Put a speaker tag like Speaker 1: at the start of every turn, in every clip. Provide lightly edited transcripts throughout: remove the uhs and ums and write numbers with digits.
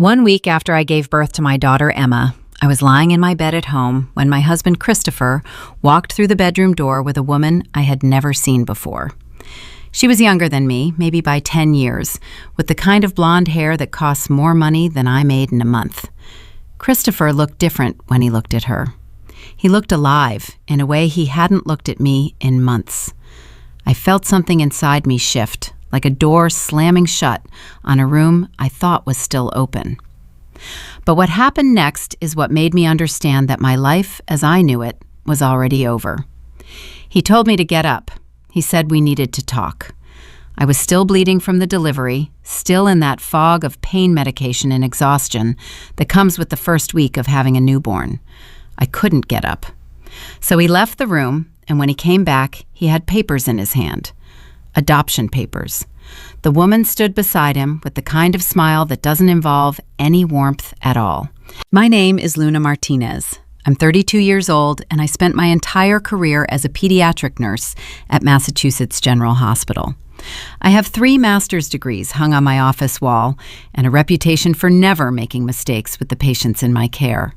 Speaker 1: 1 week after I gave birth to my daughter Emma, I was lying in my bed at home when my husband Christopher walked through the bedroom door with a woman I had never seen before. She was younger than me, maybe by 10 years, with the kind of blonde hair that costs more money than I made in a month. Christopher looked different when he looked at her. He looked alive in a way he hadn't looked at me in months. I felt something inside me shift, like a door slamming shut on a room I thought was still open. But what happened next is what made me understand that my life, as I knew it, was already over. He told me to get up. He said we needed to talk. I was still bleeding from the delivery, still in that fog of pain medication and exhaustion that comes with the first week of having a newborn. I couldn't get up. So he left the room, and when he came back, he had papers in his hand. Adoption papers. The woman stood beside him with the kind of smile that doesn't involve any warmth at all. My name is Luna Martinez. I'm 32 years old, and I spent my entire career as a pediatric nurse at Massachusetts General Hospital. I have 3 master's degrees hung on my office wall and a reputation for never making mistakes with the patients in my care.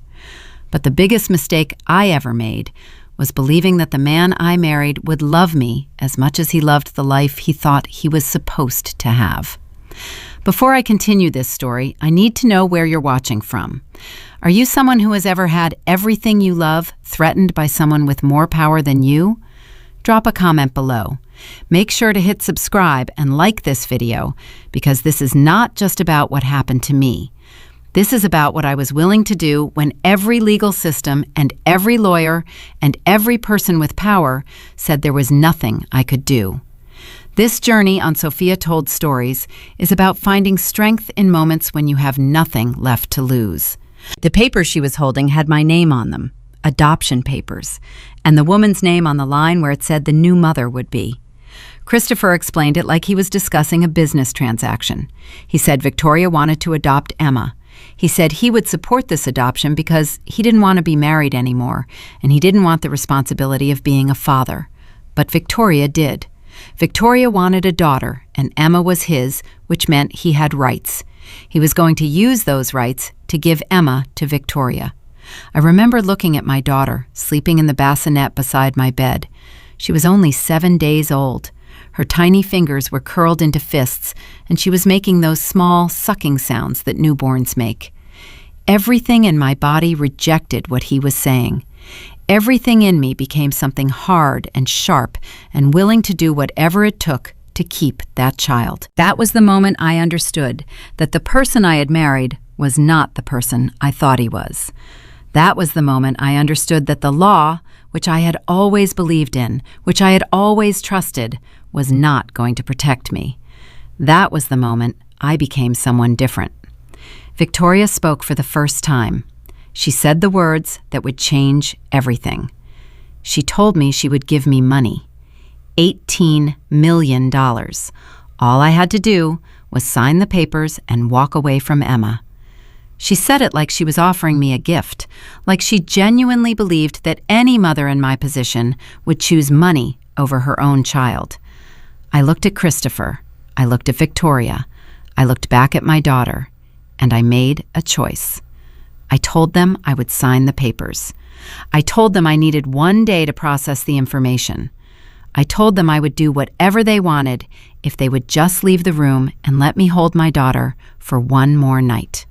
Speaker 1: But the biggest mistake I ever made was believing that the man I married would love me as much as he loved the life he thought he was supposed to have. Before I continue this story, I need to know where you're watching from. Are you someone who has ever had everything you love threatened by someone with more power than you? Drop a comment below. Make sure to hit subscribe and like this video, because this is not just about what happened to me. This is about what I was willing to do when every legal system and every lawyer and every person with power said there was nothing I could do. This journey on Sophia Told Stories is about finding strength in moments when you have nothing left to lose. The papers she was holding had my name on them, adoption papers, and the woman's name on the line where it said the new mother would be. Christopher explained it like he was discussing a business transaction. He said Victoria wanted to adopt Emma. He said he would support this adoption because he didn't want to be married anymore, and he didn't want the responsibility of being a father. But Victoria did. Victoria wanted a daughter, and Emma was his, which meant he had rights. He was going to use those rights to give Emma to Victoria. I remember looking at my daughter, sleeping in the bassinet beside my bed. She was only 7 days old. Her tiny fingers were curled into fists, and she was making those small sucking sounds that newborns make. Everything in my body rejected what he was saying. Everything in me became something hard and sharp and willing to do whatever it took to keep that child. That was the moment I understood that the person I had married was not the person I thought he was. That was the moment I understood that the law, which I had always believed in, which I had always trusted, was not going to protect me. That was the moment I became someone different. Victoria spoke for the first time. She said the words that would change everything. She told me she would give me money. $18 million. All I had to do was sign the papers and walk away from Emma. She said it like she was offering me a gift, like she genuinely believed that any mother in my position would choose money over her own child. I looked at Christopher, I looked at Victoria, I looked back at my daughter, and I made a choice. I told them I would sign the papers. I told them I needed 1 day to process the information. I told them I would do whatever they wanted if they would just leave the room and let me hold my daughter for 1 more night.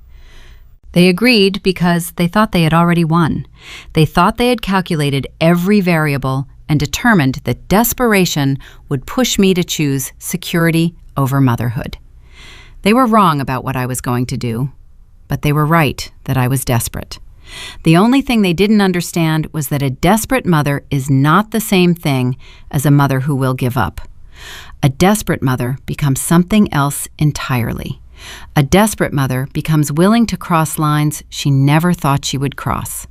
Speaker 1: They agreed because they thought they had already won. They thought they had calculated every variable and determined that desperation would push me to choose security over motherhood. They were wrong about what I was going to do, but they were right that I was desperate. The only thing they didn't understand was that a desperate mother is not the same thing as a mother who will give up. A desperate mother becomes something else entirely. A desperate mother becomes willing to cross lines she never thought she would cross.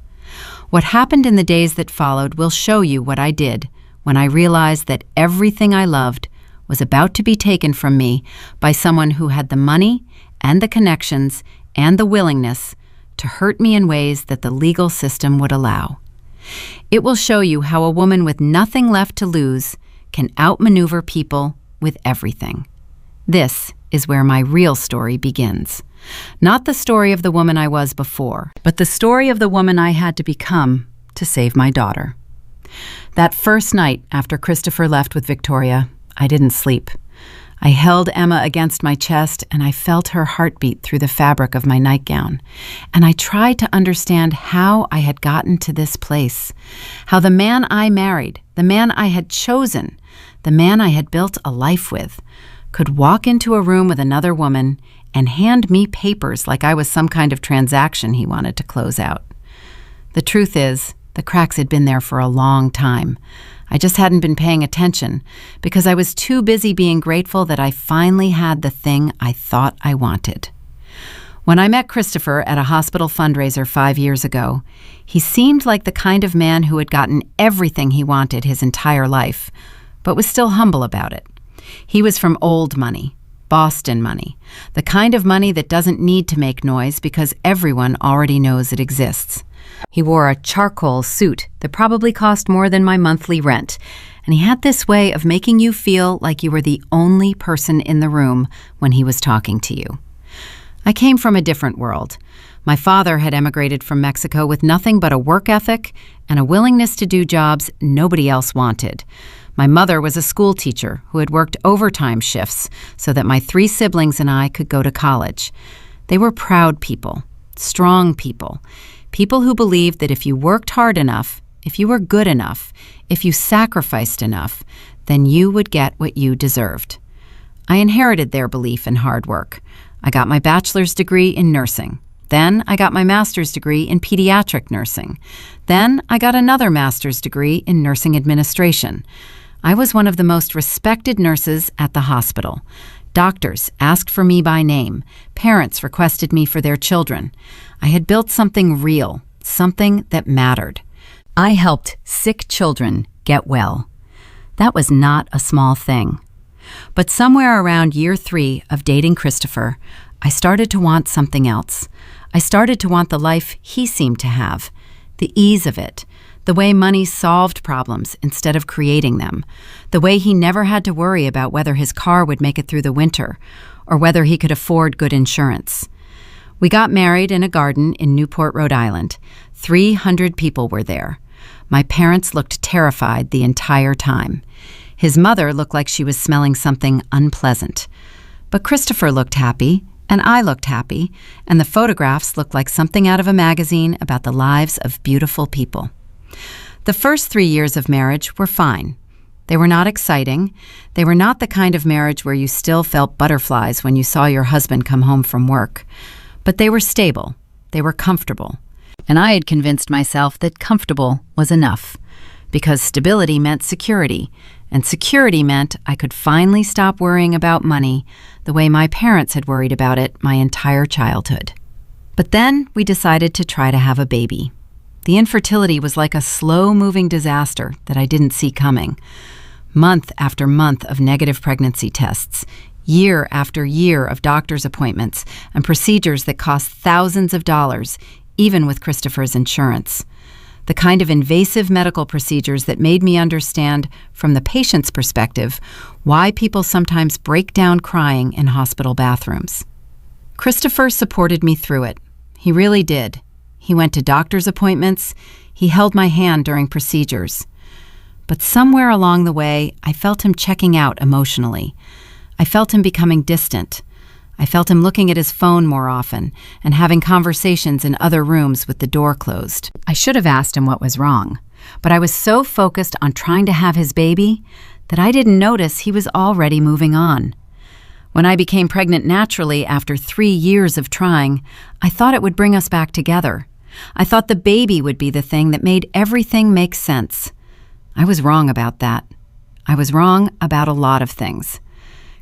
Speaker 1: What happened in the days that followed will show you what I did when I realized that everything I loved was about to be taken from me by someone who had the money and the connections and the willingness to hurt me in ways that the legal system would allow. It will show you how a woman with nothing left to lose can outmaneuver people with everything. This is where my real story begins. Not the story of the woman I was before, but the story of the woman I had to become to save my daughter. That first night after Christopher left with Victoria, I didn't sleep. I held Emma against my chest and I felt her heartbeat through the fabric of my nightgown. And I tried to understand how I had gotten to this place, how the man I married, the man I had chosen, the man I had built a life with, could walk into a room with another woman and hand me papers like I was some kind of transaction he wanted to close out. The truth is, the cracks had been there for a long time. I just hadn't been paying attention because I was too busy being grateful that I finally had the thing I thought I wanted. When I met Christopher at a hospital fundraiser 5 years ago, he seemed like the kind of man who had gotten everything he wanted his entire life, but was still humble about it. He was from old money, Boston money, the kind of money that doesn't need to make noise because everyone already knows it exists. He wore a charcoal suit that probably cost more than my monthly rent, and he had this way of making you feel like you were the only person in the room when he was talking to you. I came from a different world. My father had emigrated from Mexico with nothing but a work ethic and a willingness to do jobs nobody else wanted. My mother was a school teacher who had worked overtime shifts so that my 3 siblings and I could go to college. They were proud people, strong people. People who believed that if you worked hard enough, if you were good enough, if you sacrificed enough, then you would get what you deserved. I inherited their belief in hard work. I got my bachelor's degree in nursing. Then I got my master's degree in pediatric nursing. Then I got another master's degree in nursing administration. I was one of the most respected nurses at the hospital. Doctors asked for me by name. Parents requested me for their children. I had built something real, something that mattered. I helped sick children get well. That was not a small thing. But somewhere around year 3 of dating Christopher, I started to want something else. I started to want the life he seemed to have, the ease of it, the way money solved problems instead of creating them, the way he never had to worry about whether his car would make it through the winter or whether he could afford good insurance. We got married in a garden in Newport, Rhode Island. 300 people were there. My parents looked terrified the entire time. His mother looked like she was smelling something unpleasant. But Christopher looked happy, and I looked happy, and the photographs looked like something out of a magazine about the lives of beautiful people. The first 3 years of marriage were fine. They were not exciting. They were not the kind of marriage where you still felt butterflies when you saw your husband come home from work. But they were stable. They were comfortable. And I had convinced myself that comfortable was enough, because stability meant security, and security meant I could finally stop worrying about money the way my parents had worried about it my entire childhood. But then we decided to try to have a baby. The infertility was like a slow-moving disaster that I didn't see coming. Month after month of negative pregnancy tests, year after year of doctor's appointments and procedures that cost thousands of dollars, even with Christopher's insurance. The kind of invasive medical procedures that made me understand, from the patient's perspective, why people sometimes break down crying in hospital bathrooms. Christopher supported me through it. He really did. He went to doctor's appointments. He held my hand during procedures. But somewhere along the way, I felt him checking out emotionally. I felt him becoming distant. I felt him looking at his phone more often and having conversations in other rooms with the door closed. I should have asked him what was wrong, but I was so focused on trying to have his baby that I didn't notice he was already moving on. When I became pregnant naturally after 3 years of trying, I thought it would bring us back together. I thought the baby would be the thing that made everything make sense. I was wrong about that. I was wrong about a lot of things.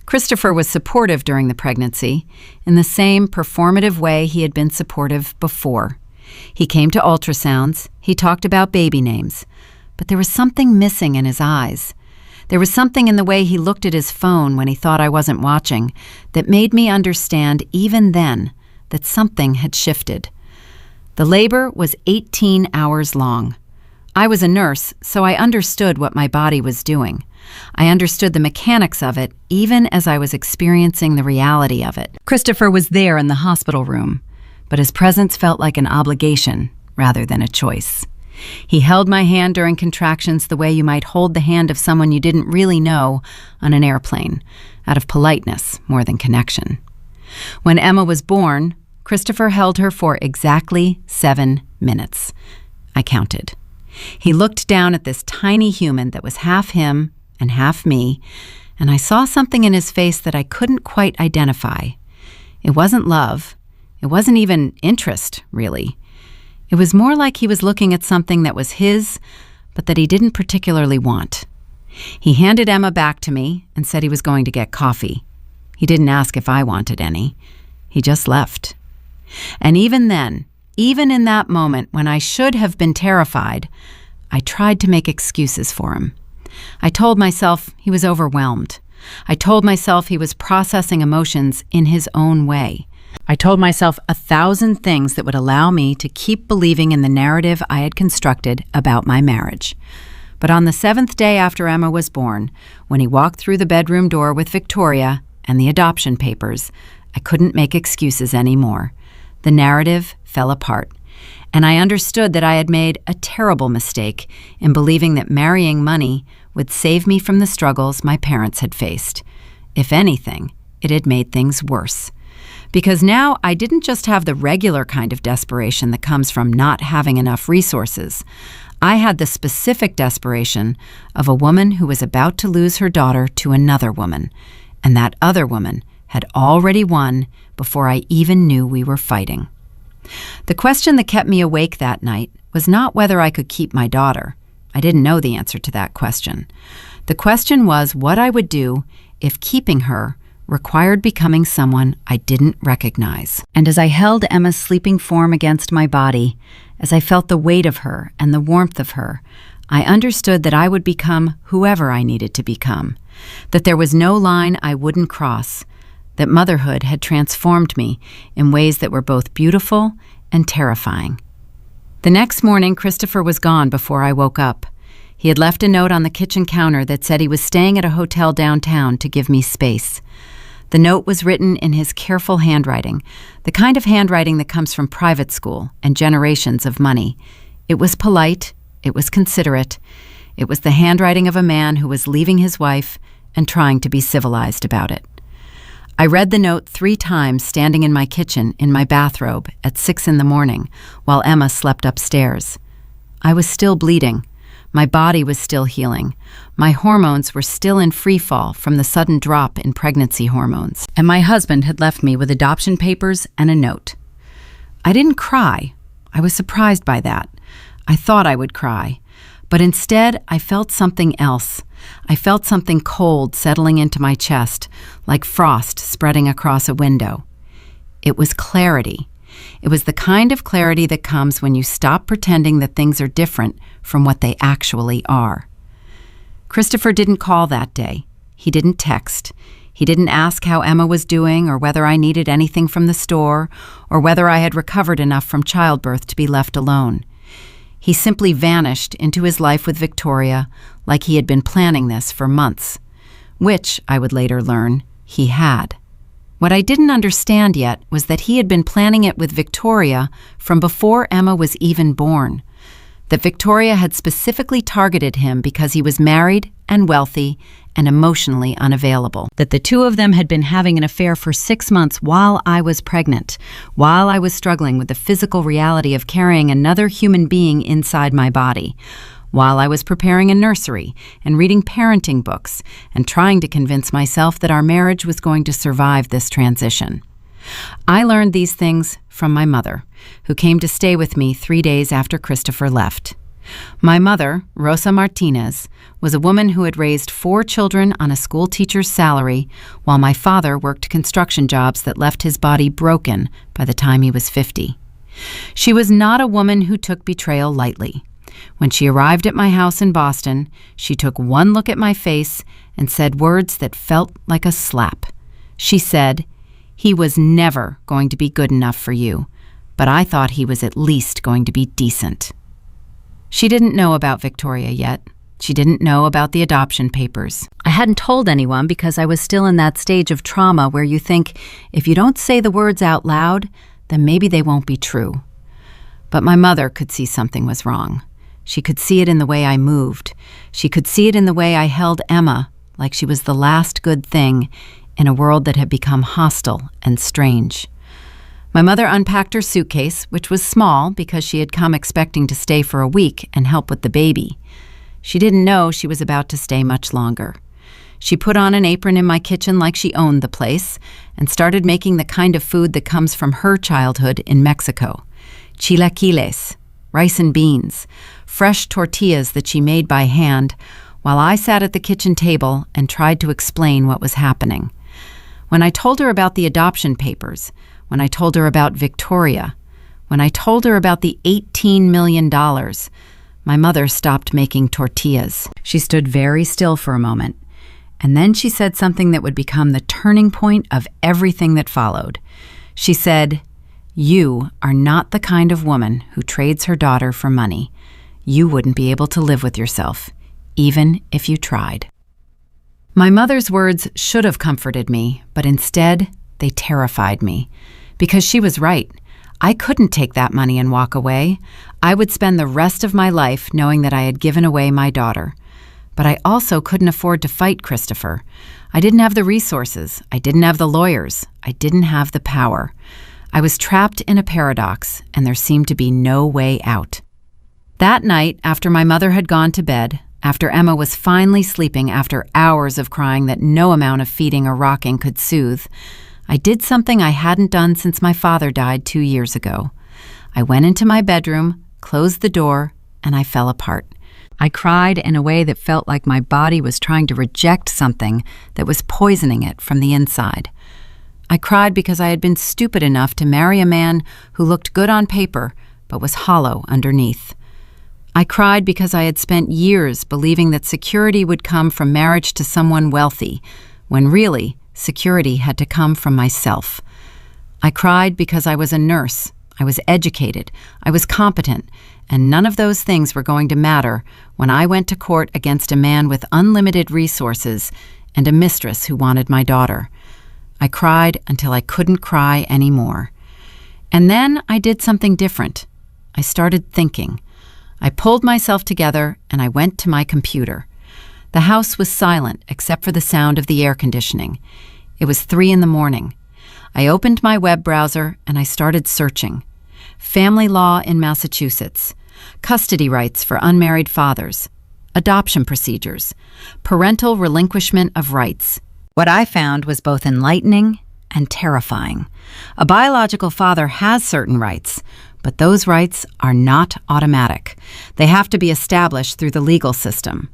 Speaker 1: Christopher was supportive during the pregnancy, in the same performative way he had been supportive before. He came to ultrasounds, he talked about baby names, but there was something missing in his eyes. There was something in the way he looked at his phone when he thought I wasn't watching that made me understand even then that something had shifted. The labor was 18 hours long. I was a nurse, so I understood what my body was doing. I understood the mechanics of it even as I was experiencing the reality of it. Christopher was there in the hospital room, but his presence felt like an obligation rather than a choice. He held my hand during contractions the way you might hold the hand of someone you didn't really know on an airplane, out of politeness more than connection. When Emma was born, Christopher held her for exactly 7 minutes. I counted. He looked down at this tiny human that was half him and half me, and I saw something in his face that I couldn't quite identify. It wasn't love. It wasn't even interest, really. It was more like he was looking at something that was his, but that he didn't particularly want. He handed Emma back to me and said he was going to get coffee. He didn't ask if I wanted any. He just left. And even then, even in that moment when I should have been terrified, I tried to make excuses for him. I told myself he was overwhelmed. I told myself he was processing emotions in his own way. I told myself 1,000 things that would allow me to keep believing in the narrative I had constructed about my marriage. But on the 7th day after Emma was born, when he walked through the bedroom door with Victoria and the adoption papers, I couldn't make excuses anymore. The narrative fell apart, and I understood that I had made a terrible mistake in believing that marrying money would save me from the struggles my parents had faced. If anything, it had made things worse. Because now I didn't just have the regular kind of desperation that comes from not having enough resources. I had the specific desperation of a woman who was about to lose her daughter to another woman, and that other woman had already won before I even knew we were fighting. The question that kept me awake that night was not whether I could keep my daughter. I didn't know the answer to that question. The question was what I would do if keeping her required becoming someone I didn't recognize. And as I held Emma's sleeping form against my body, as I felt the weight of her and the warmth of her, I understood that I would become whoever I needed to become, that there was no line I wouldn't cross, that motherhood had transformed me in ways that were both beautiful and terrifying. The next morning, Christopher was gone before I woke up. He had left a note on the kitchen counter that said he was staying at a hotel downtown to give me space. The note was written in his careful handwriting, the kind of handwriting that comes from private school and generations of money. It was polite, it was considerate, it was the handwriting of a man who was leaving his wife and trying to be civilized about it. I read the note 3 times standing in my kitchen in my bathrobe at 6 a.m. while Emma slept upstairs. I was still bleeding. My body was still healing. My hormones were still in free fall from the sudden drop in pregnancy hormones. And my husband had left me with adoption papers and a note. I didn't cry. I was surprised by that. I thought I would cry. But instead, I felt something else. I felt something cold settling into my chest, like frost spreading across a window. It was clarity. It was the kind of clarity that comes when you stop pretending that things are different from what they actually are. Christopher didn't call that day. He didn't text. He didn't ask how Emma was doing or whether I needed anything from the store or whether I had recovered enough from childbirth to be left alone. He simply vanished into his life with Victoria like he had been planning this for months, which, I would later learn, he had. What I didn't understand yet was that he had been planning it with Victoria from before Emma was even born, that Victoria had specifically targeted him because he was married and wealthy and emotionally unavailable, that the two of them had been having an affair for 6 months while I was pregnant, while I was struggling with the physical reality of carrying another human being inside my body, while I was preparing a nursery and reading parenting books and trying to convince myself that our marriage was going to survive this transition. I learned these things from my mother, who came to stay with me 3 days after Christopher left. My mother, Rosa Martinez, was a woman who had raised 4 children on a school teacher's salary while my father worked construction jobs that left his body broken by the time he was 50. She was not a woman who took betrayal lightly. When she arrived at my house in Boston, she took one look at my face and said words that felt like a slap. She said, "He was never going to be good enough for you, but I thought he was at least going to be decent." She didn't know about Victoria yet. She didn't know about the adoption papers. I hadn't told anyone because I was still in that stage of trauma where you think if you don't say the words out loud, then maybe they won't be true. But my mother could see something was wrong. She could see it in the way I moved. She could see it in the way I held Emma, like she was the last good thing in a world that had become hostile and strange. My mother unpacked her suitcase, which was small because she had come expecting to stay for a week and help with the baby. She didn't know she was about to stay much longer. She put on an apron in my kitchen like she owned the place and started making the kind of food that comes from her childhood in Mexico. Chilaquiles, rice and beans, fresh tortillas that she made by hand, while I sat at the kitchen table and tried to explain what was happening. When I told her about the adoption papers, when I told her about Victoria, when I told her about the $18 million, my mother stopped making tortillas. She stood very still for a moment, and then she said something that would become the turning point of everything that followed. She said, "You are not the kind of woman who trades her daughter for money. You wouldn't be able to live with yourself, even if you tried." My mother's words should have comforted me, but instead, they terrified me. Because she was right. I couldn't take that money and walk away. I would spend the rest of my life knowing that I had given away my daughter. But I also couldn't afford to fight Christopher. I didn't have the resources. I didn't have the lawyers. I didn't have the power. I was trapped in a paradox, and there seemed to be no way out. That night, after my mother had gone to bed, after Emma was finally sleeping after hours of crying that no amount of feeding or rocking could soothe, I did something I hadn't done since my father died 2 years ago. I went into my bedroom, closed the door, and I fell apart. I cried in a way that felt like my body was trying to reject something that was poisoning it from the inside. I cried because I had been stupid enough to marry a man who looked good on paper but was hollow underneath. I cried because I had spent years believing that security would come from marriage to someone wealthy, when really, security had to come from myself. I cried because I was a nurse, I was educated, I was competent, and none of those things were going to matter when I went to court against a man with unlimited resources and a mistress who wanted my daughter. I cried until I couldn't cry anymore. And then I did something different. I started thinking. I pulled myself together and I went to my computer. The house was silent except for the sound of the air conditioning. It was 3 a.m. I opened my web browser and I started searching. Family law in Massachusetts, custody rights for unmarried fathers, adoption procedures, parental relinquishment of rights. What I found was both enlightening and terrifying. A biological father has certain rights, but those rights are not automatic. They have to be established through the legal system.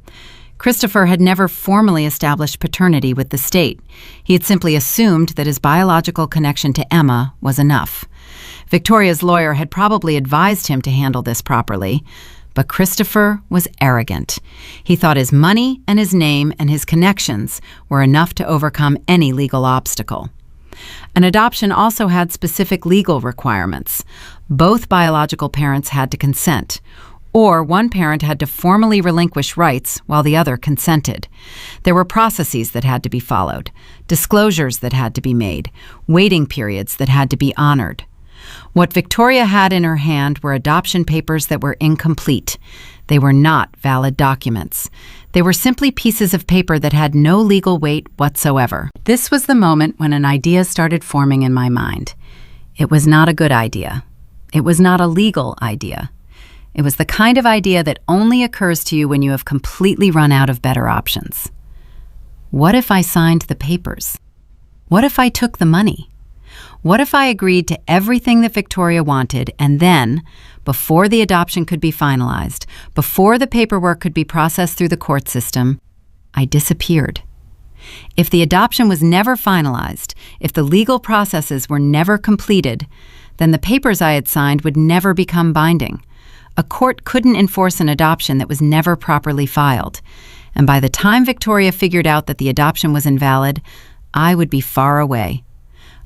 Speaker 1: Christopher had never formally established paternity with the state. He had simply assumed that his biological connection to Emma was enough. Victoria's lawyer had probably advised him to handle this properly, but Christopher was arrogant. He thought his money and his name and his connections were enough to overcome any legal obstacle. An adoption also had specific legal requirements. Both biological parents had to consent, or one parent had to formally relinquish rights while the other consented. There were processes that had to be followed, disclosures that had to be made, waiting periods that had to be honored. What Victoria had in her hand were adoption papers that were incomplete. They were not valid documents. They were simply pieces of paper that had no legal weight whatsoever. This was the moment when an idea started forming in my mind. It was not a good idea. It was not a legal idea. It was the kind of idea that only occurs to you when you have completely run out of better options. What if I signed the papers? What if I took the money? What if I agreed to everything that Victoria wanted and then, before the adoption could be finalized, before the paperwork could be processed through the court system, I disappeared? If the adoption was never finalized, if the legal processes were never completed, then the papers I had signed would never become binding. A court couldn't enforce an adoption that was never properly filed. And by the time Victoria figured out that the adoption was invalid, I would be far away.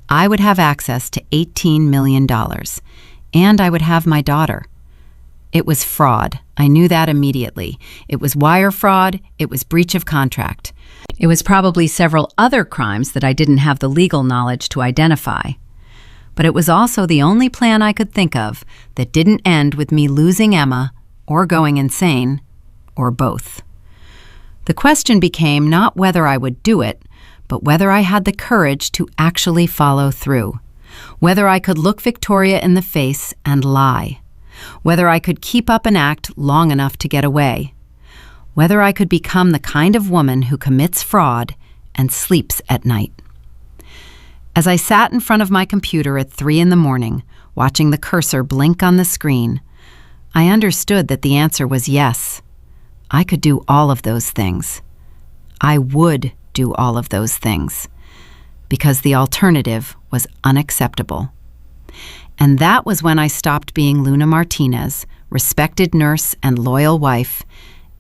Speaker 1: I would have access to $18 million, and I would have my daughter. It was fraud. I knew that immediately. It was wire fraud. It was breach of contract. It was probably several other crimes that I didn't have the legal knowledge to identify. But it was also the only plan I could think of that didn't end with me losing Emma or going insane, or both. The question became not whether I would do it, but whether I had the courage to actually follow through, whether I could look Victoria in the face and lie, whether I could keep up an act long enough to get away, whether I could become the kind of woman who commits fraud and sleeps at night. As I sat in front of my computer at 3 a.m, watching the cursor blink on the screen, I understood that the answer was yes. I could do all of those things. I would do all of those things, because the alternative was unacceptable. And that was when I stopped being Luna Martinez, respected nurse and loyal wife,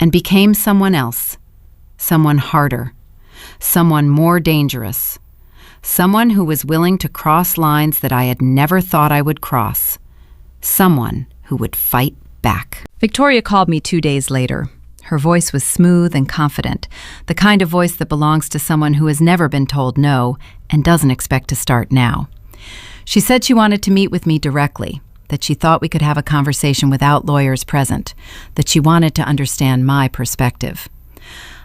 Speaker 1: and became someone else, someone harder, someone more dangerous, someone who was willing to cross lines that I had never thought I would cross, someone who would fight back. Victoria called me 2 days later. Her voice was smooth and confident, the kind of voice that belongs to someone who has never been told no and doesn't expect to start now. She said she wanted to meet with me directly, that she thought we could have a conversation without lawyers present, that she wanted to understand my perspective.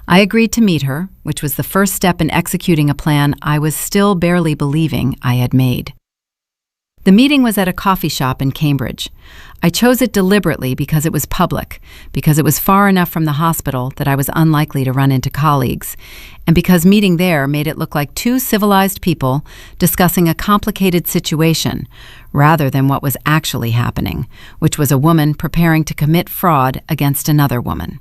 Speaker 1: I agreed to meet her, which was the first step in executing a plan I was still barely believing I had made. The meeting was at a coffee shop in Cambridge. I chose it deliberately because it was public, because it was far enough from the hospital that I was unlikely to run into colleagues, and because meeting there made it look like two civilized people discussing a complicated situation, rather than what was actually happening, which was a woman preparing to commit fraud against another woman.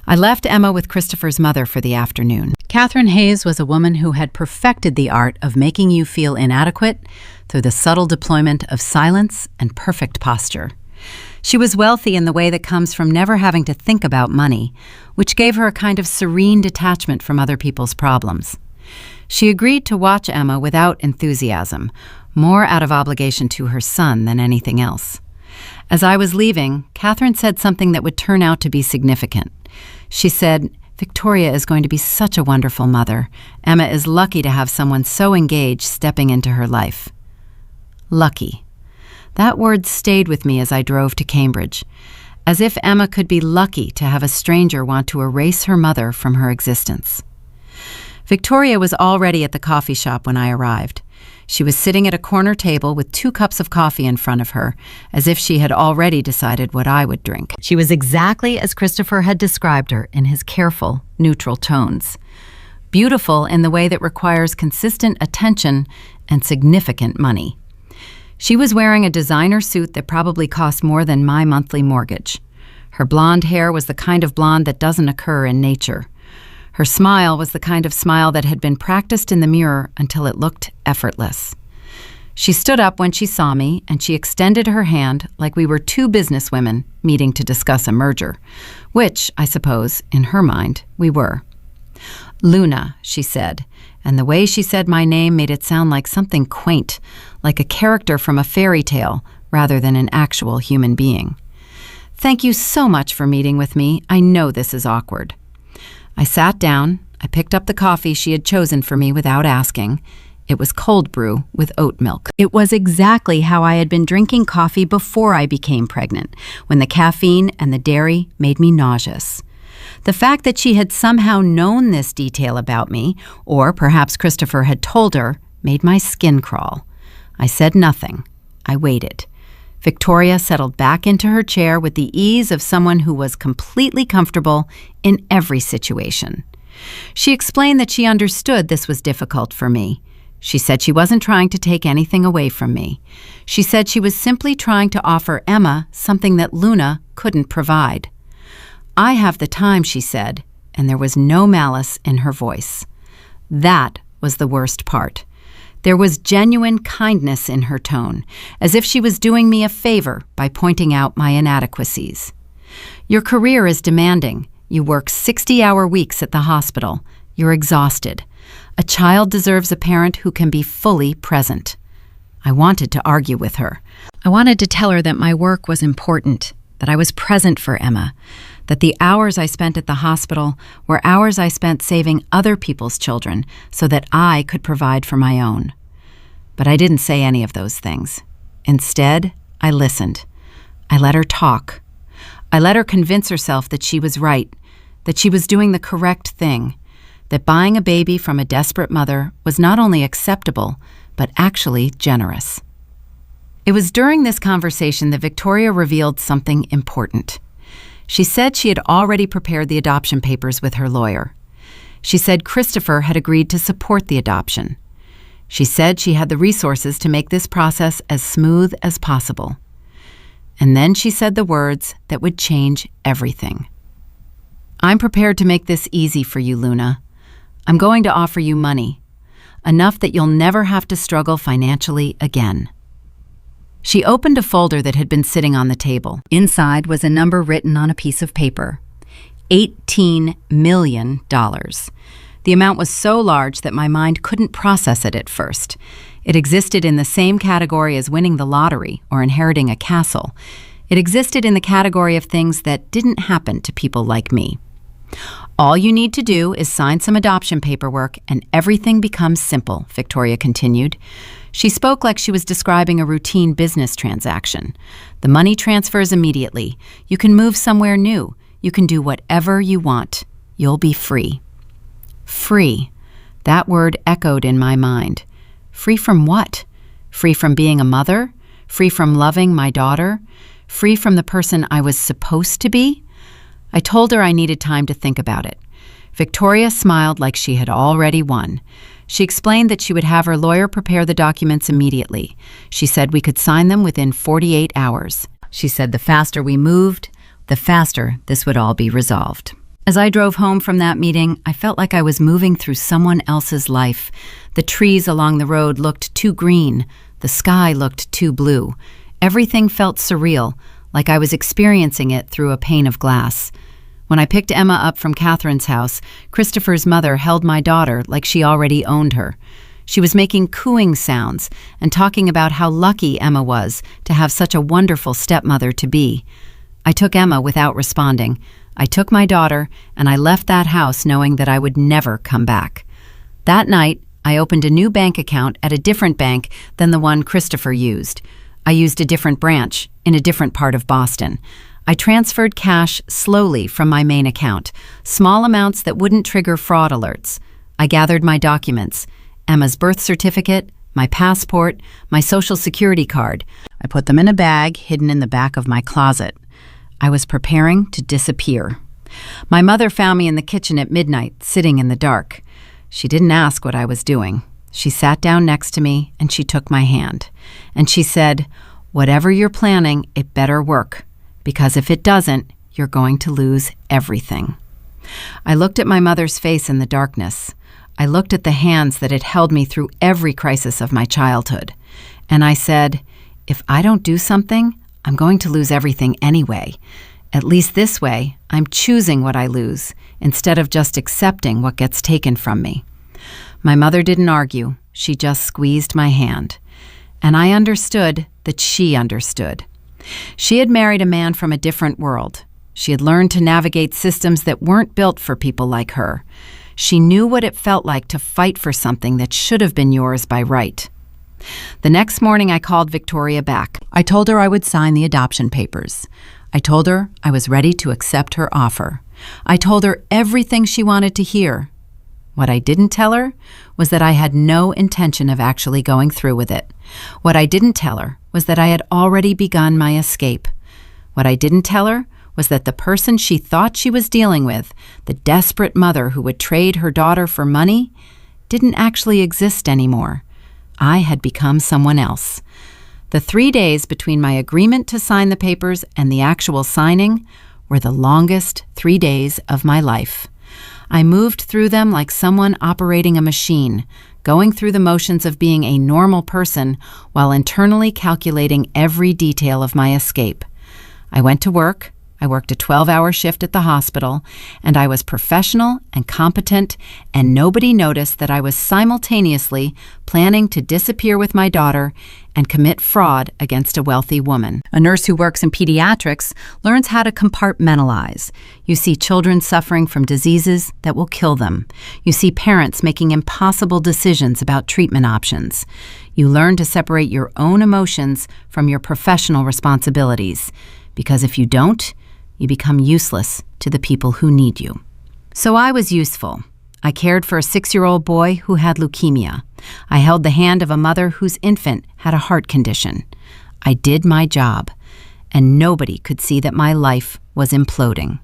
Speaker 1: I left Emma with Christopher's mother for the afternoon. Catherine Hayes was a woman who had perfected the art of making you feel inadequate through the subtle deployment of silence and perfect posture. She was wealthy in the way that comes from never having to think about money, which gave her a kind of serene detachment from other people's problems. She agreed to watch Emma without enthusiasm, more out of obligation to her son than anything else. As I was leaving, Catherine said something that would turn out to be significant. She said, "Victoria is going to be such a wonderful mother. Emma is lucky to have someone so engaged stepping into her life." Lucky. That word stayed with me as I drove to Cambridge, as if Emma could be lucky to have a stranger want to erase her mother from her existence. Victoria was already at the coffee shop when I arrived. She was sitting at a corner table with 2 cups of coffee in front of her, as if she had already decided what I would drink. She was exactly as Christopher had described her in his careful, neutral tones. Beautiful in the way that requires consistent attention and significant money. She was wearing a designer suit that probably cost more than my monthly mortgage. Her blonde hair was the kind of blonde that doesn't occur in nature. Her smile was the kind of smile that had been practiced in the mirror until it looked effortless. She stood up when she saw me, and she extended her hand like we were 2 businesswomen meeting to discuss a merger, which, I suppose, in her mind, we were. "Luna," she said, and the way she said my name made it sound like something quaint, like a character from a fairy tale rather than an actual human being. "Thank you so much for meeting with me. I know this is awkward." I sat down. I picked up the coffee she had chosen for me without asking. It was cold brew with oat milk. It was exactly how I had been drinking coffee before I became pregnant, when the caffeine and the dairy made me nauseous. The fact that she had somehow known this detail about me, or perhaps Christopher had told her, made my skin crawl. I said nothing. I waited. Victoria settled back into her chair with the ease of someone who was completely comfortable in every situation. She explained that she understood this was difficult for me. She said she wasn't trying to take anything away from me. She said she was simply trying to offer Emma something that Luna couldn't provide. "I have the time," she said, and there was no malice in her voice. That was the worst part. There was genuine kindness in her tone, as if she was doing me a favor by pointing out my inadequacies. "Your career is demanding. You work 60-hour weeks at the hospital. You're exhausted. A child deserves a parent who can be fully present." I wanted to argue with her. I wanted to tell her that my work was important, that I was present for Emma, that the hours I spent at the hospital were hours I spent saving other people's children so that I could provide for my own. But I didn't say any of those things. Instead, I listened. I let her talk. I let her convince herself that she was right, that she was doing the correct thing, that buying a baby from a desperate mother was not only acceptable, but actually generous. It was during this conversation that Victoria revealed something important. She said she had already prepared the adoption papers with her lawyer. She said Christopher had agreed to support the adoption. She said she had the resources to make this process as smooth as possible. And then she said the words that would change everything. "I'm prepared to make this easy for you, Luna. I'm going to offer you money, enough that you'll never have to struggle financially again." She opened a folder that had been sitting on the table. Inside was a number written on a piece of paper. $18 million. The amount was so large that my mind couldn't process it at first. It existed in the same category as winning the lottery or inheriting a castle. It existed in the category of things that didn't happen to people like me. "All you need to do is sign some adoption paperwork and everything becomes simple," Victoria continued. She spoke like she was describing a routine business transaction. "The money transfers immediately. You can move somewhere new. You can do whatever you want. You'll be free." Free. That word echoed in my mind. Free from what? Free from being a mother? Free from loving my daughter? Free from the person I was supposed to be? I told her I needed time to think about it. Victoria smiled like she had already won. She explained that she would have her lawyer prepare the documents immediately. She said we could sign them within 48 hours. She said the faster we moved, the faster this would all be resolved. As I drove home from that meeting, I felt like I was moving through someone else's life. The trees along the road looked too green. The sky looked too blue. Everything felt surreal, like I was experiencing it through a pane of glass. When I picked Emma up from Catherine's house, Christopher's mother held my daughter like she already owned her. She was making cooing sounds and talking about how lucky Emma was to have such a wonderful stepmother to be. I took Emma without responding. I took my daughter, and I left that house knowing that I would never come back. That night, I opened a new bank account at a different bank than the one Christopher used. I used a different branch in a different part of Boston. I transferred cash slowly from my main account, small amounts that wouldn't trigger fraud alerts. I gathered my documents, Emma's birth certificate, my passport, my social security card. I put them in a bag hidden in the back of my closet. I was preparing to disappear. My mother found me in the kitchen at midnight, sitting in the dark. She didn't ask what I was doing. She sat down next to me and she took my hand. And she said, "Whatever you're planning, it better work, because if it doesn't, you're going to lose everything." I looked at my mother's face in the darkness. I looked at the hands that had held me through every crisis of my childhood. And I said, "If I don't do something, I'm going to lose everything anyway. At least this way, I'm choosing what I lose instead of just accepting what gets taken from me." My mother didn't argue. She just squeezed my hand. And I understood that she understood. She had married a man from a different world. She had learned to navigate systems that weren't built for people like her. She knew what it felt like to fight for something that should have been yours by right. The next morning, I called Victoria back. I told her I would sign the adoption papers. I told her I was ready to accept her offer. I told her everything she wanted to hear. What I didn't tell her was that I had no intention of actually going through with it. What I didn't tell her was that I had already begun my escape. What I didn't tell her was that the person she thought she was dealing with, the desperate mother who would trade her daughter for money, didn't actually exist anymore. I had become someone else. The 3 days between my agreement to sign the papers and the actual signing were the longest 3 days of my life. I moved through them like someone operating a machine, going through the motions of being a normal person while internally calculating every detail of my escape. I went to work, I worked a 12-hour shift at the hospital, and I was professional and competent, and nobody noticed that I was simultaneously planning to disappear with my daughter and commit fraud against a wealthy woman. A nurse who works in pediatrics learns how to compartmentalize. You see children suffering from diseases that will kill them. You see parents making impossible decisions about treatment options. You learn to separate your own emotions from your professional responsibilities, because if you don't, you become useless to the people who need you. So I was useful. I cared for a 6-year-old boy who had leukemia. I held the hand of a mother whose infant had a heart condition. I did my job, and nobody could see that my life was imploding.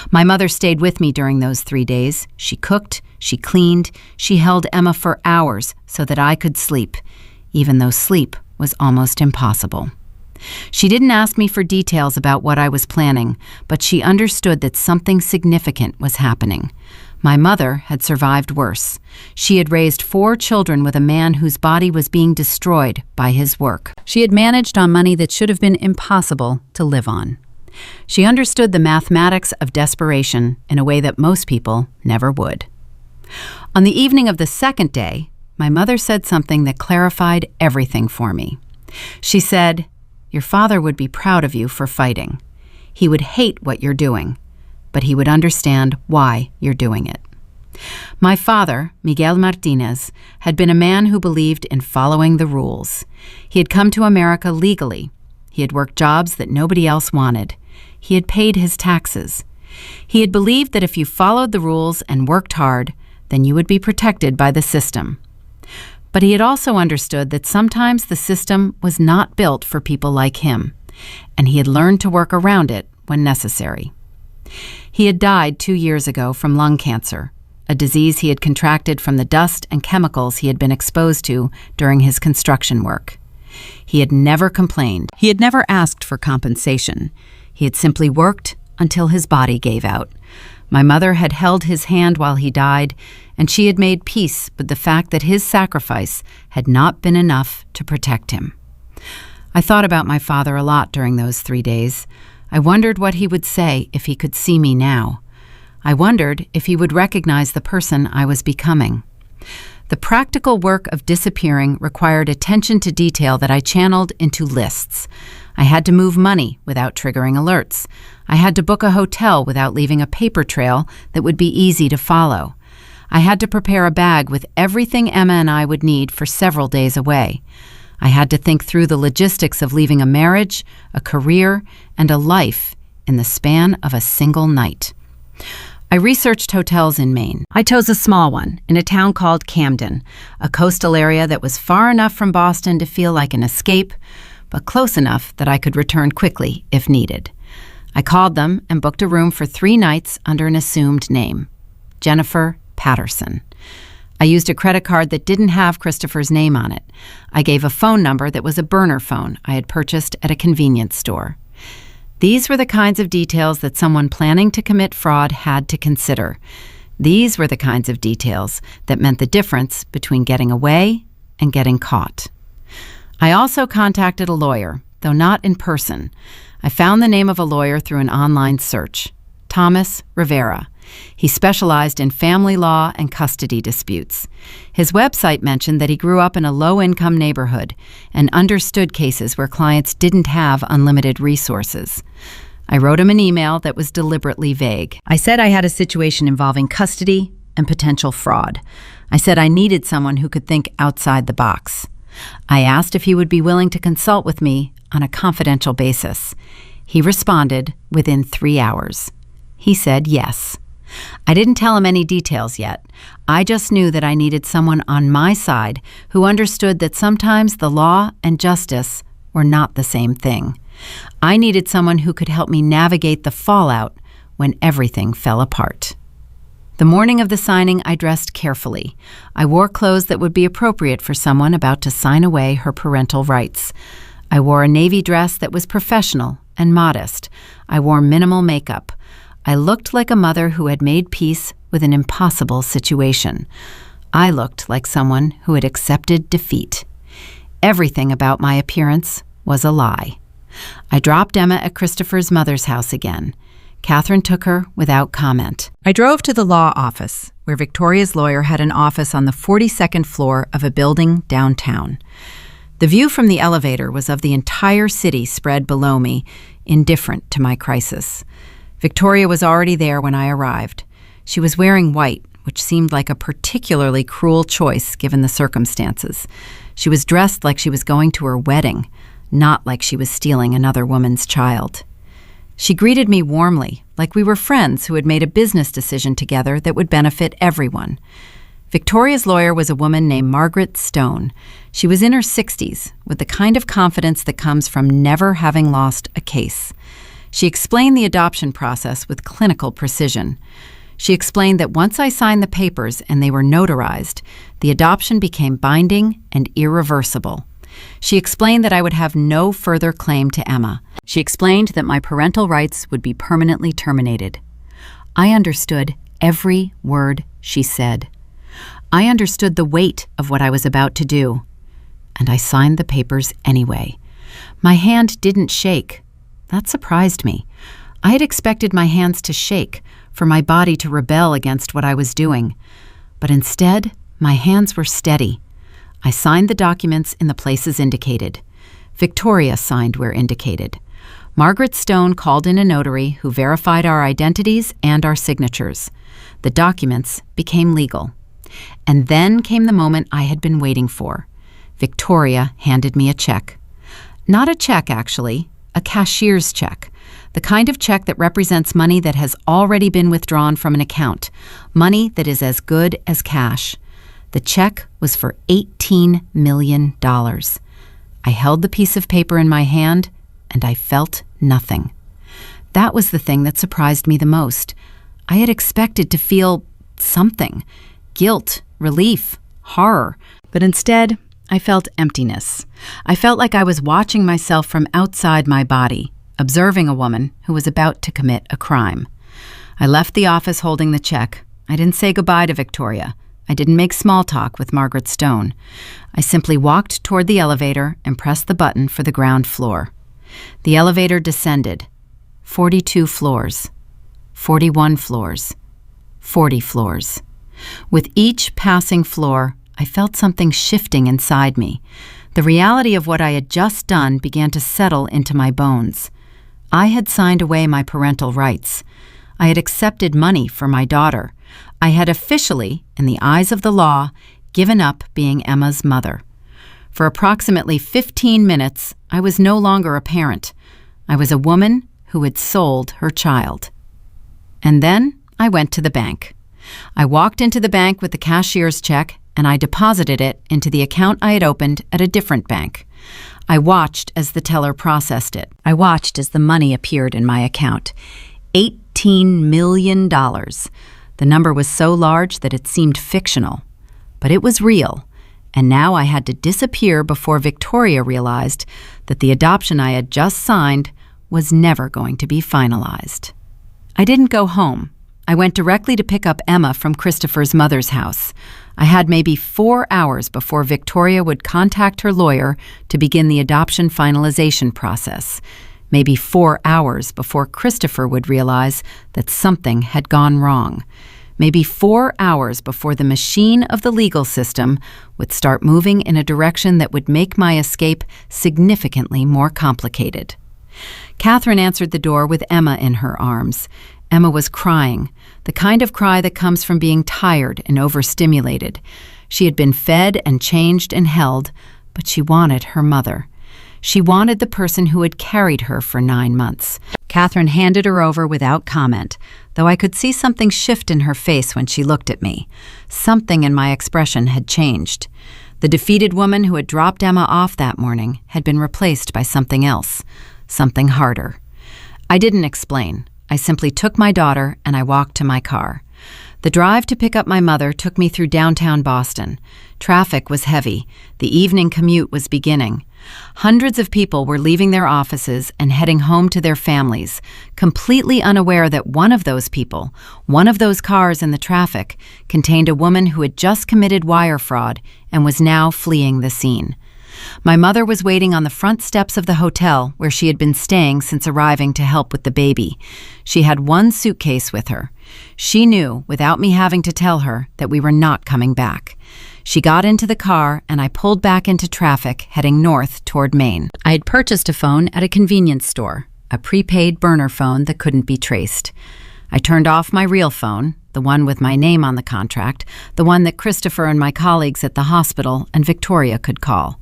Speaker 1: My mother stayed with me during those 3 days. She cooked, she cleaned, she held Emma for hours so that I could sleep, even though sleep was almost impossible. She didn't ask me for details about what I was planning, but she understood that something significant was happening. My mother had survived worse. She had raised 4 children with a man whose body was being destroyed by his work. She had managed on money that should have been impossible to live on. She understood the mathematics of desperation in a way that most people never would. On the evening of the second day, my mother said something that clarified everything for me. She said, "Your father would be proud of you for fighting. He would hate what you're doing, but he would understand why you're doing it." My father, Miguel Martinez, had been a man who believed in following the rules. He had come to America legally. He had worked jobs that nobody else wanted. He had paid his taxes. He had believed that if you followed the rules and worked hard, then you would be protected by the system. But he had also understood that sometimes the system was not built for people like him, and he had learned to work around it when necessary. He had died 2 years ago from lung cancer, a disease he had contracted from the dust and chemicals he had been exposed to during his construction work. He had never complained. He had never asked for compensation. He had simply worked until his body gave out. My mother had held his hand while he died, and she had made peace with the fact that his sacrifice had not been enough to protect him. I thought about my father a lot during those 3 days. I wondered what he would say if he could see me now. I wondered if he would recognize the person I was becoming. The practical work of disappearing required attention to detail that I channeled into lists. I had to move money without triggering alerts. I had to book a hotel without leaving a paper trail that would be easy to follow. I had to prepare a bag with everything Emma and I would need for several days away. I had to think through the logistics of leaving a marriage, a career, and a life in the span of a single night. I researched hotels in Maine. I chose a small one in a town called Camden, a coastal area that was far enough from Boston to feel like an escape, but close enough that I could return quickly if needed. I called them and booked a room for 3 nights under an assumed name, Jennifer Patterson. I used a credit card that didn't have Christopher's name on it. I gave a phone number that was a burner phone I had purchased at a convenience store. These were the kinds of details that someone planning to commit fraud had to consider. These were the kinds of details that meant the difference between getting away and getting caught. I also contacted a lawyer, though not in person. I found the name of a lawyer through an online search, Thomas Rivera. He specialized in family law and custody disputes. His website mentioned that he grew up in a low-income neighborhood and understood cases where clients didn't have unlimited resources. I wrote him an email that was deliberately vague. I said I had a situation involving custody and potential fraud. I said I needed someone who could think outside the box. I asked if he would be willing to consult with me on a confidential basis. He responded within 3 hours. He said yes. I didn't tell him any details yet. I just knew that I needed someone on my side who understood that sometimes the law and justice were not the same thing. I needed someone who could help me navigate the fallout when everything fell apart. The morning of the signing, I dressed carefully. I wore clothes that would be appropriate for someone about to sign away her parental rights. I wore a navy dress that was professional and modest. I wore minimal makeup. I looked like a mother who had made peace with an impossible situation. I looked like someone who had accepted defeat. Everything about my appearance was a lie. I dropped Emma at Christopher's mother's house again. Catherine took her without comment. I drove to the law office, where Victoria's lawyer had an office on the 42nd floor of a building downtown. The view from the elevator was of the entire city spread below me, indifferent to my crisis. Victoria was already there when I arrived. She was wearing white, which seemed like a particularly cruel choice given the circumstances. She was dressed like she was going to her wedding, not like she was stealing another woman's child. She greeted me warmly, like we were friends who had made a business decision together that would benefit everyone. Victoria's lawyer was a woman named Margaret Stone. She was in her 60s, with the kind of confidence that comes from never having lost a case. She explained the adoption process with clinical precision. She explained that once I signed the papers and they were notarized, the adoption became binding and irreversible. She explained that I would have no further claim to Emma. She explained that my parental rights would be permanently terminated. I understood every word she said. I understood the weight of what I was about to do. And I signed the papers anyway. My hand didn't shake. That surprised me. I had expected my hands to shake, for my body to rebel against what I was doing. But instead, my hands were steady. I signed the documents in the places indicated. Victoria signed where indicated. Margaret Stone called in a notary who verified our identities and our signatures. The documents became legal. And then came the moment I had been waiting for. Victoria handed me a check. Not a check, actually, a cashier's check. The kind of check that represents money that has already been withdrawn from an account, money that is as good as cash. The check was for $18 million. I held the piece of paper in my hand, and I felt nothing. That was the thing that surprised me the most. I had expected to feel something, guilt, relief, horror, but instead, I felt emptiness. I felt like I was watching myself from outside my body, observing a woman who was about to commit a crime. I left the office holding the check. I didn't say goodbye to Victoria. I didn't make small talk with Margaret Stone. I simply walked toward the elevator and pressed the button for the ground floor. The elevator descended. 42 floors. 41 floors. 40 floors. With each passing floor, I felt something shifting inside me. The reality of what I had just done began to settle into my bones. I had signed away my parental rights. I had accepted money for my daughter. I had officially, in the eyes of the law, given up being Emma's mother. For approximately 15 minutes, I was no longer a parent. I was a woman who had sold her child. And then I went to the bank. I walked into the bank with the cashier's check, and I deposited it into the account I had opened at a different bank. I watched as the teller processed it. I watched as the money appeared in my account. $18 million. The number was so large that it seemed fictional. But it was real, and now I had to disappear before Victoria realized that the adoption I had just signed was never going to be finalized. I didn't go home. I went directly to pick up Emma from Christopher's mother's house. I had maybe 4 hours before Victoria would contact her lawyer to begin the adoption finalization process. Maybe 4 hours before Christopher would realize that something had gone wrong. Maybe 4 hours before the machine of the legal system would start moving in a direction that would make my escape significantly more complicated. Catherine answered the door with Emma in her arms. Emma was crying, the kind of cry that comes from being tired and overstimulated. She had been fed and changed and held, but she wanted her mother. She wanted the person who had carried her for 9 months. Catherine handed her over without comment, though I could see something shift in her face when she looked at me. Something in my expression had changed. The defeated woman who had dropped Emma off that morning had been replaced by something else, something harder. I didn't explain. I simply took my daughter and I walked to my car. The drive to pick up my mother took me through downtown Boston. Traffic was heavy. The evening commute was beginning. Hundreds of people were leaving their offices and heading home to their families, completely unaware that one of those people, one of those cars in the traffic, contained a woman who had just committed wire fraud and was now fleeing the scene. My mother was waiting on the front steps of the hotel where she had been staying since arriving to help with the baby. She had one suitcase with her. She knew, without me having to tell her, that we were not coming back. She got into the car and I pulled back into traffic, heading north toward Maine. I had purchased a phone at a convenience store, a prepaid burner phone that couldn't be traced. I turned off my real phone, the one with my name on the contract, the one that Christopher and my colleagues at the hospital and Victoria could call.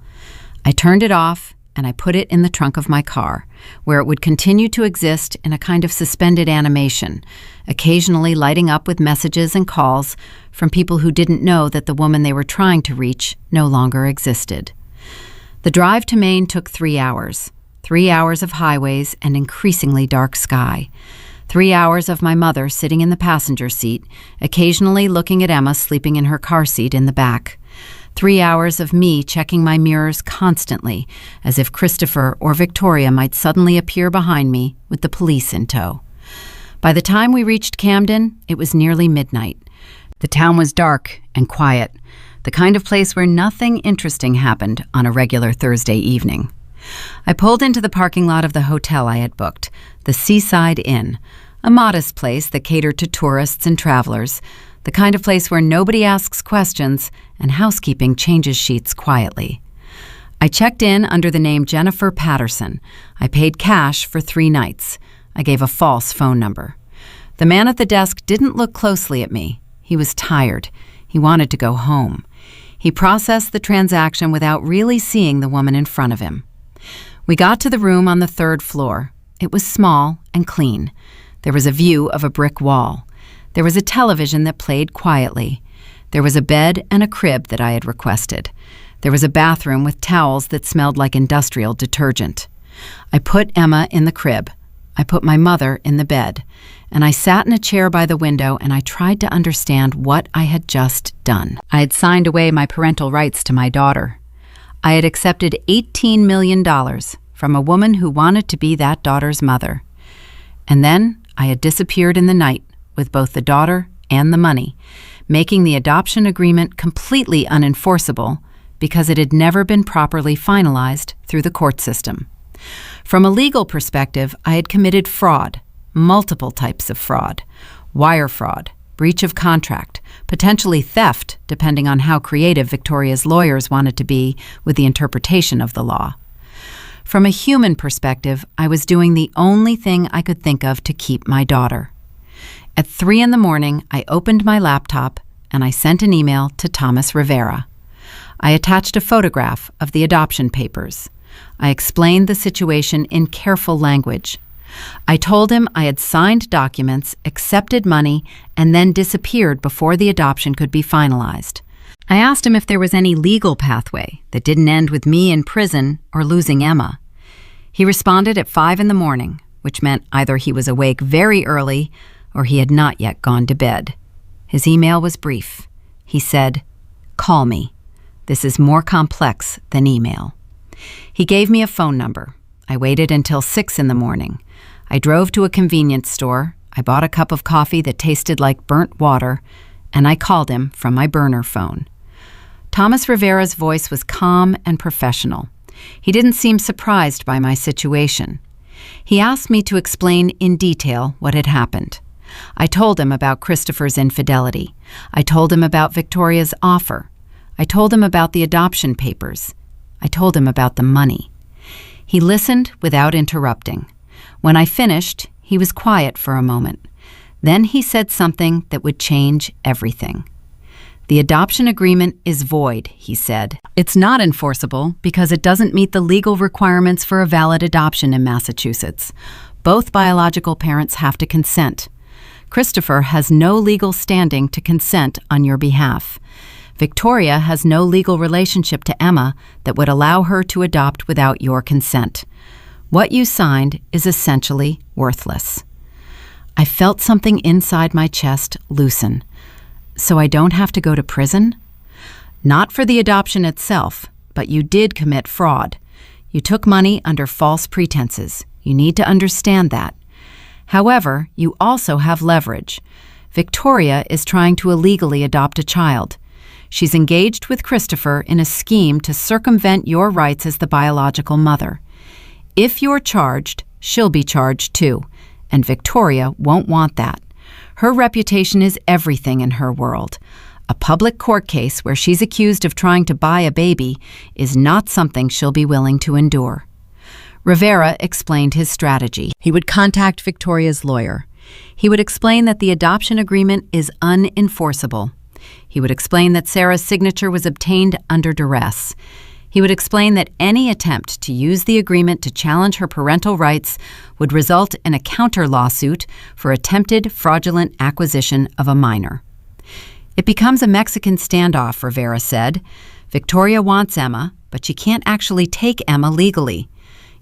Speaker 1: I turned it off and I put it in the trunk of my car, where it would continue to exist in a kind of suspended animation, occasionally lighting up with messages and calls from people who didn't know that the woman they were trying to reach no longer existed. The drive to Maine took 3 hours. 3 hours of highways and increasingly dark sky. 3 hours of my mother sitting in the passenger seat, occasionally looking at Emma sleeping in her car seat in the back. 3 hours of me checking my mirrors constantly, as if Christopher or Victoria might suddenly appear behind me with the police in tow. By the time we reached Camden, it was nearly midnight. The town was dark and quiet, the kind of place where nothing interesting happened on a regular Thursday evening. I pulled into the parking lot of the hotel I had booked, the Seaside Inn, a modest place that catered to tourists and travelers, the kind of place where nobody asks questions and housekeeping changes sheets quietly. I checked in under the name Jennifer Patterson. I paid cash for 3 nights. I gave a false phone number. The man at the desk didn't look closely at me. He was tired. He wanted to go home. He processed the transaction without really seeing the woman in front of him. We got to the room on the 3rd floor. It was small and clean. There was a view of a brick wall. There was a television that played quietly. There was a bed and a crib that I had requested. There was a bathroom with towels that smelled like industrial detergent. I put Emma in the crib. I put my mother in the bed. And I sat in a chair by the window and I tried to understand what I had just done. I had signed away my parental rights to my daughter. I had accepted $18 million from a woman who wanted to be that daughter's mother. And then I had disappeared in the night with both the daughter and the money, making the adoption agreement completely unenforceable because it had never been properly finalized through the court system. From a legal perspective, I had committed fraud, multiple types of fraud: wire fraud, breach of contract, potentially theft, depending on how creative Victoria's lawyers wanted to be with the interpretation of the law. From a human perspective, I was doing the only thing I could think of to keep my daughter. At 3 a.m, I opened my laptop and I sent an email to Thomas Rivera. I attached a photograph of the adoption papers. I explained the situation in careful language. I told him I had signed documents, accepted money, and then disappeared before the adoption could be finalized. I asked him if there was any legal pathway that didn't end with me in prison or losing Emma. He responded at 5 a.m, which meant either he was awake very early or he had not yet gone to bed. His email was brief. He said, "Call me. This is more complex than email." He gave me a phone number. I waited until 6 a.m. I drove to a convenience store. I bought a cup of coffee that tasted like burnt water, and I called him from my burner phone. Thomas Rivera's voice was calm and professional. He didn't seem surprised by my situation. He asked me to explain in detail what had happened. I told him about Christopher's infidelity. I told him about Victoria's offer. I told him about the adoption papers. I told him about the money. He listened without interrupting. When I finished, he was quiet for a moment. Then he said something that would change everything. "The adoption agreement is void," he said. "It's not enforceable because it doesn't meet the legal requirements for a valid adoption in Massachusetts. Both biological parents have to consent. Christopher has no legal standing to consent on your behalf. Victoria has no legal relationship to Emma that would allow her to adopt without your consent. What you signed is essentially worthless." I felt something inside my chest loosen. So I don't have to go to prison? Not for the adoption itself, but you did commit fraud. You took money under false pretenses. You need to understand that. However, you also have leverage. Victoria is trying to illegally adopt a child. She's engaged with Christopher in a scheme to circumvent your rights as the biological mother. If you're charged, she'll be charged too, and Victoria won't want that. Her reputation is everything in her world. A public court case where she's accused of trying to buy a baby is not something she'll be willing to endure. Rivera explained his strategy. He would contact Victoria's lawyer. He would explain that the adoption agreement is unenforceable. He would explain that Sarah's signature was obtained under duress. He would explain that any attempt to use the agreement to challenge her parental rights would result in a counter lawsuit for attempted fraudulent acquisition of a minor. It becomes a Mexican standoff, Rivera said. Victoria wants Emma, but she can't actually take Emma legally.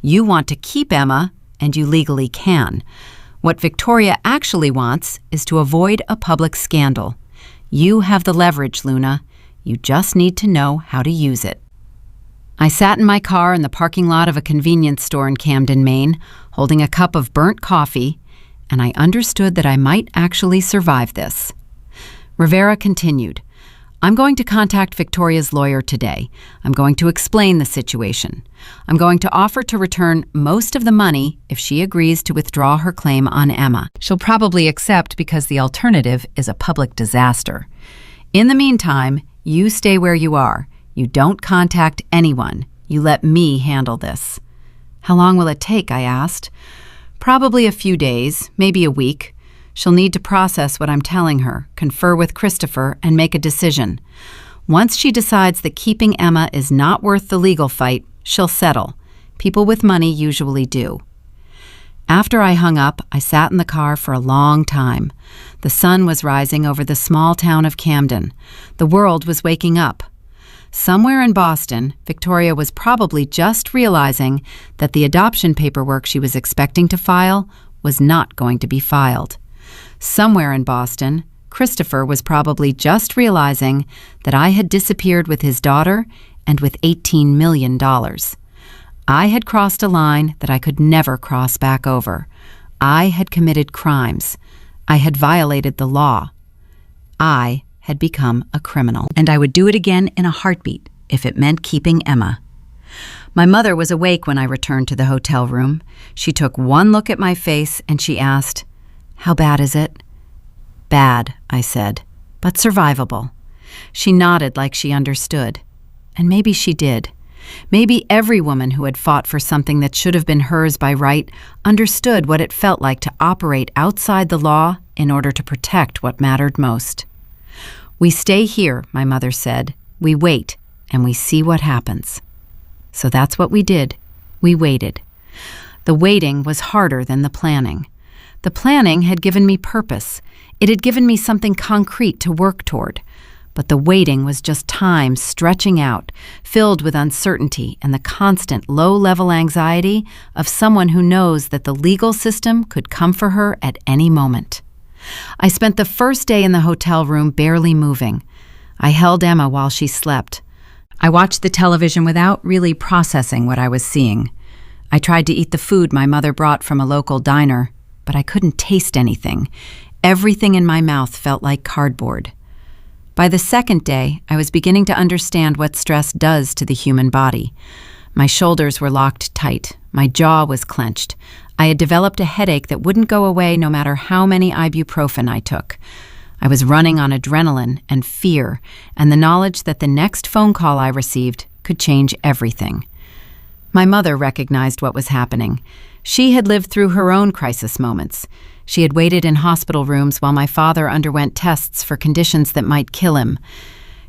Speaker 1: You want to keep Emma, and you legally can. What Victoria actually wants is to avoid a public scandal. You have the leverage, Luna. You just need to know how to use it. I sat in my car in the parking lot of a convenience store in Camden, Maine, holding a cup of burnt coffee, and I understood that I might actually survive this. Rivera continued, I'm going to contact Victoria's lawyer today. I'm going to explain the situation. I'm going to offer to return most of the money if she agrees to withdraw her claim on Emma. She'll probably accept because the alternative is a public disaster. In the meantime, you stay where you are. You don't contact anyone. You let me handle this. How long will it take? I asked. Probably a few days, maybe a week. She'll need to process what I'm telling her, confer with Christopher, and make a decision. Once she decides that keeping Emma is not worth the legal fight, she'll settle. People with money usually do. After I hung up, I sat in the car for a long time. The sun was rising over the small town of Camden. The world was waking up. Somewhere in Boston, Victoria was probably just realizing that the adoption paperwork she was expecting to file was not going to be filed. Somewhere in Boston, Christopher was probably just realizing that I had disappeared with his daughter and with $18 million. I had crossed a line that I could never cross back over. I had committed crimes. I had violated the law. I had become a criminal, and I would do it again in a heartbeat if it meant keeping Emma. My mother was awake when I returned to the hotel room. She took one look at my face and she asked, "How bad is it?" "Bad," I said, "but survivable." She nodded like she understood. And maybe she did. Maybe every woman who had fought for something that should have been hers by right understood what it felt like to operate outside the law in order to protect what mattered most. "We stay here," my mother said. "We wait, and we see what happens." So that's what we did. We waited. The waiting was harder than the planning. The planning had given me purpose. It had given me something concrete to work toward. But the waiting was just time stretching out, filled with uncertainty and the constant low-level anxiety of someone who knows that the legal system could come for her at any moment. I spent the first day in the hotel room barely moving. I held Emma while she slept. I watched the television without really processing what I was seeing. I tried to eat the food my mother brought from a local diner, but I couldn't taste anything. Everything in my mouth felt like cardboard. By the second day, I was beginning to understand what stress does to the human body. My shoulders were locked tight. My jaw was clenched. I had developed a headache that wouldn't go away no matter how many ibuprofen I took. I was running on adrenaline and fear, and the knowledge that the next phone call I received could change everything. My mother recognized what was happening. She had lived through her own crisis moments. She had waited in hospital rooms while my father underwent tests for conditions that might kill him.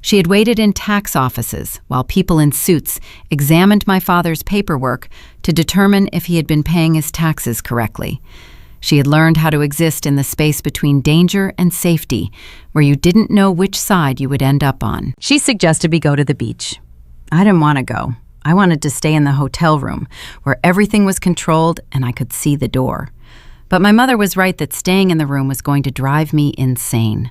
Speaker 1: She had waited in tax offices while people in suits examined my father's paperwork to determine if he had been paying his taxes correctly. She had learned how to exist in the space between danger and safety, where you didn't know which side you would end up on. She suggested we go to the beach. I didn't want to go. I wanted to stay in the hotel room, where everything was controlled and I could see the door. But my mother was right that staying in the room was going to drive me insane.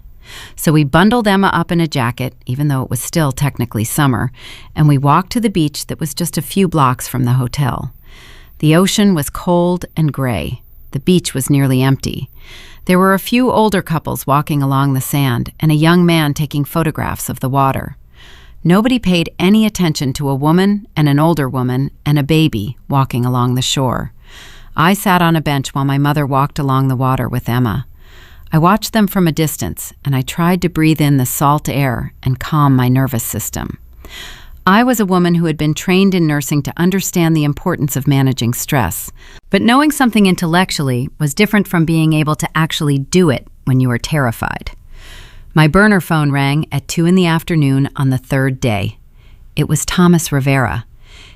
Speaker 1: So we bundled Emma up in a jacket, even though it was still technically summer, and we walked to the beach that was just a few blocks from the hotel. The ocean was cold and gray. The beach was nearly empty. There were a few older couples walking along the sand and a young man taking photographs of the water. Nobody paid any attention to a woman and an older woman and a baby walking along the shore. I sat on a bench while my mother walked along the water with Emma. I watched them from a distance, and I tried to breathe in the salt air and calm my nervous system. I was a woman who had been trained in nursing to understand the importance of managing stress, but knowing something intellectually was different from being able to actually do it when you were terrified. My burner phone rang at 2 p.m. on the third day. It was Thomas Rivera.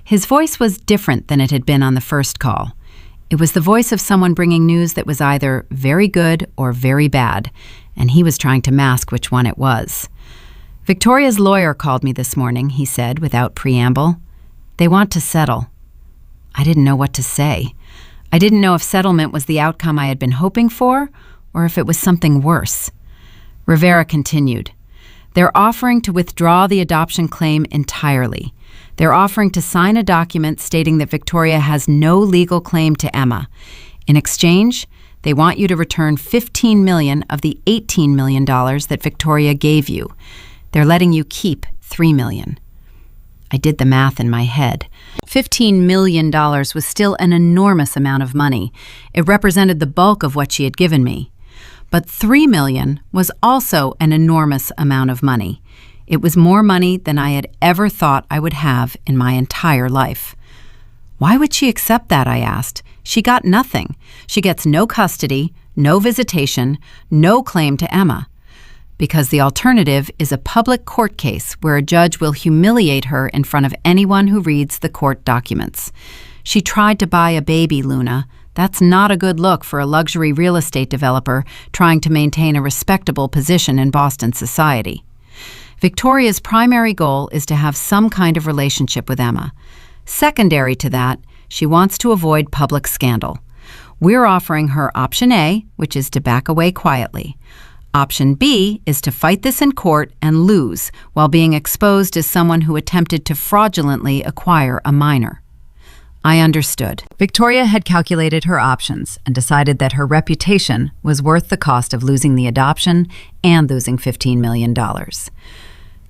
Speaker 1: His voice was different than it had been on the first call. It was the voice of someone bringing news that was either very good or very bad, and he was trying to mask which one it was. Victoria's lawyer called me this morning, he said without preamble. They want to settle. I didn't know what to say. I didn't know if settlement was the outcome I had been hoping for, or if it was something worse. Rivera continued. They're offering to withdraw the adoption claim entirely. They're offering to sign a document stating that Victoria has no legal claim to Emma. In exchange, they want you to return $15 million of the $18 million that Victoria gave you. They're letting you keep $3 million. I did the math in my head. $15 million was still an enormous amount of money. It represented the bulk of what she had given me. But $3 million was also an enormous amount of money. It was more money than I had ever thought I would have in my entire life. Why would she accept that, I asked. She got nothing. She gets no custody, no visitation, no claim to Emma. Because the alternative is a public court case where a judge will humiliate her in front of anyone who reads the court documents. She tried to buy a baby, Luna. That's not a good look for a luxury real estate developer trying to maintain a respectable position in Boston society. Victoria's primary goal is to have some kind of relationship with Emma. Secondary to that, she wants to avoid public scandal. We're offering her option A, which is to back away quietly. Option B is to fight this in court and lose while being exposed as someone who attempted to fraudulently acquire a minor. I understood. Victoria had calculated her options and decided that her reputation was worth the cost of losing the adoption and losing $15 million.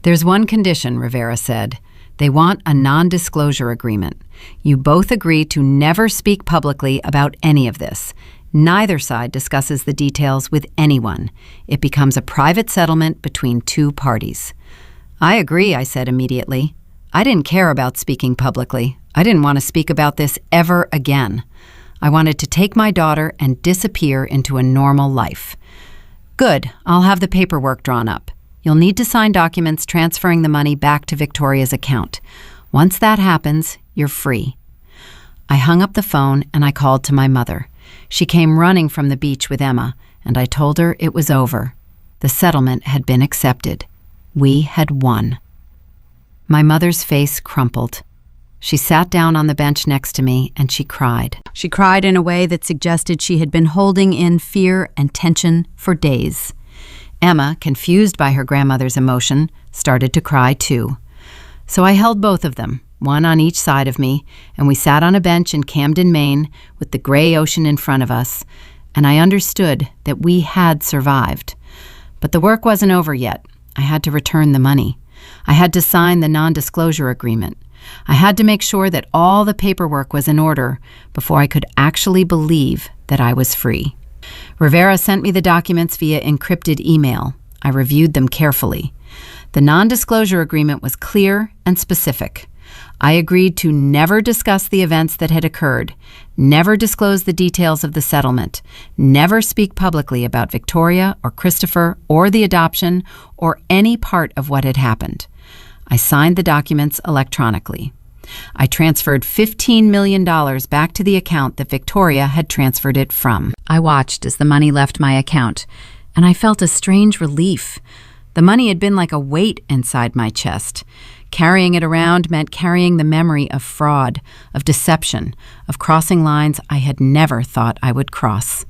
Speaker 1: There's one condition, Rivera said. They want a non-disclosure agreement. You both agree to never speak publicly about any of this. Neither side discusses the details with anyone. It becomes a private settlement between two parties. I agree, I said immediately. I didn't care about speaking publicly. I didn't want to speak about this ever again. I wanted to take my daughter and disappear into a normal life. Good, I'll have the paperwork drawn up. You'll need to sign documents transferring the money back to Victoria's account. Once that happens, you're free. I hung up the phone and I called to my mother. She came running from the beach with Emma, and I told her it was over. The settlement had been accepted. We had won. My mother's face crumpled. She sat down on the bench next to me and she cried. She cried in a way that suggested she had been holding in fear and tension for days. Emma, confused by her grandmother's emotion, started to cry too. So I held both of them, one on each side of me, and we sat on a bench in Camden, Maine, with the gray ocean in front of us, and I understood that we had survived. But the work wasn't over yet. I had to return the money. I had to sign the non-disclosure agreement. I had to make sure that all the paperwork was in order before I could actually believe that I was free. Rivera sent me the documents via encrypted email. I reviewed them carefully. The non-disclosure agreement was clear and specific. I agreed to never discuss the events that had occurred, never disclose the details of the settlement, never speak publicly about Victoria or Christopher or the adoption or any part of what had happened. I signed the documents electronically. I transferred $15 million back to the account that Victoria had transferred it from. I watched as the money left my account, and I felt a strange relief. The money had been like a weight inside my chest. Carrying it around meant carrying the memory of fraud, of deception, of crossing lines I had never thought I would cross.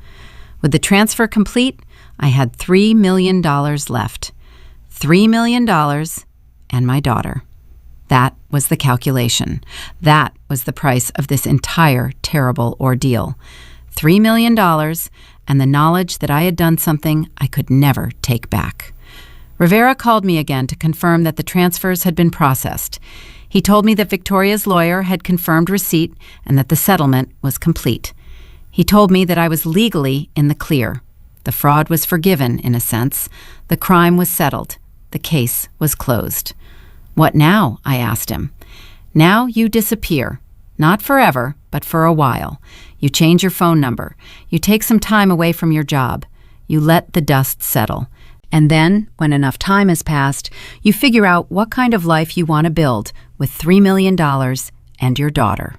Speaker 1: With the transfer complete, I had $3 million left. $3 million and my daughter. That was the calculation. That was the price of this entire terrible ordeal. $3 million, and the knowledge that I had done something I could never take back. Rivera called me again to confirm that the transfers had been processed. He told me that Victoria's lawyer had confirmed receipt and that the settlement was complete. He told me that I was legally in the clear. The fraud was forgiven, in a sense. The crime was settled. The case was closed. "What now?" I asked him. "Now you disappear. Not forever, but for a while. You change your phone number. You take some time away from your job. You let the dust settle. And then, when enough time has passed, you figure out what kind of life you want to build with $3 million and your daughter."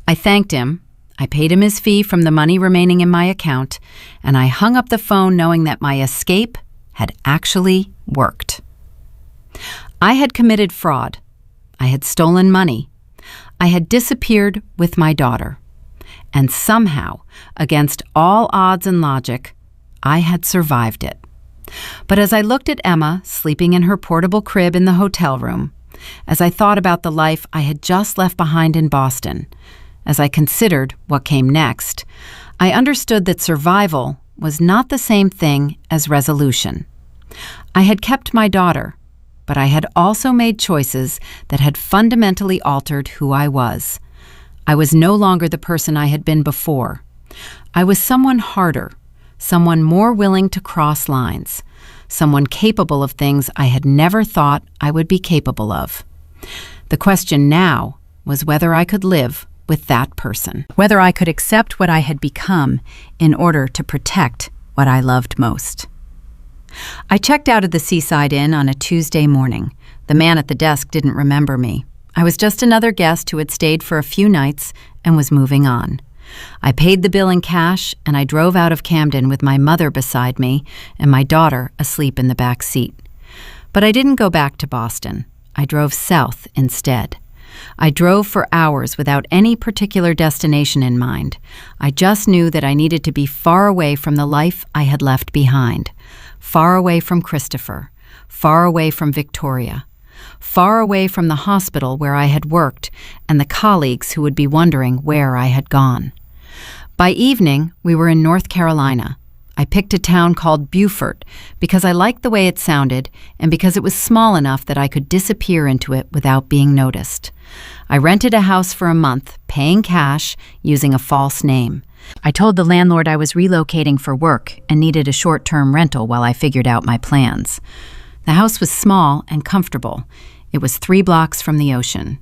Speaker 1: I thanked him. I paid him his fee from the money remaining in my account, and I hung up the phone knowing that my escape had actually worked. I had committed fraud. I had stolen money. I had disappeared with my daughter. And somehow, against all odds and logic, I had survived it. But as I looked at Emma sleeping in her portable crib in the hotel room, as I thought about the life I had just left behind in Boston, as I considered what came next, I understood that survival was not the same thing as resolution. I had kept my daughter, but I had also made choices that had fundamentally altered who I was. I was no longer the person I had been before. I was someone harder, someone more willing to cross lines, someone capable of things I had never thought I would be capable of. The question now was whether I could live with that person, whether I could accept what I had become in order to protect what I loved most. I checked out of the Seaside Inn on a Tuesday morning. The man at the desk didn't remember me. I was just another guest who had stayed for a few nights and was moving on. I paid the bill in cash, and I drove out of Camden with my mother beside me and my daughter asleep in the back seat. But I didn't go back to Boston. I drove south instead. I drove for hours without any particular destination in mind. I just knew that I needed to be far away from the life I had left behind, far away from Christopher, far away from Victoria, far away from the hospital where I had worked and the colleagues who would be wondering where I had gone. By evening, we were in North Carolina. I picked a town called Beaufort because I liked the way it sounded and because it was small enough that I could disappear into it without being noticed. I rented a house for a month, paying cash, using a false name. I told the landlord I was relocating for work and needed a short-term rental while I figured out my plans. The house was small and comfortable. It was 3 blocks from the ocean.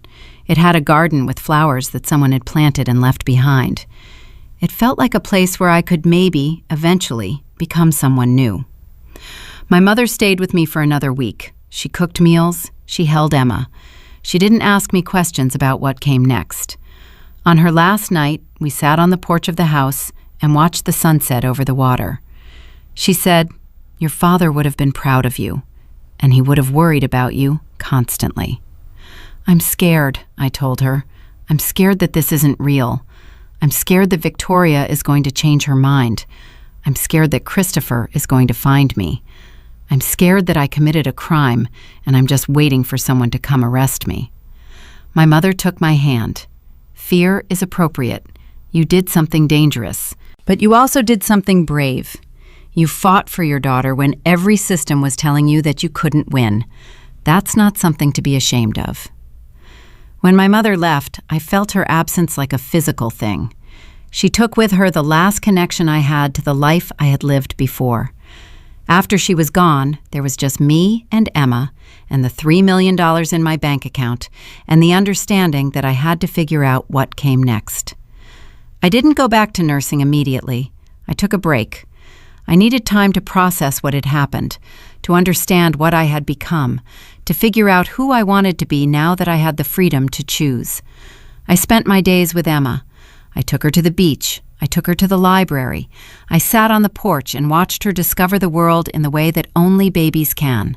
Speaker 1: It had a garden with flowers that someone had planted and left behind. It felt like a place where I could maybe, eventually, become someone new. My mother stayed with me for another week. She cooked meals. She held Emma. She didn't ask me questions about what came next. On her last night, we sat on the porch of the house and watched the sunset over the water. She said, "Your father would have been proud of you, and he would have worried about you constantly." "I'm scared," I told her. "I'm scared that this isn't real. I'm scared that Victoria is going to change her mind. I'm scared that Christopher is going to find me. I'm scared that I committed a crime and I'm just waiting for someone to come arrest me." My mother took my hand. "Fear is appropriate. You did something dangerous, but you also did something brave. You fought for your daughter when every system was telling you that you couldn't win. That's not something to be ashamed of." When my mother left, I felt her absence like a physical thing. She took with her the last connection I had to the life I had lived before. After she was gone, there was just me and Emma and the $3 million in my bank account and the understanding that I had to figure out what came next. I didn't go back to nursing immediately. I took a break. I needed time to process what had happened, to understand what I had become, to figure out who I wanted to be now that I had the freedom to choose. I spent my days with Emma. I took her to the beach. I took her to the library. I sat on the porch and watched her discover the world in the way that only babies can.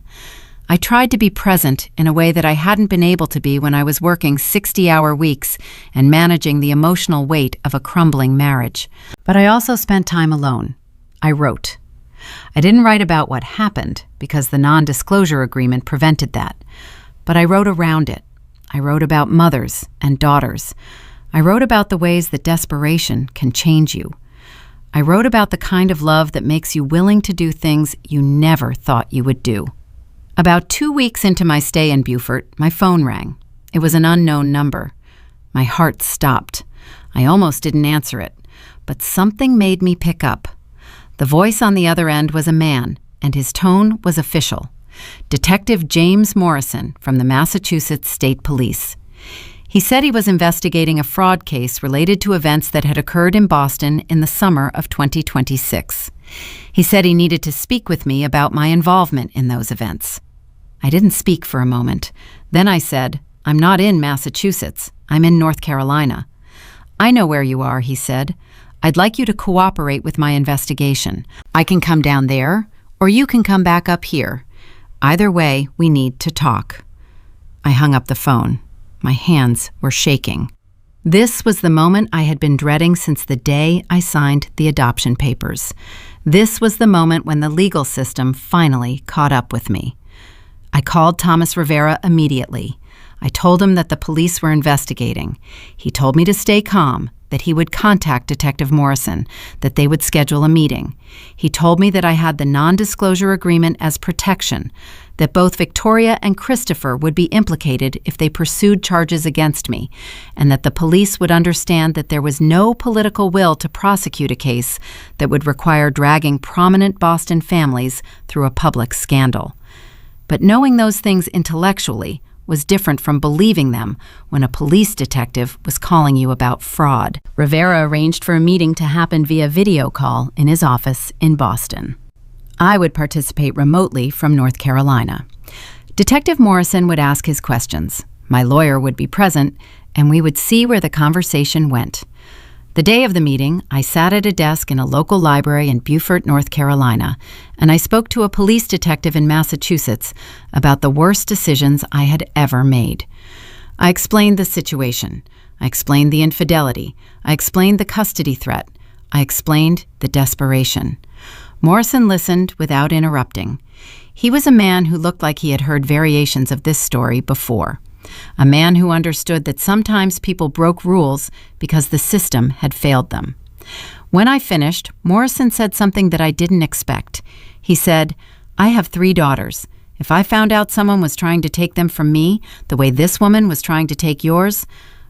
Speaker 1: I tried to be present in a way that I hadn't been able to be when I was working 60-hour weeks and managing the emotional weight of a crumbling marriage. But I also spent time alone. I wrote. I didn't write about what happened because the non-disclosure agreement prevented that, but I wrote around it. I wrote about mothers and daughters. I wrote about the ways that desperation can change you. I wrote about the kind of love that makes you willing to do things you never thought you would do. About 2 weeks into my stay in Beaufort, my phone rang. It was an unknown number. My heart stopped. I almost didn't answer it, but something made me pick up. The voice on the other end was a man, and his tone was official. Detective James Morrison from the Massachusetts State Police. He said he was investigating a fraud case related to events that had occurred in Boston in the summer of 2026. He said he needed to speak with me about my involvement in those events. I didn't speak for a moment. Then I said, "I'm not in Massachusetts. I'm in North Carolina." "I know where you are," he said. "I'd like you to cooperate with my investigation. I can come down there, or you can come back up here. Either way, we need to talk." I hung up the phone. My hands were shaking. This was the moment I had been dreading since the day I signed the adoption papers. This was the moment when the legal system finally caught up with me. I called Thomas Rivera immediately. I told him that the police were investigating. He told me to stay calm, that he would contact Detective Morrison, that they would schedule a meeting. He told me that I had the non-disclosure agreement as protection, that both Victoria and Christopher would be implicated if they pursued charges against me, and that the police would understand that there was no political will to prosecute a case that would require dragging prominent Boston families through a public scandal. But knowing those things intellectually was different from believing them when a police detective was calling you about fraud. Rivera arranged for a meeting to happen via video call in his office in Boston. I would participate remotely from North Carolina. Detective Morrison would ask his questions. My lawyer would be present, and we would see where the conversation went. The day of the meeting, I sat at a desk in a local library in Beaufort, North Carolina, and I spoke to a police detective in Massachusetts about the worst decisions I had ever made. I explained the situation. I explained the infidelity. I explained the custody threat. I explained the desperation. Morrison listened without interrupting. He was a man who looked like he had heard variations of this story before. A man who understood that sometimes people broke rules because the system had failed them. When I finished, Morrison said something that I didn't expect. He said, "I have 3 daughters. If I found out someone was trying to take them from me, the way this woman was trying to take yours,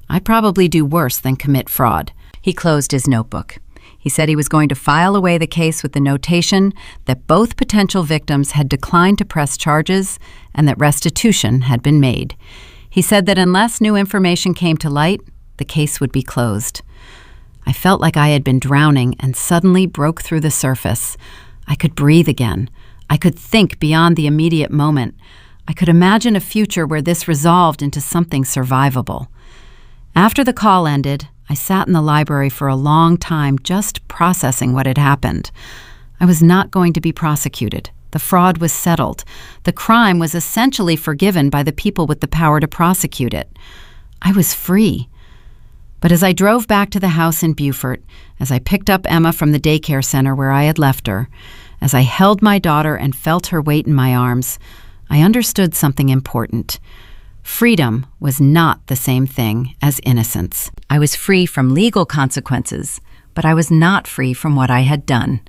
Speaker 1: I'd probably do worse than commit fraud." He closed his notebook. He said he was going to file away the case with the notation that both potential victims had declined to press charges and that restitution had been made. He said that unless new information came to light, the case would be closed. I felt like I had been drowning and suddenly broke through the surface. I could breathe again. I could think beyond the immediate moment. I could imagine a future where this resolved into something survivable. After the call ended, I sat in the library for a long time just processing what had happened. I was not going to be prosecuted. The fraud was settled. The crime was essentially forgiven by the people with the power to prosecute it. I was free. But as I drove back to the house in Beaufort, as I picked up Emma from the daycare center where I had left her, as I held my daughter and felt her weight in my arms, I understood something important. Freedom was not the same thing as innocence. I was free from legal consequences, but I was not free from what I had done.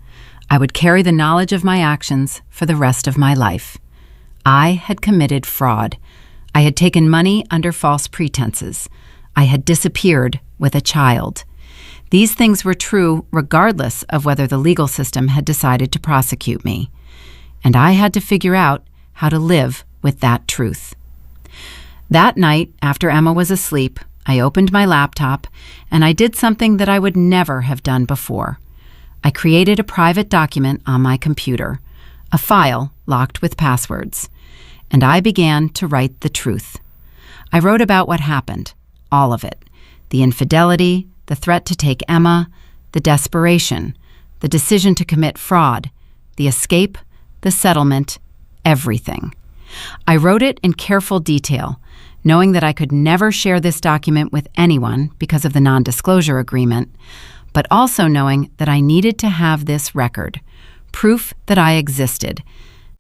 Speaker 1: I would carry the knowledge of my actions for the rest of my life. I had committed fraud. I had taken money under false pretenses. I had disappeared with a child. These things were true regardless of whether the legal system had decided to prosecute me. And I had to figure out how to live with that truth. That night, after Emma was asleep, I opened my laptop and I did something that I would never have done before. I created a private document on my computer, a file locked with passwords, and I began to write the truth. I wrote about what happened, all of it, the infidelity, the threat to take Emma, the desperation, the decision to commit fraud, the escape, the settlement, everything. I wrote it in careful detail, knowing that I could never share this document with anyone because of the non-disclosure agreement, but also knowing that I needed to have this record, proof that I existed,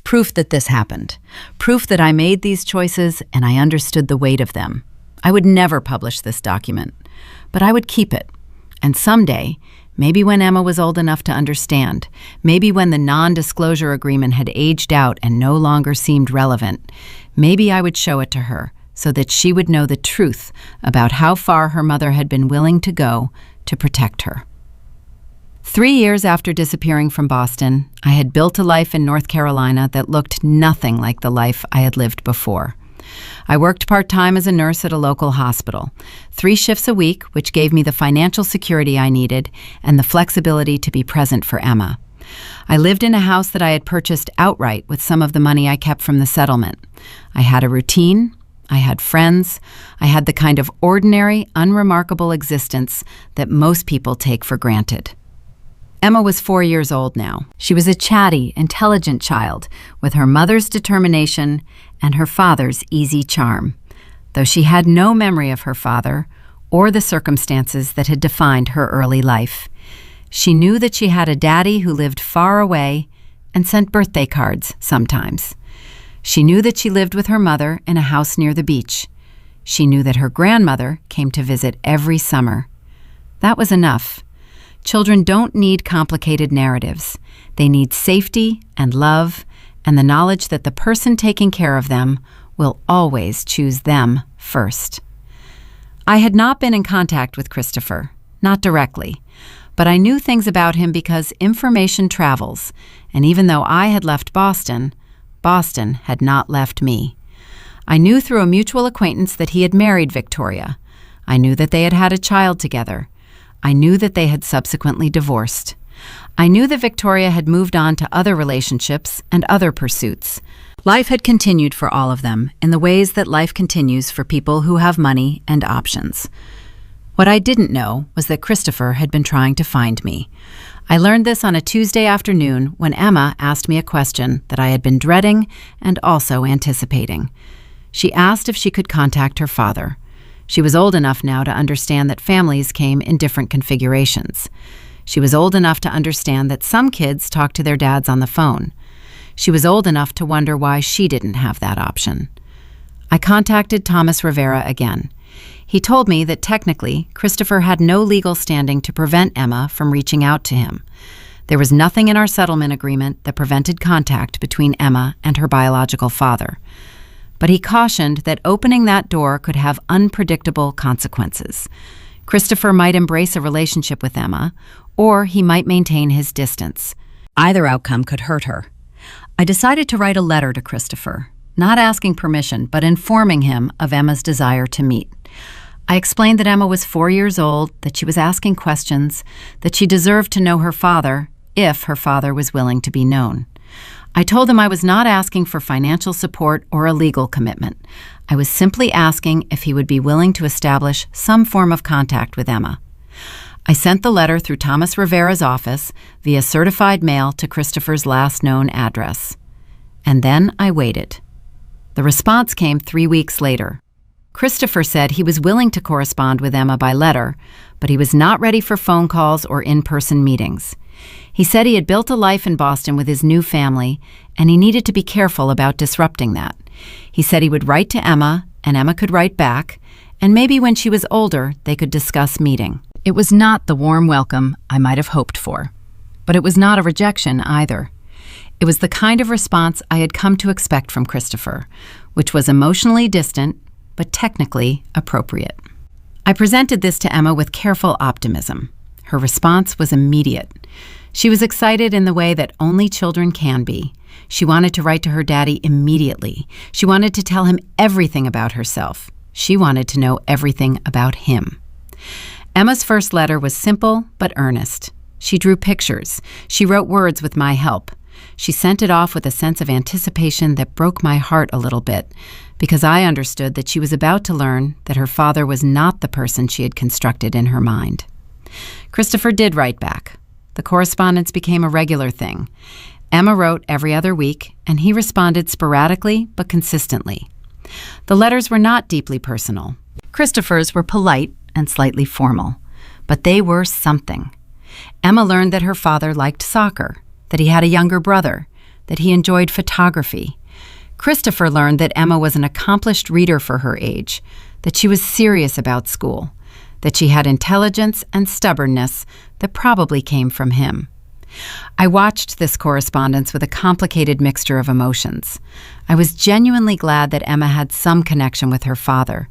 Speaker 1: proof that this happened, proof that I made these choices and I understood the weight of them. I would never publish this document. but I would keep it. And someday, maybe when Emma was old enough to understand, maybe when the non-disclosure agreement had aged out and no longer seemed relevant, maybe I would show it to her so that she would know the truth about how far her mother had been willing to go to protect her. 3 years after disappearing from Boston, I had built a life in North Carolina that looked nothing like the life I had lived before. I worked part-time as a nurse at a local hospital, 3 shifts a week, which gave me the financial security I needed and the flexibility to be present for Emma. I lived in a house that I had purchased outright with some of the money I kept from the settlement. I had a routine, I had friends, I had the kind of ordinary, unremarkable existence that most people take for granted. Emma was 4 years old now. She was a chatty, intelligent child with her mother's determination and her father's easy charm, though she had no memory of her father or the circumstances that had defined her early life. She knew that she had a daddy who lived far away and sent birthday cards sometimes. She knew that she lived with her mother in a house near the beach. She knew that her grandmother came to visit every summer. That was enough. Children don't need complicated narratives. They need safety and love and the knowledge that the person taking care of them will always choose them first. I had not been in contact with Christopher, not directly, but I knew things about him because information travels, and even though I had left Boston, Boston had not left me. I knew through a mutual acquaintance that he had married Victoria. I knew that they had had a child together. I knew that they had subsequently divorced. I knew that Victoria had moved on to other relationships and other pursuits. Life had continued for all of them in the ways that life continues for people who have money and options. What I didn't know was that Christopher had been trying to find me. I learned this on a Tuesday afternoon when Emma asked me a question that I had been dreading and also anticipating. She asked if she could contact her father. She was old enough now to understand that families came in different configurations. She was old enough to understand that some kids talk to their dads on the phone. She was old enough to wonder why she didn't have that option. I contacted Thomas Rivera again. He told me that technically, Christopher had no legal standing to prevent Emma from reaching out to him. There was nothing in our settlement agreement that prevented contact between Emma and her biological father. But he cautioned that opening that door could have unpredictable consequences. Christopher might embrace a relationship with Emma, or he might maintain his distance. Either outcome could hurt her. I decided to write a letter to Christopher, not asking permission, but informing him of Emma's desire to meet. I explained that Emma was 4 years old, that she was asking questions, that she deserved to know her father if her father was willing to be known. I told him I was not asking for financial support or a legal commitment. I was simply asking if he would be willing to establish some form of contact with Emma. I sent the letter through Thomas Rivera's office via certified mail to Christopher's last known address. And then I waited. The response came 3 weeks later. Christopher said he was willing to correspond with Emma by letter, but he was not ready for phone calls or in-person meetings. He said he had built a life in Boston with his new family, and he needed to be careful about disrupting that. He said he would write to Emma, and Emma could write back, and maybe when she was older, they could discuss meeting. It was not the warm welcome I might have hoped for, but it was not a rejection either. It was the kind of response I had come to expect from Christopher, which was emotionally distant, but technically appropriate. I presented this to Emma with careful optimism. Her response was immediate. She was excited in the way that only children can be. She wanted to write to her daddy immediately. She wanted to tell him everything about herself. She wanted to know everything about him. Emma's first letter was simple but earnest. She drew pictures. She wrote words with my help. She sent it off with a sense of anticipation that broke my heart a little bit, because I understood that she was about to learn that her father was not the person she had constructed in her mind. Christopher did write back. The correspondence became a regular thing. Emma wrote every other week, and he responded sporadically but consistently. The letters were not deeply personal. Christopher's were polite and slightly formal, but they were something. Emma learned that her father liked soccer, that he had a younger brother, that he enjoyed photography. Christopher learned that Emma was an accomplished reader for her age, that she was serious about school, that she had intelligence and stubbornness that probably came from him. I watched this correspondence with a complicated mixture of emotions. I was genuinely glad that Emma had some connection with her father,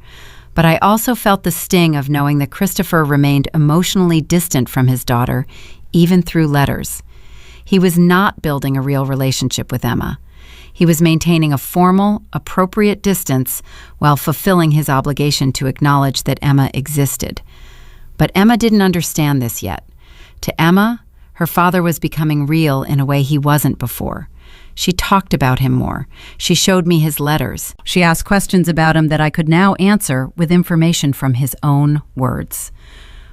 Speaker 1: but I also felt the sting of knowing that Christopher remained emotionally distant from his daughter, even through letters. He was not building a real relationship with Emma. He was maintaining a formal, appropriate distance while fulfilling his obligation to acknowledge that Emma existed. But Emma didn't understand this yet. To Emma, her father was becoming real in a way he wasn't before. She talked about him more. She showed me his letters. She asked questions about him that I could now answer with information from his own words.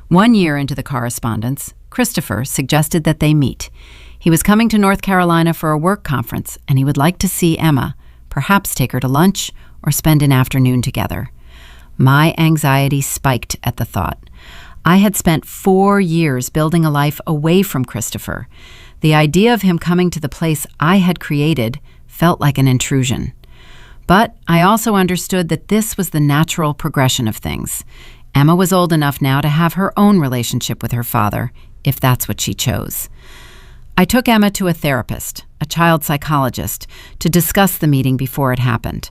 Speaker 1: 1 year into the correspondence, Christopher suggested that they meet. He was coming to North Carolina for a work conference, and he would like to see Emma, perhaps take her to lunch or spend an afternoon together. My anxiety spiked at the thought. I had spent 4 years building a life away from Christopher. The idea of him coming to the place I had created felt like an intrusion. But I also understood that this was the natural progression of things. Emma was old enough now to have her own relationship with her father, if that's what she chose. I took Emma to a therapist, a child psychologist, to discuss the meeting before it happened.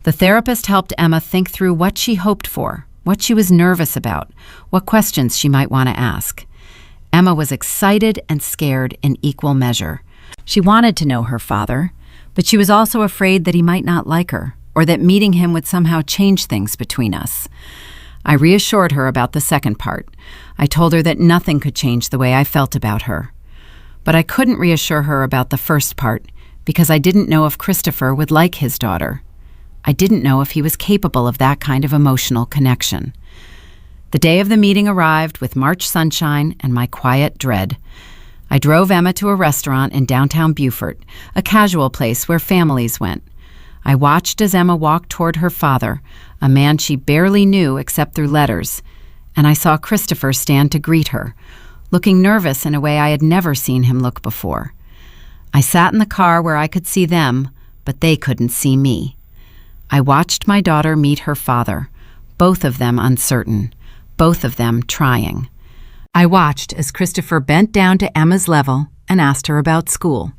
Speaker 1: The therapist helped Emma think through what she hoped for, what she was nervous about, what questions she might want to ask. Emma was excited and scared in equal measure. She wanted to know her father, but she was also afraid that he might not like her, or that meeting him would somehow change things between us. I reassured her about the second part. I told her that nothing could change the way I felt about her. But I couldn't reassure her about the first part, because I didn't know if Christopher would like his daughter. I didn't know if he was capable of that kind of emotional connection. The day of the meeting arrived with March sunshine and my quiet dread. I drove Emma to a restaurant in downtown Beaufort, a casual place where families went. I watched as Emma walked toward her father, a man she barely knew except through letters, and I saw Christopher stand to greet her, looking nervous in a way I had never seen him look before. I sat in the car where I could see them, but they couldn't see me. I watched my daughter meet her father, both of them uncertain, both of them trying. I watched as Christopher bent down to Emma's level and asked her about school.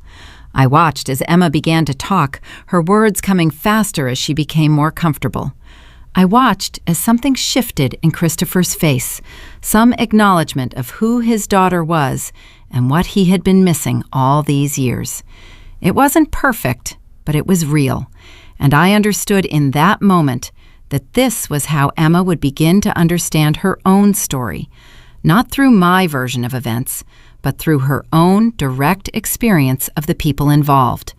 Speaker 1: I watched as Emma began to talk, her words coming faster as she became more comfortable. I watched as something shifted in Christopher's face, some acknowledgement of who his daughter was and what he had been missing all these years. It wasn't perfect, but it was real, and I understood in that moment that this was how Emma would begin to understand her own story, not through my version of events, but through her own direct experience of the people involved,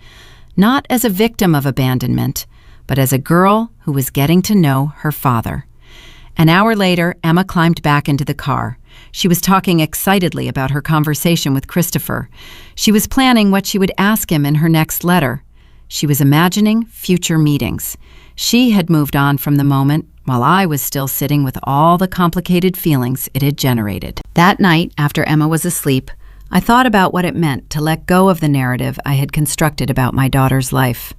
Speaker 1: not as a victim of abandonment, but as a girl who was getting to know her father. An hour later, Emma climbed back into the car. She was talking excitedly about her conversation with Christopher. She was planning what she would ask him in her next letter. She was imagining future meetings. She had moved on from the moment, while I was still sitting with all the complicated feelings it had generated. That night, after Emma was asleep, I thought about what it meant to let go of the narrative I had constructed about my daughter's life.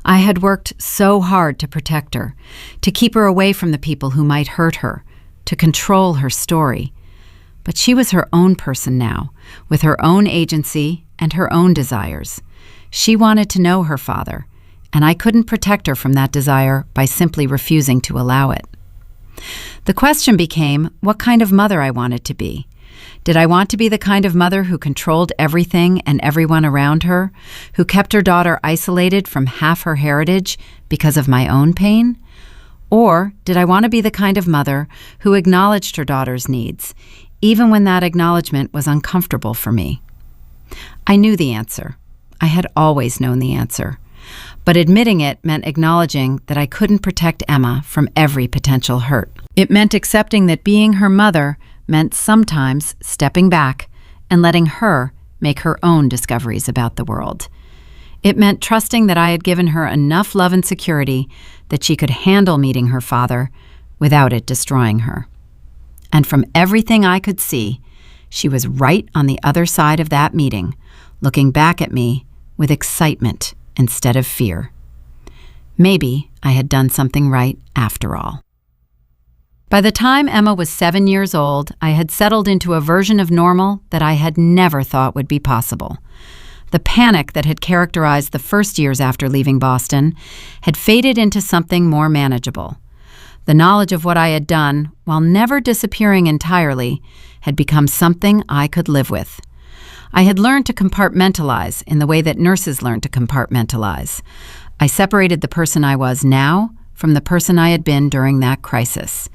Speaker 1: I had worked so hard to protect her, to keep her away from the people who might hurt her, to control her story. But she was her own person now, with her own agency and her own desires. She wanted to know her father, and I couldn't protect her from that desire by simply refusing to allow it. The question became what kind of mother I wanted to be. Did I want to be the kind of mother who controlled everything and everyone around her, who kept her daughter isolated from half her heritage because of my own pain? Or did I want to be the kind of mother who acknowledged her daughter's needs, even when that acknowledgement was uncomfortable for me? I knew the answer. I had always known the answer. But admitting it meant acknowledging that I couldn't protect Emma from every potential hurt. It meant accepting that being her mother meant sometimes stepping back and letting her make her own discoveries about the world. It meant trusting that I had given her enough love and security that she could handle meeting her father without it destroying her. And from everything I could see, she was right on the other side of that meeting, looking back at me with excitement instead of fear. Maybe I had done something right after all. By the time Emma was 7 years old, I had settled into a version of normal that I had never thought would be possible. The panic that had characterized the first years after leaving Boston had faded into something more manageable. The knowledge of what I had done, while never disappearing entirely, had become something I could live with. I had learned to compartmentalize in the way that nurses learn to compartmentalize. I separated the person I was now from the person I had been during that crisis.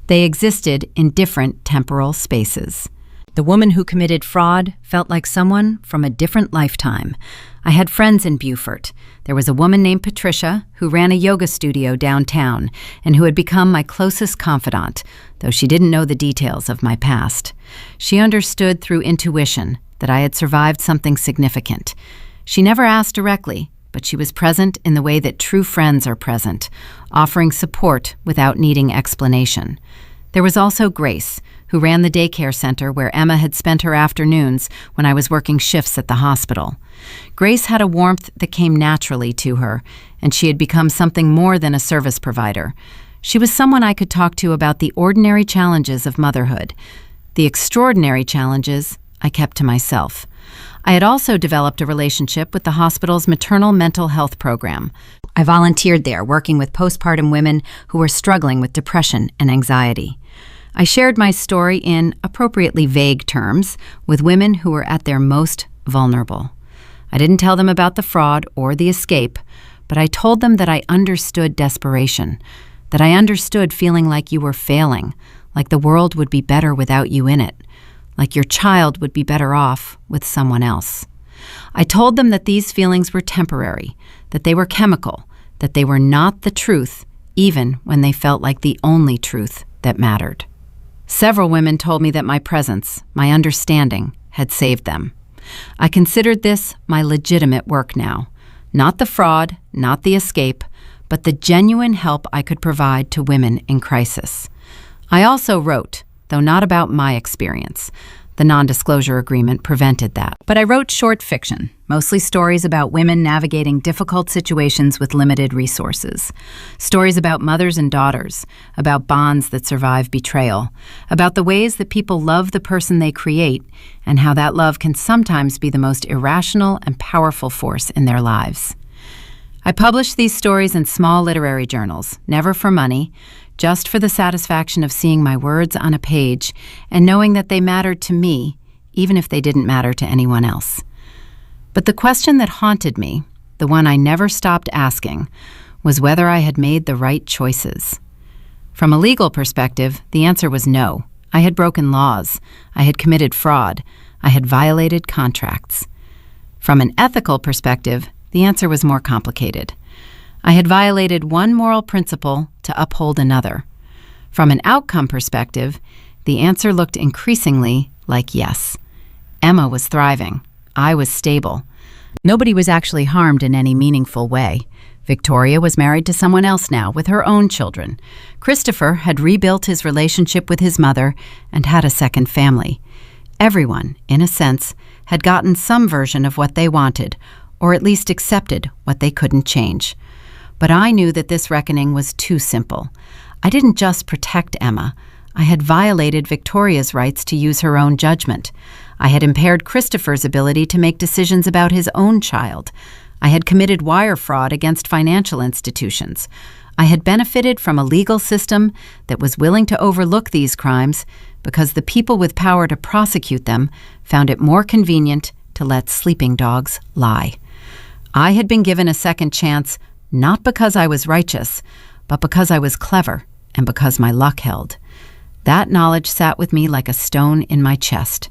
Speaker 1: They existed in different temporal spaces. The woman who committed fraud felt like someone from a different lifetime. I had friends in Beaufort. There was a woman named Patricia who ran a yoga studio downtown and who had become my closest confidant, though she didn't know the details of my past. She understood through intuition that I had survived something significant. She never asked directly, but she was present in the way that true friends are present, offering support without needing explanation. There was also Grace, who ran the daycare center where Emma had spent her afternoons when I was working shifts at the hospital. Grace had a warmth that came naturally to her, and she had become something more than a service provider. She was someone I could talk to about the ordinary challenges of motherhood. The extraordinary challenges I kept to myself. I had also developed a relationship with the hospital's maternal mental health program. I volunteered there, working with postpartum women who were struggling with depression and anxiety. I shared my story in appropriately vague terms with women who were at their most vulnerable. I didn't tell them about the fraud or the escape, but I told them that I understood desperation, that I understood feeling like you were failing, like the world would be better without you in it, like your child would be better off with someone else. I told them that these feelings were temporary, that they were chemical, that they were not the truth, even when they felt like the only truth that mattered. Several women told me that my presence, my understanding, had saved them. I considered this my legitimate work now. Not the fraud, not the escape, but the genuine help I could provide to women in crisis. I also wrote, though not about my experience. The non-disclosure agreement prevented that. But I wrote short fiction, mostly stories about women navigating difficult situations with limited resources. Stories about mothers and daughters, about bonds that survive betrayal, about the ways that people love the person they create, and how that love can sometimes be the most irrational and powerful force in their lives. I published these stories in small literary journals, never for money, just for the satisfaction of seeing my words on a page and knowing that they mattered to me, even if they didn't matter to anyone else. But the question that haunted me, the one I never stopped asking, was whether I had made the right choices. From a legal perspective, the answer was no. I had broken laws. I had committed fraud. I had violated contracts. From an ethical perspective, the answer was more complicated. I had violated one moral principle to uphold another. From an outcome perspective, the answer looked increasingly like yes. Emma was thriving. I was stable. Nobody was actually harmed in any meaningful way. Victoria was married to someone else now, with her own children. Christopher had rebuilt his relationship with his mother and had a second family. Everyone, in a sense, had gotten some version of what they wanted, or at least accepted what they couldn't change. But I knew that this reckoning was too simple. I didn't just protect Emma. I had violated Victoria's rights to use her own judgment. I had impaired Christopher's ability to make decisions about his own child. I had committed wire fraud against financial institutions. I had benefited from a legal system that was willing to overlook these crimes because the people with power to prosecute them found it more convenient to let sleeping dogs lie. I had been given a second chance not because I was righteous, but because I was clever and because my luck held. That knowledge sat with me like a stone in my chest.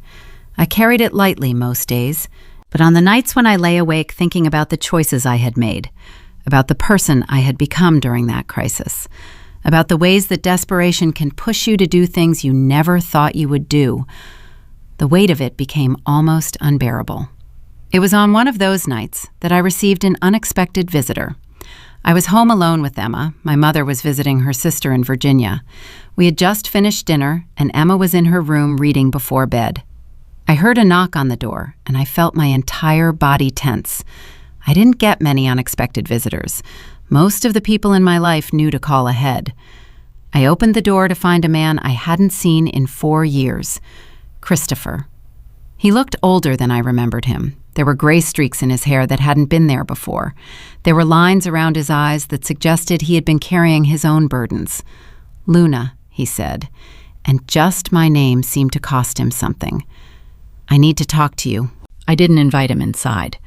Speaker 1: I carried it lightly most days, but on the nights when I lay awake thinking about the choices I had made, about the person I had become during that crisis, about the ways that desperation can push you to do things you never thought you would do, the weight of it became almost unbearable. It was on one of those nights that I received an unexpected visitor. I was home alone with Emma. My mother was visiting her sister in Virginia. We had just finished dinner, and Emma was in her room reading before bed. I heard a knock on the door, and I felt my entire body tense. I didn't get many unexpected visitors. Most of the people in my life knew to call ahead. I opened the door to find a man I hadn't seen in 4 years, Christopher. He looked older than I remembered him. There were gray streaks in his hair that hadn't been there before. There were lines around his eyes that suggested he had been carrying his own burdens. "Luna," he said, and just my name seemed to cost him something. "I need to talk to you." I didn't invite him inside.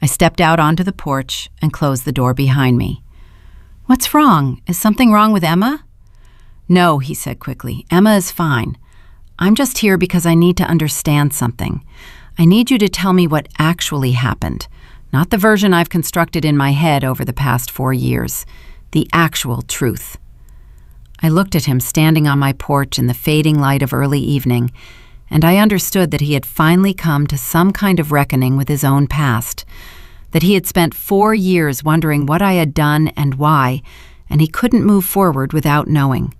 Speaker 1: I stepped out onto the porch and closed the door behind me. "What's wrong? Is something wrong with Emma?" "No," he said quickly. "Emma is fine. I'm just here because I need to understand something. I need you to tell me what actually happened, not the version I've constructed in my head over the past 4 years, the actual truth." I looked at him standing on my porch in the fading light of early evening, and I understood that he had finally come to some kind of reckoning with his own past, that he had spent 4 years wondering what I had done and why, and he couldn't move forward without knowing.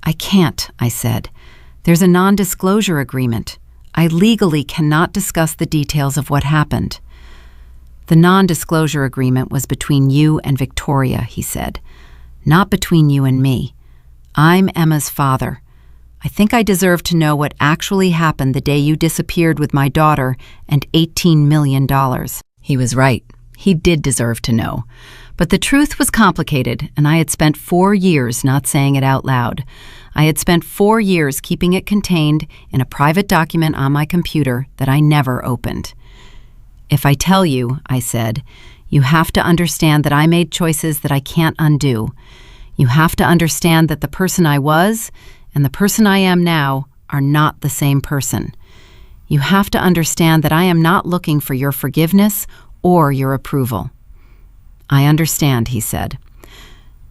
Speaker 1: "I can't," I said. "There's a non-disclosure agreement. I legally cannot discuss the details of what happened." "The non-disclosure agreement was between you and Victoria," he said, "not between you and me. I'm Emma's father. I think I deserve to know what actually happened the day you disappeared with my daughter and $18 million. He was right. He did deserve to know. But the truth was complicated, and I had spent 4 years not saying it out loud. I had spent 4 years keeping it contained in a private document on my computer that I never opened. "If I tell you," I said, "you have to understand that I made choices that I can't undo. You have to understand that the person I was and the person I am now are not the same person. You have to understand that I am not looking for your forgiveness or your approval." "I understand," he said.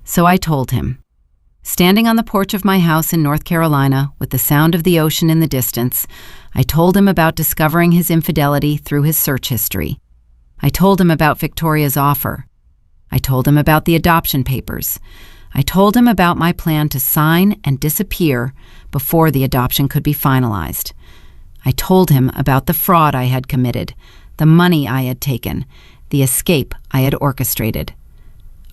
Speaker 1: So I told him. Standing on the porch of my house in North Carolina, with the sound of the ocean in the distance, I told him about discovering his infidelity through his search history. I told him about Victoria's offer. I told him about the adoption papers. I told him about my plan to sign and disappear before the adoption could be finalized. I told him about the fraud I had committed, the money I had taken, the escape I had orchestrated.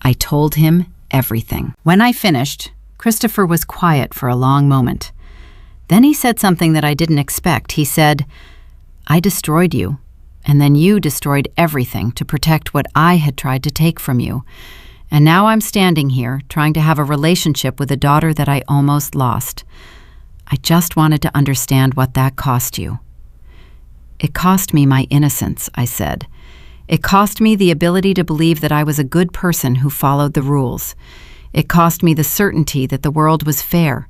Speaker 1: I told him everything. When I finished, Christopher was quiet for a long moment. Then he said something that I didn't expect. He said, "I destroyed you, and then you destroyed everything to protect what I had tried to take from you. And now I'm standing here trying to have a relationship with a daughter that I almost lost. I just wanted to understand what that cost you." "It cost me my innocence," I said. "It cost me the ability to believe that I was a good person who followed the rules. It cost me the certainty that the world was fair.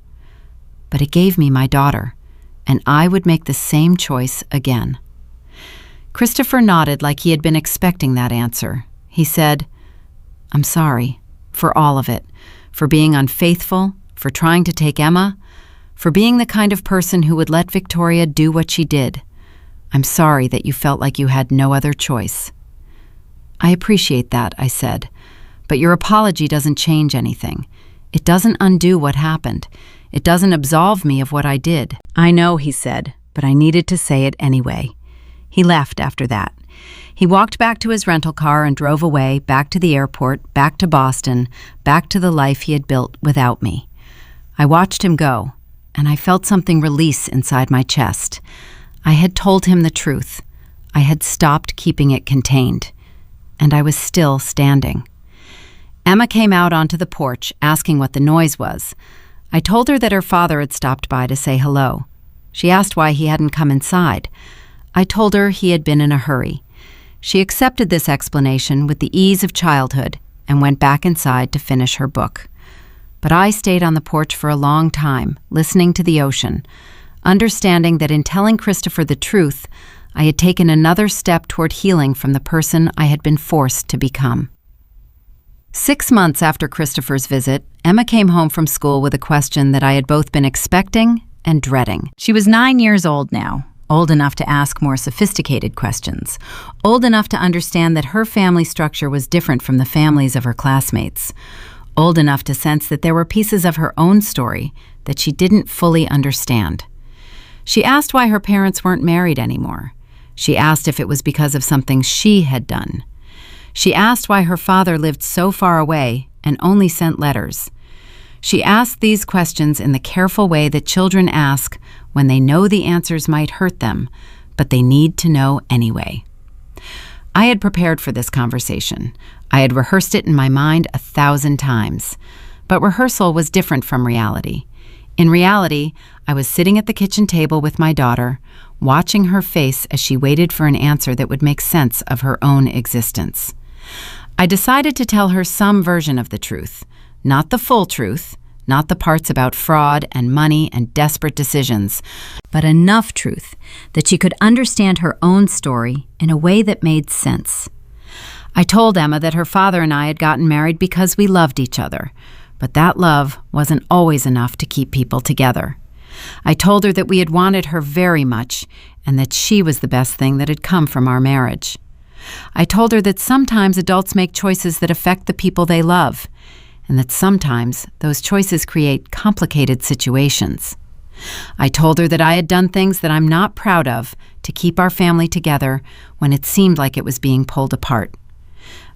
Speaker 1: But it gave me my daughter, and I would make the same choice again." Christopher nodded like he had been expecting that answer. He said, "I'm sorry for all of it, for being unfaithful, for trying to take Emma, for being the kind of person who would let Victoria do what she did. I'm sorry that you felt like you had no other choice." "I appreciate that," I said, "but your apology doesn't change anything. It doesn't undo what happened. It doesn't absolve me of what I did." "I know," he said, "but I needed to say it anyway." He left after that. He walked back to his rental car and drove away, back to the airport, back to Boston, back to the life he had built without me. I watched him go, and I felt something release inside my chest. I had told him the truth. I had stopped keeping it contained, and I was still standing. Emma came out onto the porch, asking what the noise was. I told her that her father had stopped by to say hello. She asked why he hadn't come inside. I told her he had been in a hurry. She accepted this explanation with the ease of childhood and went back inside to finish her book. But I stayed on the porch for a long time, listening to the ocean, understanding that in telling Christopher the truth, I had taken another step toward healing from the person I had been forced to become. 6 months after Christopher's visit, Emma came home from school with a question that I had both been expecting and dreading. She was 9 years old now, old enough to ask more sophisticated questions, old enough to understand that her family structure was different from the families of her classmates, old enough to sense that there were pieces of her own story that she didn't fully understand. She asked why her parents weren't married anymore. She asked if it was because of something she had done. She asked why her father lived so far away and only sent letters. She asked these questions in the careful way that children ask when they know the answers might hurt them, but they need to know anyway. I had prepared for this conversation. I had rehearsed it in my mind 1,000 times. But rehearsal was different from reality. In reality, I was sitting at the kitchen table with my daughter, watching her face as she waited for an answer that would make sense of her own existence. I decided to tell her some version of the truth, not the full truth, not the parts about fraud and money and desperate decisions, but enough truth that she could understand her own story in a way that made sense. I told Emma that her father and I had gotten married because we loved each other, but that love wasn't always enough to keep people together. I told her that we had wanted her very much and that she was the best thing that had come from our marriage. I told her that sometimes adults make choices that affect the people they love, and that sometimes those choices create complicated situations. I told her that I had done things that I'm not proud of to keep our family together when it seemed like it was being pulled apart.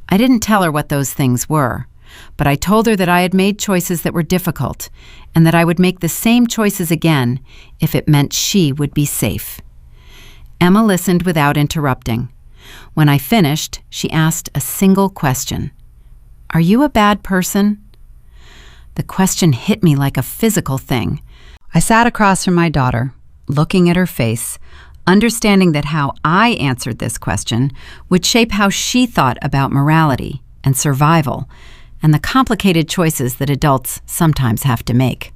Speaker 1: I didn't tell her what those things were, but I told her that I had made choices that were difficult and that I would make the same choices again if it meant she would be safe. Emma listened without interrupting. When I finished, she asked a single question. "Are you a bad person?" The question hit me like a physical thing. I sat across from my daughter, looking at her face, understanding that how I answered this question would shape how she thought about morality and survival and the complicated choices that adults sometimes have to make.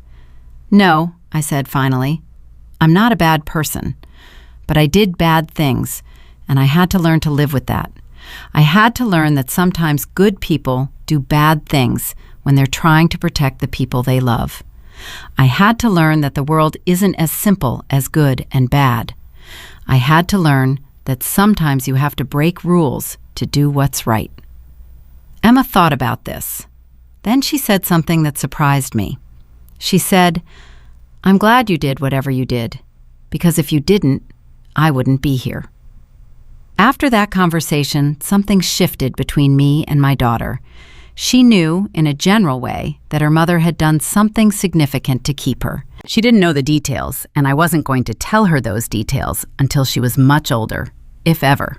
Speaker 1: "No," I said finally, "I'm not a bad person, but I did bad things, and I had to learn to live with that. I had to learn that sometimes good people do bad things when they're trying to protect the people they love. I had to learn that the world isn't as simple as good and bad. I had to learn that sometimes you have to break rules to do what's right." Emma thought about this. Then she said something that surprised me. She said, "I'm glad you did whatever you did, because if you didn't, I wouldn't be here." After that conversation, something shifted between me and my daughter. She knew, in a general way, that her mother had done something significant to keep her. She didn't know the details, and I wasn't going to tell her those details until she was much older, if ever.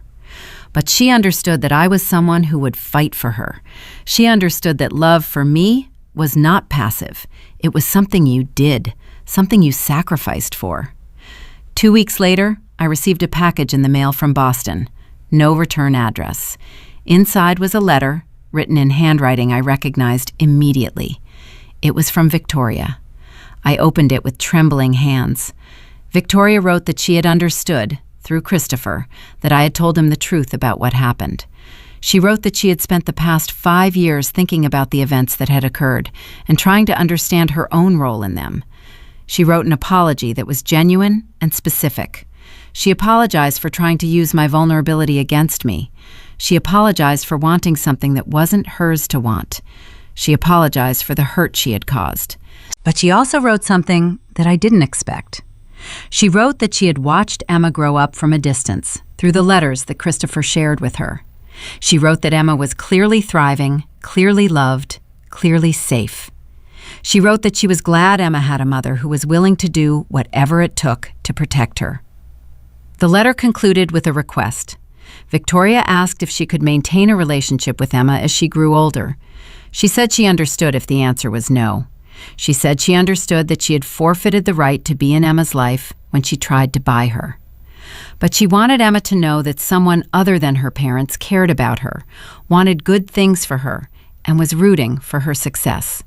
Speaker 1: But she understood that I was someone who would fight for her. She understood that love for me was not passive. It was something you did, something you sacrificed for. 2 weeks later, I received a package in the mail from Boston. No return address. Inside was a letter, written in handwriting I recognized immediately. It was from Victoria. I opened it with trembling hands. Victoria wrote that she had understood, through Christopher, that I had told him the truth about what happened. She wrote that she had spent the past 5 years thinking about the events that had occurred and trying to understand her own role in them. She wrote an apology that was genuine and specific. She apologized for trying to use my vulnerability against me. She apologized for wanting something that wasn't hers to want. She apologized for the hurt she had caused. But she also wrote something that I didn't expect. She wrote that she had watched Emma grow up from a distance through the letters that Christopher shared with her. She wrote that Emma was clearly thriving, clearly loved, clearly safe. She wrote that she was glad Emma had a mother who was willing to do whatever it took to protect her. The letter concluded with a request. Victoria asked if she could maintain a relationship with Emma as she grew older. She said she understood if the answer was no. She said she understood that she had forfeited the right to be in Emma's life when she tried to buy her. But she wanted Emma to know that someone other than her parents cared about her, wanted good things for her, and was rooting for her success.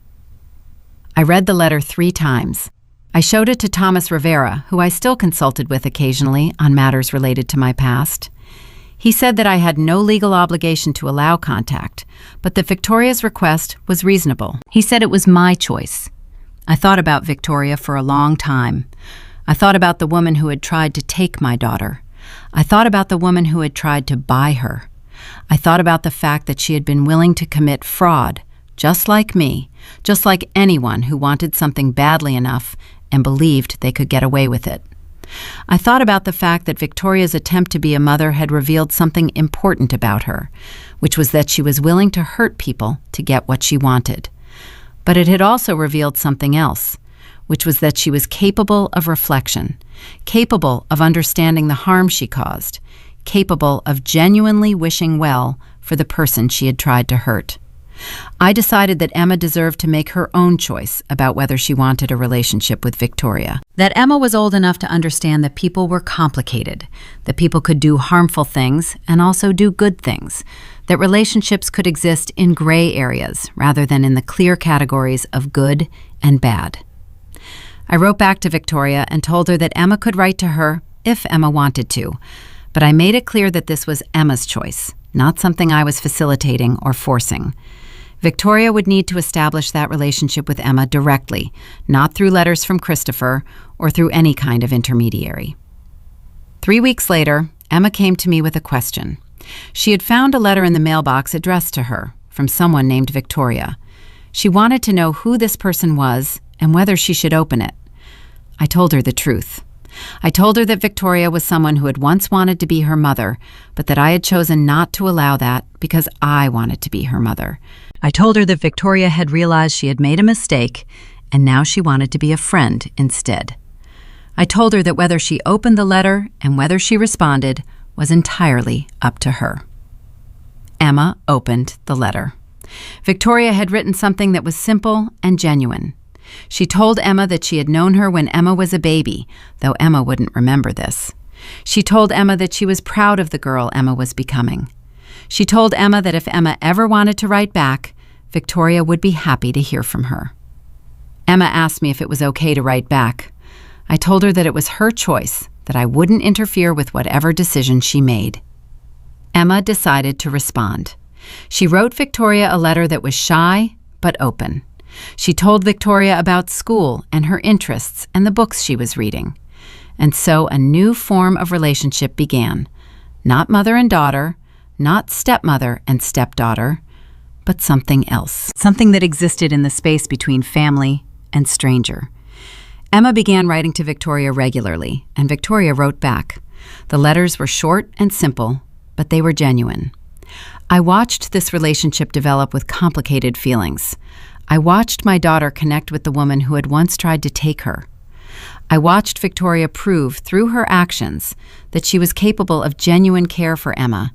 Speaker 1: I read the letter 3 times. I showed it to Thomas Rivera, who I still consulted with occasionally on matters related to my past. He said that I had no legal obligation to allow contact, but that Victoria's request was reasonable. He said it was my choice. I thought about Victoria for a long time. I thought about the woman who had tried to take my daughter. I thought about the woman who had tried to buy her. I thought about the fact that she had been willing to commit fraud, just like me, just like anyone who wanted something badly enough and believed they could get away with it. I thought about the fact that Victoria's attempt to be a mother had revealed something important about her, which was that she was willing to hurt people to get what she wanted. But it had also revealed something else, which was that she was capable of reflection, capable of understanding the harm she caused, capable of genuinely wishing well for the person she had tried to hurt. I decided that Emma deserved to make her own choice about whether she wanted a relationship with Victoria. That Emma was old enough to understand that people were complicated, that people could do harmful things and also do good things, that relationships could exist in gray areas rather than in the clear categories of good and bad. I wrote back to Victoria and told her that Emma could write to her if Emma wanted to, but I made it clear that this was Emma's choice, not something I was facilitating or forcing. Victoria would need to establish that relationship with Emma directly, not through letters from Christopher or through any kind of intermediary. 3 weeks later, Emma came to me with a question. She had found a letter in the mailbox addressed to her from someone named Victoria. She wanted to know who this person was and whether she should open it. I told her the truth. I told her that Victoria was someone who had once wanted to be her mother, but that I had chosen not to allow that because I wanted to be her mother. I told her that Victoria had realized she had made a mistake, and now she wanted to be a friend instead. I told her that whether she opened the letter and whether she responded was entirely up to her. Emma opened the letter. Victoria had written something that was simple and genuine. She told Emma that she had known her when Emma was a baby, though Emma wouldn't remember this. She told Emma that she was proud of the girl Emma was becoming. She told Emma that if Emma ever wanted to write back, Victoria would be happy to hear from her. Emma asked me if it was okay to write back. I told her that it was her choice, that I wouldn't interfere with whatever decision she made. Emma decided to respond. She wrote Victoria a letter that was shy but open. She told Victoria about school and her interests and the books she was reading. And so a new form of relationship began. Not mother and daughter, not stepmother and stepdaughter, but something else. Something that existed in the space between family and stranger. Emma began writing to Victoria regularly, and Victoria wrote back. The letters were short and simple, but they were genuine. I watched this relationship develop with complicated feelings. I watched my daughter connect with the woman who had once tried to take her. I watched Victoria prove through her actions that she was capable of genuine care for Emma,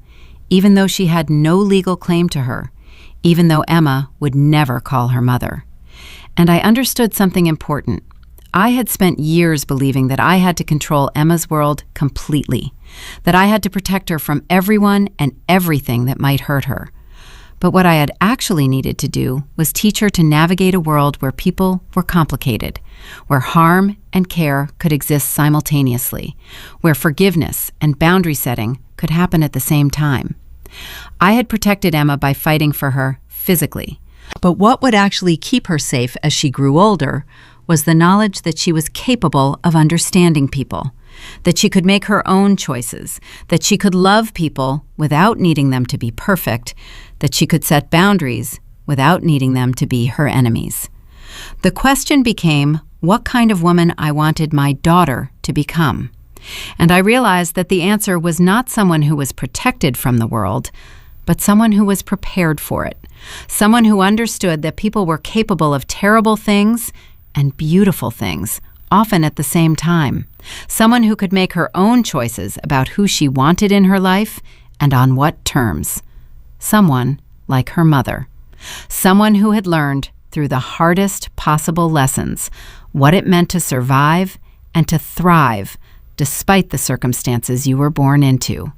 Speaker 1: even though she had no legal claim to her, even though Emma would never call her mother. And I understood something important. I had spent years believing that I had to control Emma's world completely, that I had to protect her from everyone and everything that might hurt her. But what I had actually needed to do was teach her to navigate a world where people were complicated, where harm and care could exist simultaneously, where forgiveness and boundary setting could happen at the same time. I had protected Emma by fighting for her physically. But what would actually keep her safe as she grew older was the knowledge that she was capable of understanding people, that she could make her own choices, that she could love people without needing them to be perfect, that she could set boundaries without needing them to be her enemies. The question became what kind of woman I wanted my daughter to become. And I realized that the answer was not someone who was protected from the world, but someone who was prepared for it, someone who understood that people were capable of terrible things and beautiful things, often at the same time, someone who could make her own choices about who she wanted in her life and on what terms. Someone like her mother, someone who had learned through the hardest possible lessons what it meant to survive and to thrive despite the circumstances you were born into.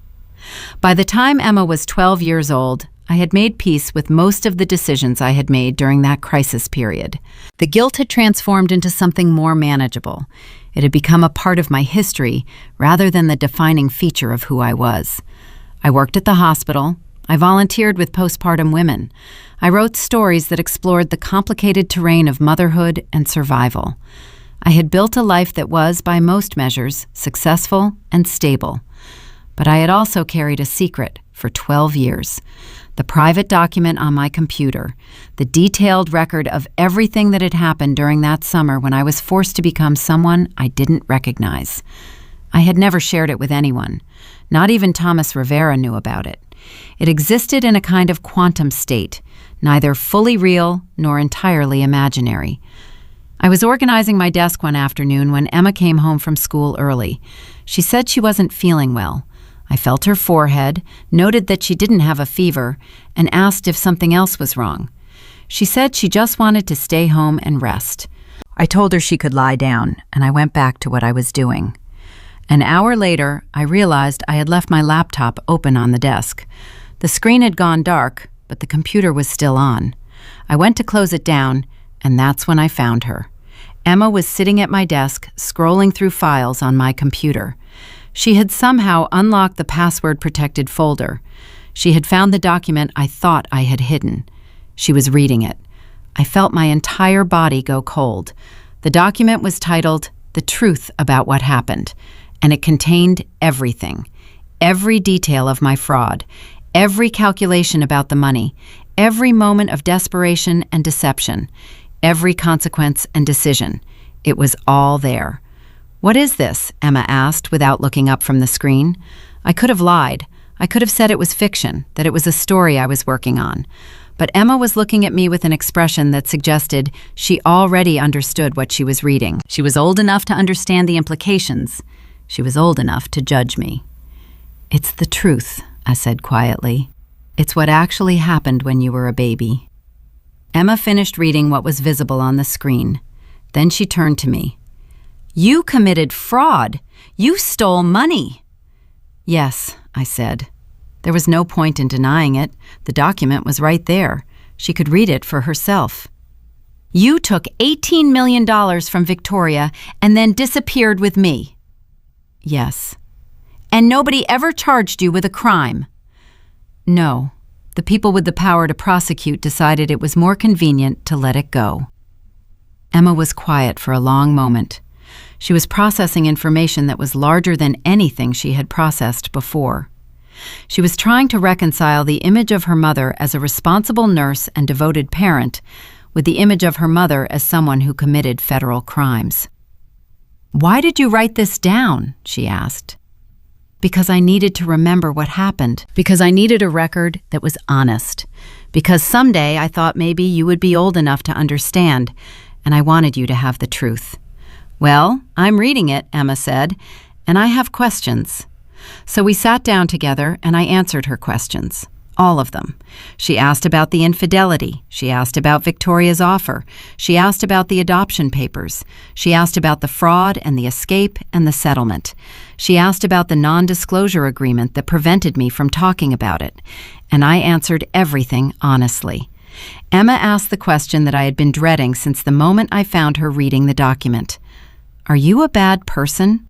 Speaker 1: By the time Emma was 12 years old, I had made peace with most of the decisions I had made during that crisis period. The guilt had transformed into something more manageable. It had become a part of my history rather than the defining feature of who I was. I worked at the hospital. I volunteered with postpartum women. I wrote stories that explored the complicated terrain of motherhood and survival. I had built a life that was, by most measures, successful and stable. But I had also carried a secret for 12 years. The private document on my computer, the detailed record of everything that had happened during that summer when I was forced to become someone I didn't recognize. I had never shared it with anyone. Not even Thomas Rivera knew about it. It existed in a kind of quantum state, neither fully real nor entirely imaginary. I was organizing my desk one afternoon when Emma came home from school early. She said she wasn't feeling well. I felt her forehead, noted that she didn't have a fever, and asked if something else was wrong. She said she just wanted to stay home and rest. I told her she could lie down, and I went back to what I was doing. An hour later, I realized I had left my laptop open on the desk. The screen had gone dark, but the computer was still on. I went to close it down, and that's when I found her. Emma was sitting at my desk, scrolling through files on my computer. She had somehow unlocked the password-protected folder. She had found the document I thought I had hidden. She was reading it. I felt my entire body go cold. The document was titled, "The Truth About What Happened," and it contained everything. Every detail of my fraud, every calculation about the money, every moment of desperation and deception, every consequence and decision. It was all there. "What is this?" Emma asked without looking up from the screen. I could have lied. I could have said it was fiction, that it was a story I was working on. But Emma was looking at me with an expression that suggested she already understood what she was reading. She was old enough to understand the implications. She was old enough to judge me. "It's the truth," I said quietly. "It's what actually happened when you were a baby." Emma finished reading what was visible on the screen. Then she turned to me. "You committed fraud. You stole money." "Yes," I said. There was no point in denying it. The document was right there. She could read it for herself. "You took $18 million from Victoria and then disappeared with me." "Yes." "And nobody ever charged you with a crime?" "No. The people with the power to prosecute decided it was more convenient to let it go." Emma was quiet for a long moment. She was processing information that was larger than anything she had processed before. She was trying to reconcile the image of her mother as a responsible nurse and devoted parent with the image of her mother as someone who committed federal crimes. "Why did you write this down?" she asked. "Because I needed to remember what happened. Because I needed a record that was honest. Because someday I thought maybe you would be old enough to understand, and I wanted you to have the truth." "Well, I'm reading it," Emma said, "and I have questions." So we sat down together and I answered her questions. All of them. She asked about the infidelity. She asked about Victoria's offer. She asked about the adoption papers. She asked about the fraud and the escape and the settlement. She asked about the non-disclosure agreement that prevented me from talking about it. And I answered everything honestly. Emma asked the question that I had been dreading since the moment I found her reading the document. "Are you a bad person?"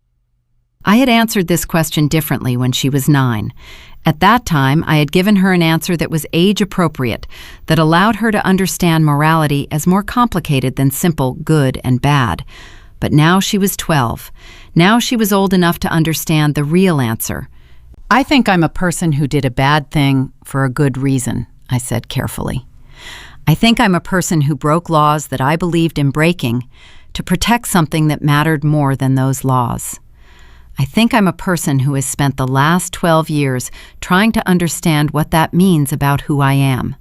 Speaker 1: I had answered this question differently when she was 9. At that time, I had given her an answer that was age-appropriate, that allowed her to understand morality as more complicated than simple good and bad. But now she was 12. Now she was old enough to understand the real answer. "I think I'm a person who did a bad thing for a good reason," I said carefully. "I think I'm a person who broke laws that I believed in breaking to protect something that mattered more than those laws. I think I'm a person who has spent the last 12 years trying to understand what that means about who I am.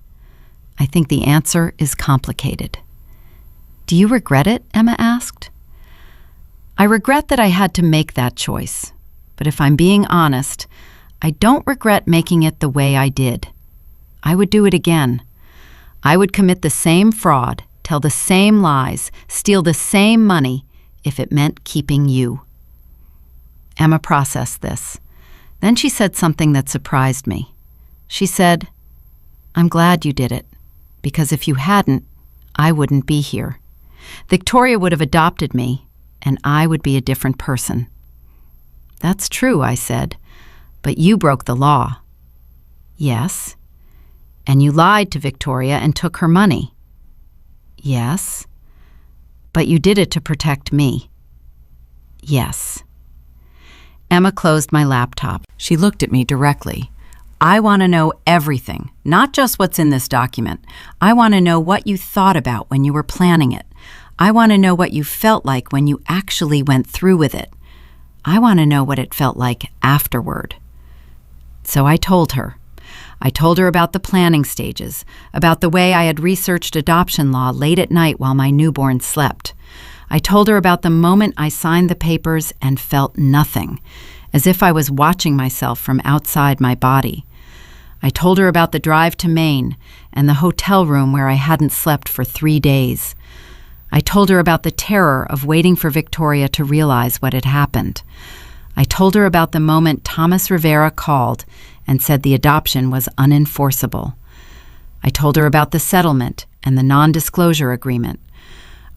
Speaker 1: I think the answer is complicated." "Do you regret it?" Emma asked. "I regret that I had to make that choice. But if I'm being honest, I don't regret making it the way I did. I would do it again. I would commit the same fraud, tell the same lies, steal the same money if it meant keeping you." Emma processed this. Then she said something that surprised me. She said, "I'm glad you did it, because if you hadn't, I wouldn't be here. Victoria would have adopted me, and I would be a different person." "That's true," I said, "but you broke the law." "Yes." "And you lied to Victoria and took her money." "Yes." "But you did it to protect me." "Yes." Emma closed my laptop. She looked at me directly. "I want to know everything, not just what's in this document. I want to know what you thought about when you were planning it. I want to know what you felt like when you actually went through with it. I want to know what it felt like afterward." So I told her. I told her about the planning stages, about the way I had researched adoption law late at night while my newborn slept. I told her about the moment I signed the papers and felt nothing, as if I was watching myself from outside my body. I told her about the drive to Maine and the hotel room where I hadn't slept for 3 days. I told her about the terror of waiting for Victoria to realize what had happened. I told her about the moment Thomas Rivera called and said the adoption was unenforceable. I told her about the settlement and the non-disclosure agreement.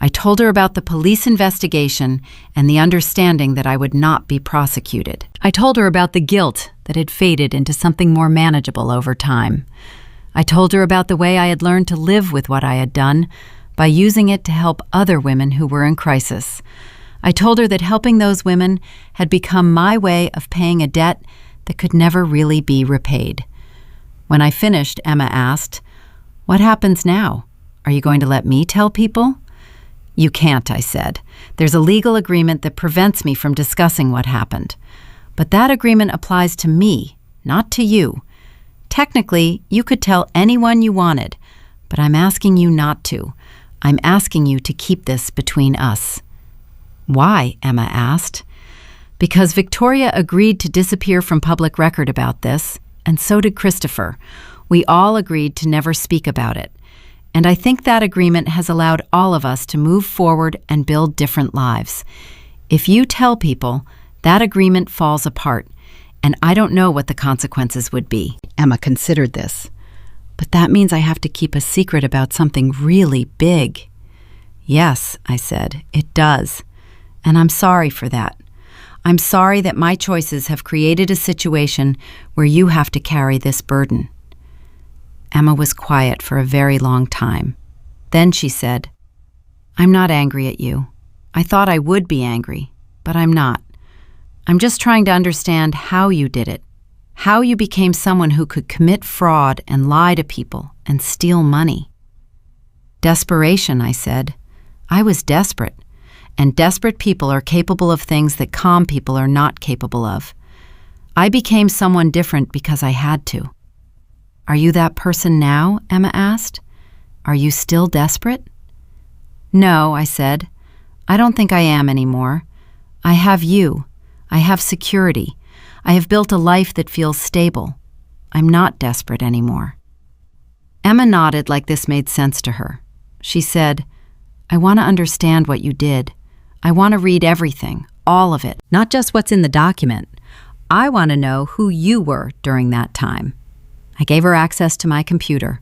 Speaker 1: I told her about the police investigation and the understanding that I would not be prosecuted. I told her about the guilt that had faded into something more manageable over time. I told her about the way I had learned to live with what I had done by using it to help other women who were in crisis. I told her that helping those women had become my way of paying a debt that could never really be repaid. When I finished, Emma asked, "What happens now? Are you going to let me tell people?" "You can't," I said. "There's a legal agreement that prevents me from discussing what happened. But that agreement applies to me, not to you. Technically, you could tell anyone you wanted, but I'm asking you not to. I'm asking you to keep this between us." "Why?" Emma asked. "Because Victoria agreed to disappear from public record about this, and so did Christopher. We all agreed to never speak about it. And I think that agreement has allowed all of us to move forward and build different lives. If you tell people, that agreement falls apart, and I don't know what the consequences would be." Emma considered this. "But that means I have to keep a secret about something really big." "Yes," I said, "it does. And I'm sorry for that. I'm sorry that my choices have created a situation where you have to carry this burden." Emma was quiet for a very long time. Then she said, "I'm not angry at you. I thought I would be angry, but I'm not. I'm just trying to understand how you did it, how you became someone who could commit fraud and lie to people and steal money." "Desperation," I said. "I was desperate, and desperate people are capable of things that calm people are not capable of. I became someone different because I had to." "Are you that person now?" Emma asked. "Are you still desperate?" "No," I said. "I don't think I am anymore. I have you. I have security. I have built a life that feels stable. I'm not desperate anymore." Emma nodded like this made sense to her. She said, "I want to understand what you did. I want to read everything, all of it, not just what's in the document. I want to know who you were during that time." I gave her access to my computer.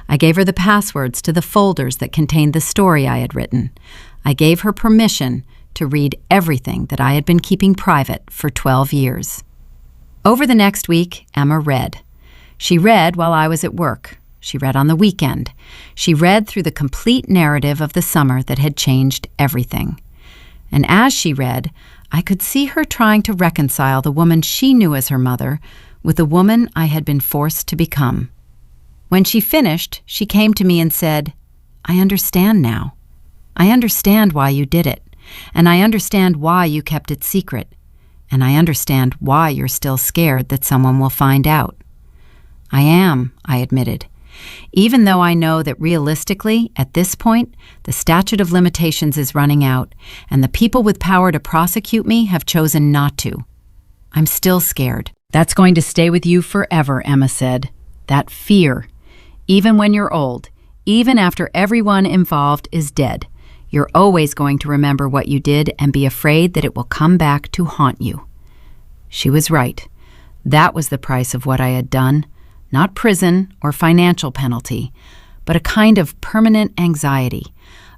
Speaker 1: I gave her the passwords to the folders that contained the story I had written. I gave her permission to read everything that I had been keeping private for 12 years. Over the next week, Emma read. She read while I was at work. She read on the weekend. She read through the complete narrative of the summer that had changed everything. And as she read, I could see her trying to reconcile the woman she knew as her mother with the woman I had been forced to become. When she finished, she came to me and said, "I understand now. I understand why you did it, and I understand why you kept it secret, and I understand why you're still scared that someone will find out." "I am," I admitted, "even though I know that realistically, at this point, the statute of limitations is running out, and the people with power to prosecute me have chosen not to. I'm still scared." "That's going to stay with you forever," Emma said. "That fear. Even when you're old, even after everyone involved is dead, you're always going to remember what you did and be afraid that it will come back to haunt you." She was right. That was the price of what I had done. Not prison or financial penalty, but a kind of permanent anxiety,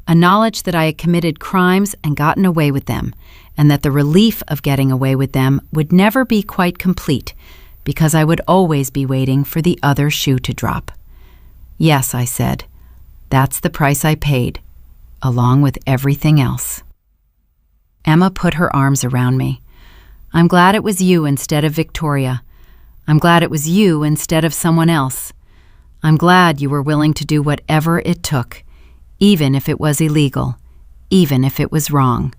Speaker 1: a knowledge that I had committed crimes and gotten away with them, and that the relief of getting away with them would never be quite complete, because I would always be waiting for the other shoe to drop. "Yes," I said, "that's the price I paid, along with everything else." Emma put her arms around me. "I'm glad it was you instead of Victoria. I'm glad it was you instead of someone else. I'm glad you were willing to do whatever it took, even if it was illegal, even if it was wrong.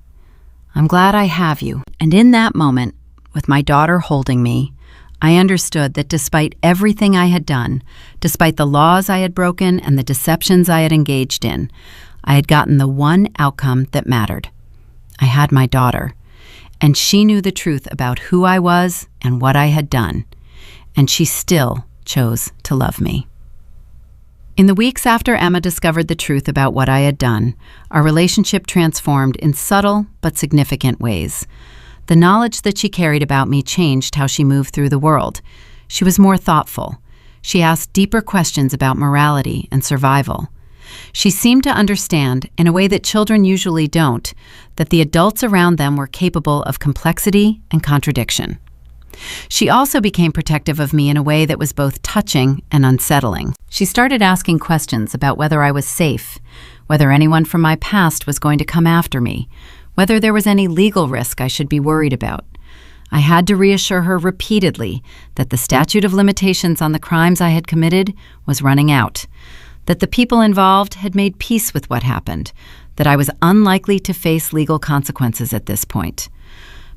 Speaker 1: I'm glad I have you." And in that moment, with my daughter holding me, I understood that despite everything I had done, despite the laws I had broken and the deceptions I had engaged in, I had gotten the one outcome that mattered. I had my daughter, and she knew the truth about who I was and what I had done, and she still chose to love me. In the weeks after Emma discovered the truth about what I had done, our relationship transformed in subtle but significant ways. The knowledge that she carried about me changed how she moved through the world. She was more thoughtful. She asked deeper questions about morality and survival. She seemed to understand, in a way that children usually don't, that the adults around them were capable of complexity and contradiction. She also became protective of me in a way that was both touching and unsettling. She started asking questions about whether I was safe, whether anyone from my past was going to come after me, whether there was any legal risk I should be worried about. I had to reassure her repeatedly that the statute of limitations on the crimes I had committed was running out, that the people involved had made peace with what happened, that I was unlikely to face legal consequences at this point.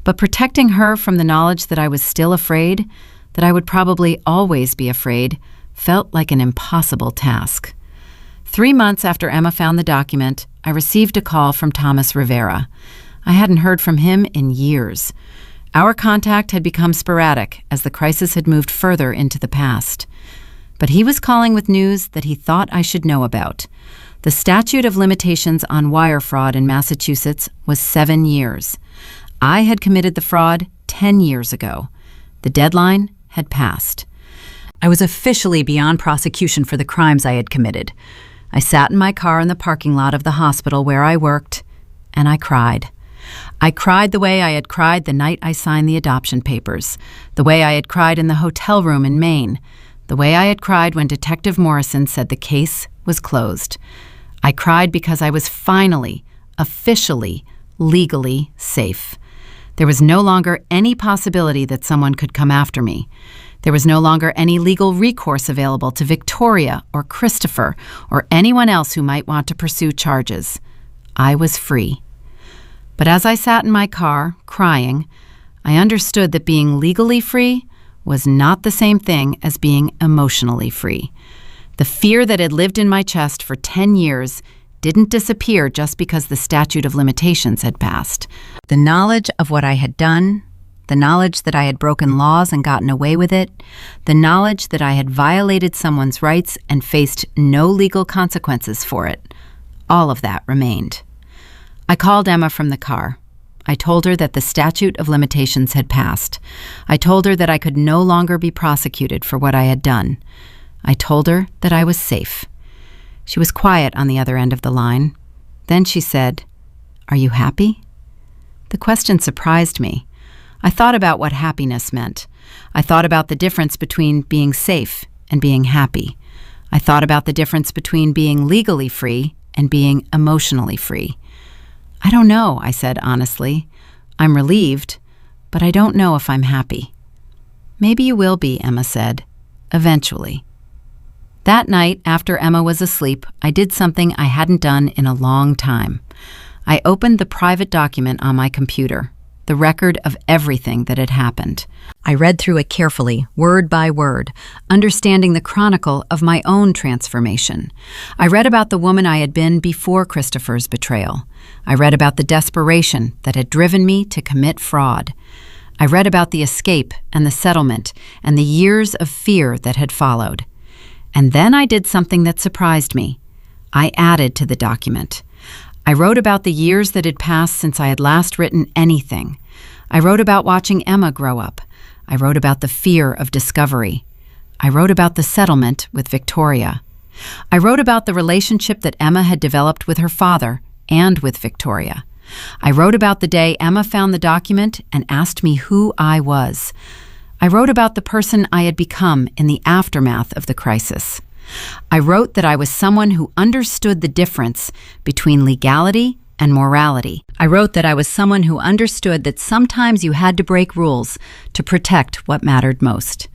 Speaker 1: But protecting her from the knowledge that I was still afraid, that I would probably always be afraid, felt like an impossible task. 3 months after Emma found the document, I received a call from Thomas Rivera. I hadn't heard from him in years. Our contact had become sporadic as the crisis had moved further into the past. But he was calling with news that he thought I should know about. The statute of limitations on wire fraud in Massachusetts was 7 years. I had committed the fraud 10 years ago. The deadline had passed. I was officially beyond prosecution for the crimes I had committed. I sat in my car in the parking lot of the hospital where I worked, and I cried. I cried the way I had cried the night I signed the adoption papers, the way I had cried in the hotel room in Maine, the way I had cried when Detective Morrison said the case was closed. I cried because I was finally, officially, legally safe. There was no longer any possibility that someone could come after me. There was no longer any legal recourse available to Victoria or Christopher or anyone else who might want to pursue charges. I was free. But as I sat in my car, crying, I understood that being legally free was not the same thing as being emotionally free. The fear that had lived in my chest for 10 years didn't disappear just because the statute of limitations had passed. The knowledge of what I had done, the knowledge that I had broken laws and gotten away with it, the knowledge that I had violated someone's rights and faced no legal consequences for it, all of that remained. I called Emma from the car. I told her that the statute of limitations had passed. I told her that I could no longer be prosecuted for what I had done. I told her that I was safe. She was quiet on the other end of the line. Then she said, "Are you happy?" The question surprised me. I thought about what happiness meant. I thought about the difference between being safe and being happy. I thought about the difference between being legally free and being emotionally free. "I don't know," I said honestly. "I'm relieved, but I don't know if I'm happy." "Maybe you will be," Emma said. "Eventually." That night, after Emma was asleep, I did something I hadn't done in a long time. I opened the private document on my computer, the record of everything that had happened. I read through it carefully, word by word, understanding the chronicle of my own transformation. I read about the woman I had been before Christopher's betrayal. I read about the desperation that had driven me to commit fraud. I read about the escape and the settlement and the years of fear that had followed. And then I did something that surprised me. I added to the document. I wrote about the years that had passed since I had last written anything. I wrote about watching Emma grow up. I wrote about the fear of discovery. I wrote about the settlement with Victoria. I wrote about the relationship that Emma had developed with her father and with Victoria. I wrote about the day Emma found the document and asked me who I was. I wrote about the person I had become in the aftermath of the crisis. I wrote that I was someone who understood the difference between legality and morality. I wrote that I was someone who understood that sometimes you had to break rules to protect what mattered most.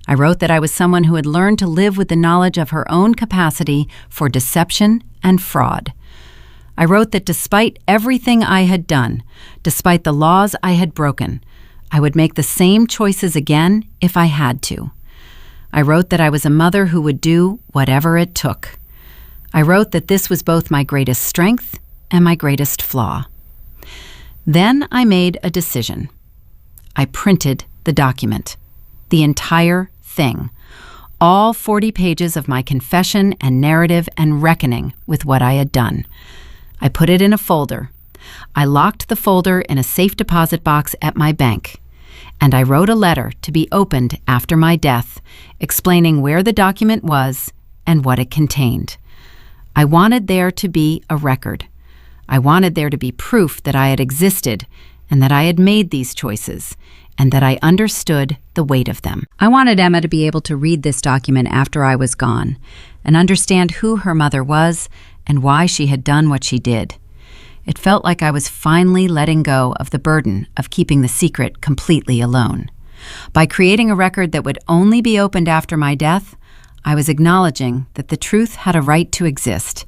Speaker 1: I wrote that I was someone who had learned to live with the knowledge of her own capacity for deception and fraud. I wrote that despite everything I had done, despite the laws I had broken, I would make the same choices again if I had to. I wrote that I was a mother who would do whatever it took. I wrote that this was both my greatest strength and my greatest flaw. Then I made a decision. I printed the document, the entire thing, all 40 pages of my confession and narrative and reckoning with what I had done. I put it in a folder. I locked the folder in a safe deposit box at my bank, and I wrote a letter to be opened after my death, explaining where the document was and what it contained. I wanted there to be a record. I wanted there to be proof that I had existed and that I had made these choices, and that I understood the weight of them. I wanted Emma to be able to read this document after I was gone and understand who her mother was and why she had done what she did. It felt like I was finally letting go of the burden of keeping the secret completely alone. By creating a record that would only be opened after my death, I was acknowledging that the truth had a right to exist,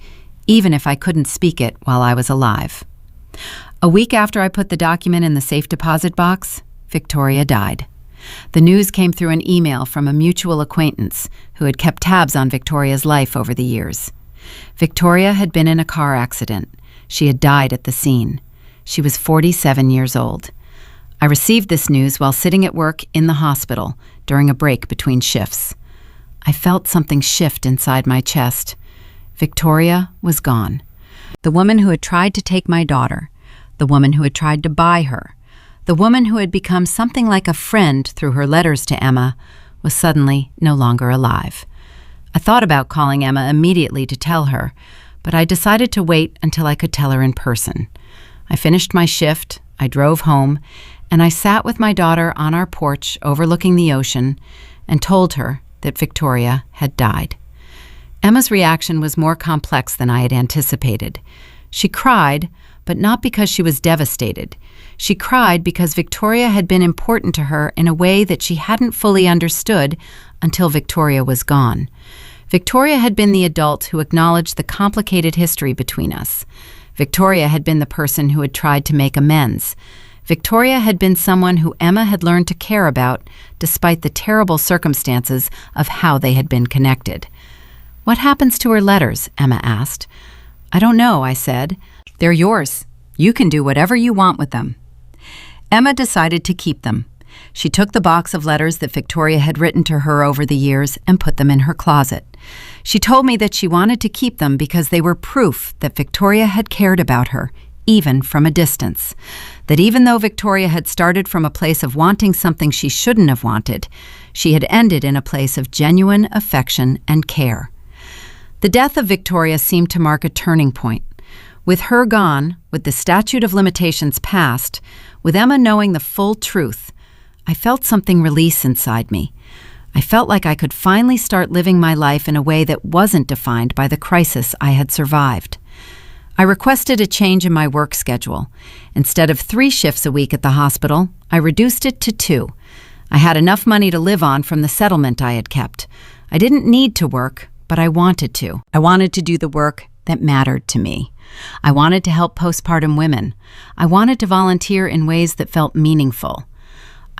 Speaker 1: even if I couldn't speak it while I was alive. A week after I put the document in the safe deposit box, Victoria died. The news came through an email from a mutual acquaintance who had kept tabs on Victoria's life over the years. Victoria had been in a car accident. She had died at the scene. She was 47 years old. I received this news while sitting at work in the hospital during a break between shifts. I felt something shift inside my chest. Victoria was gone. The woman who had tried to take my daughter, the woman who had tried to buy her, the woman who had become something like a friend through her letters to Emma, was suddenly no longer alive. I thought about calling Emma immediately to tell her, but I decided to wait until I could tell her in person. I finished my shift, I drove home, and I sat with my daughter on our porch overlooking the ocean and told her that Victoria had died. Emma's reaction was more complex than I had anticipated. She cried, but not because she was devastated. She cried because Victoria had been important to her in a way that she hadn't fully understood until Victoria was gone. Victoria had been the adult who acknowledged the complicated history between us. Victoria had been the person who had tried to make amends. Victoria had been someone who Emma had learned to care about despite the terrible circumstances of how they had been connected. "What happens to her letters?" Emma asked. "I don't know," I said. "They're yours. You can do whatever you want with them." Emma decided to keep them. She took the box of letters that Victoria had written to her over the years and put them in her closet. She told me that she wanted to keep them because they were proof that Victoria had cared about her, even from a distance. That even though Victoria had started from a place of wanting something she shouldn't have wanted, she had ended in a place of genuine affection and care. The death of Victoria seemed to mark a turning point. With her gone, with the statute of limitations passed, with Emma knowing the full truth, I felt something release inside me. I felt like I could finally start living my life in a way that wasn't defined by the crisis I had survived. I requested a change in my work schedule. Instead of 3 shifts a week at the hospital, I reduced it to 2. I had enough money to live on from the settlement I had kept. I didn't need to work, but I wanted to. I wanted to do the work that mattered to me. I wanted to help postpartum women. I wanted to volunteer in ways that felt meaningful.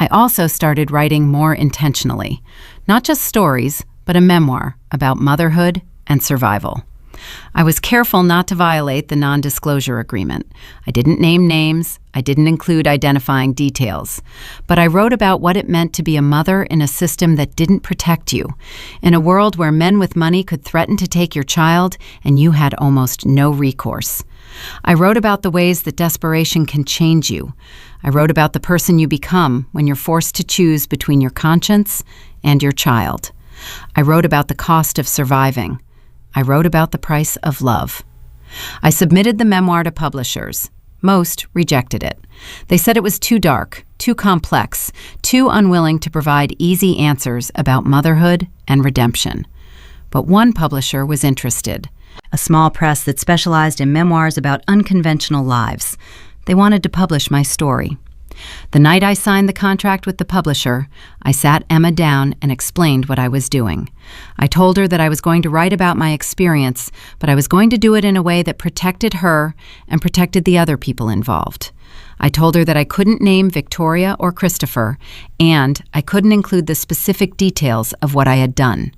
Speaker 1: I also started writing more intentionally, not just stories, but a memoir about motherhood and survival. I was careful not to violate the non-disclosure agreement. I didn't name names, I didn't include identifying details, but I wrote about what it meant to be a mother in a system that didn't protect you, in a world where men with money could threaten to take your child and you had almost no recourse. I wrote about the ways that desperation can change you. I wrote about the person you become when you're forced to choose between your conscience and your child. I wrote about the cost of surviving. I wrote about the price of love. I submitted the memoir to publishers. Most rejected it. They said it was too dark, too complex, too unwilling to provide easy answers about motherhood and redemption. But one publisher was interested, a small press that specialized in memoirs about unconventional lives. They wanted to publish my story. The night I signed the contract with the publisher, I sat Emma down and explained what I was doing. I told her that I was going to write about my experience, but I was going to do it in a way that protected her and protected the other people involved. I told her that I couldn't name Victoria or Christopher, and I couldn't include the specific details of what I had done.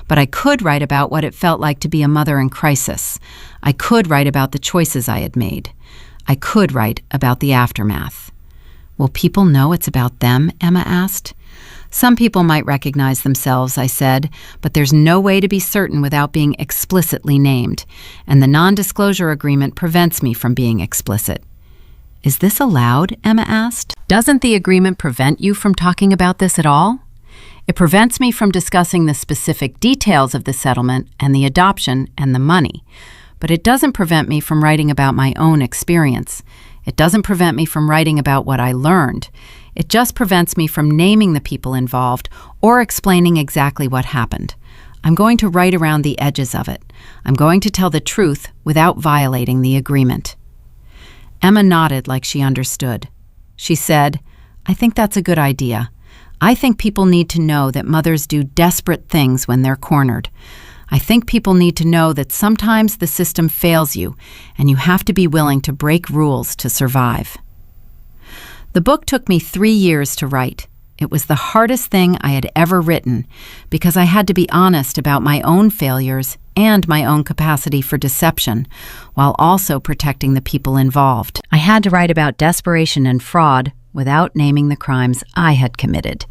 Speaker 1: But I could write about what it felt like to be a mother in crisis. I could write about the choices I had made. I could write about the aftermath. Will people know it's about them? Emma asked. Some people might recognize themselves, I said, but there's no way to be certain without being explicitly named, and the non-disclosure agreement prevents me from being explicit. Is this allowed? Emma asked. Doesn't the agreement prevent you from talking about this at all? It prevents me from discussing the specific details of the settlement and the adoption and the money, but it doesn't prevent me from writing about my own experience. It doesn't prevent me from writing about what I learned. It just prevents me from naming the people involved or explaining exactly what happened. I'm going to write around the edges of it. I'm going to tell the truth without violating the agreement. Emma nodded like she understood. She said, I think that's a good idea. I think people need to know that mothers do desperate things when they're cornered. I think people need to know that sometimes the system fails you, and you have to be willing to break rules to survive. The book took me 3 years to write. It was the hardest thing I had ever written because I had to be honest about my own failures and my own capacity for deception, while also protecting the people involved. I had to write about desperation and fraud without naming the crimes I had committed.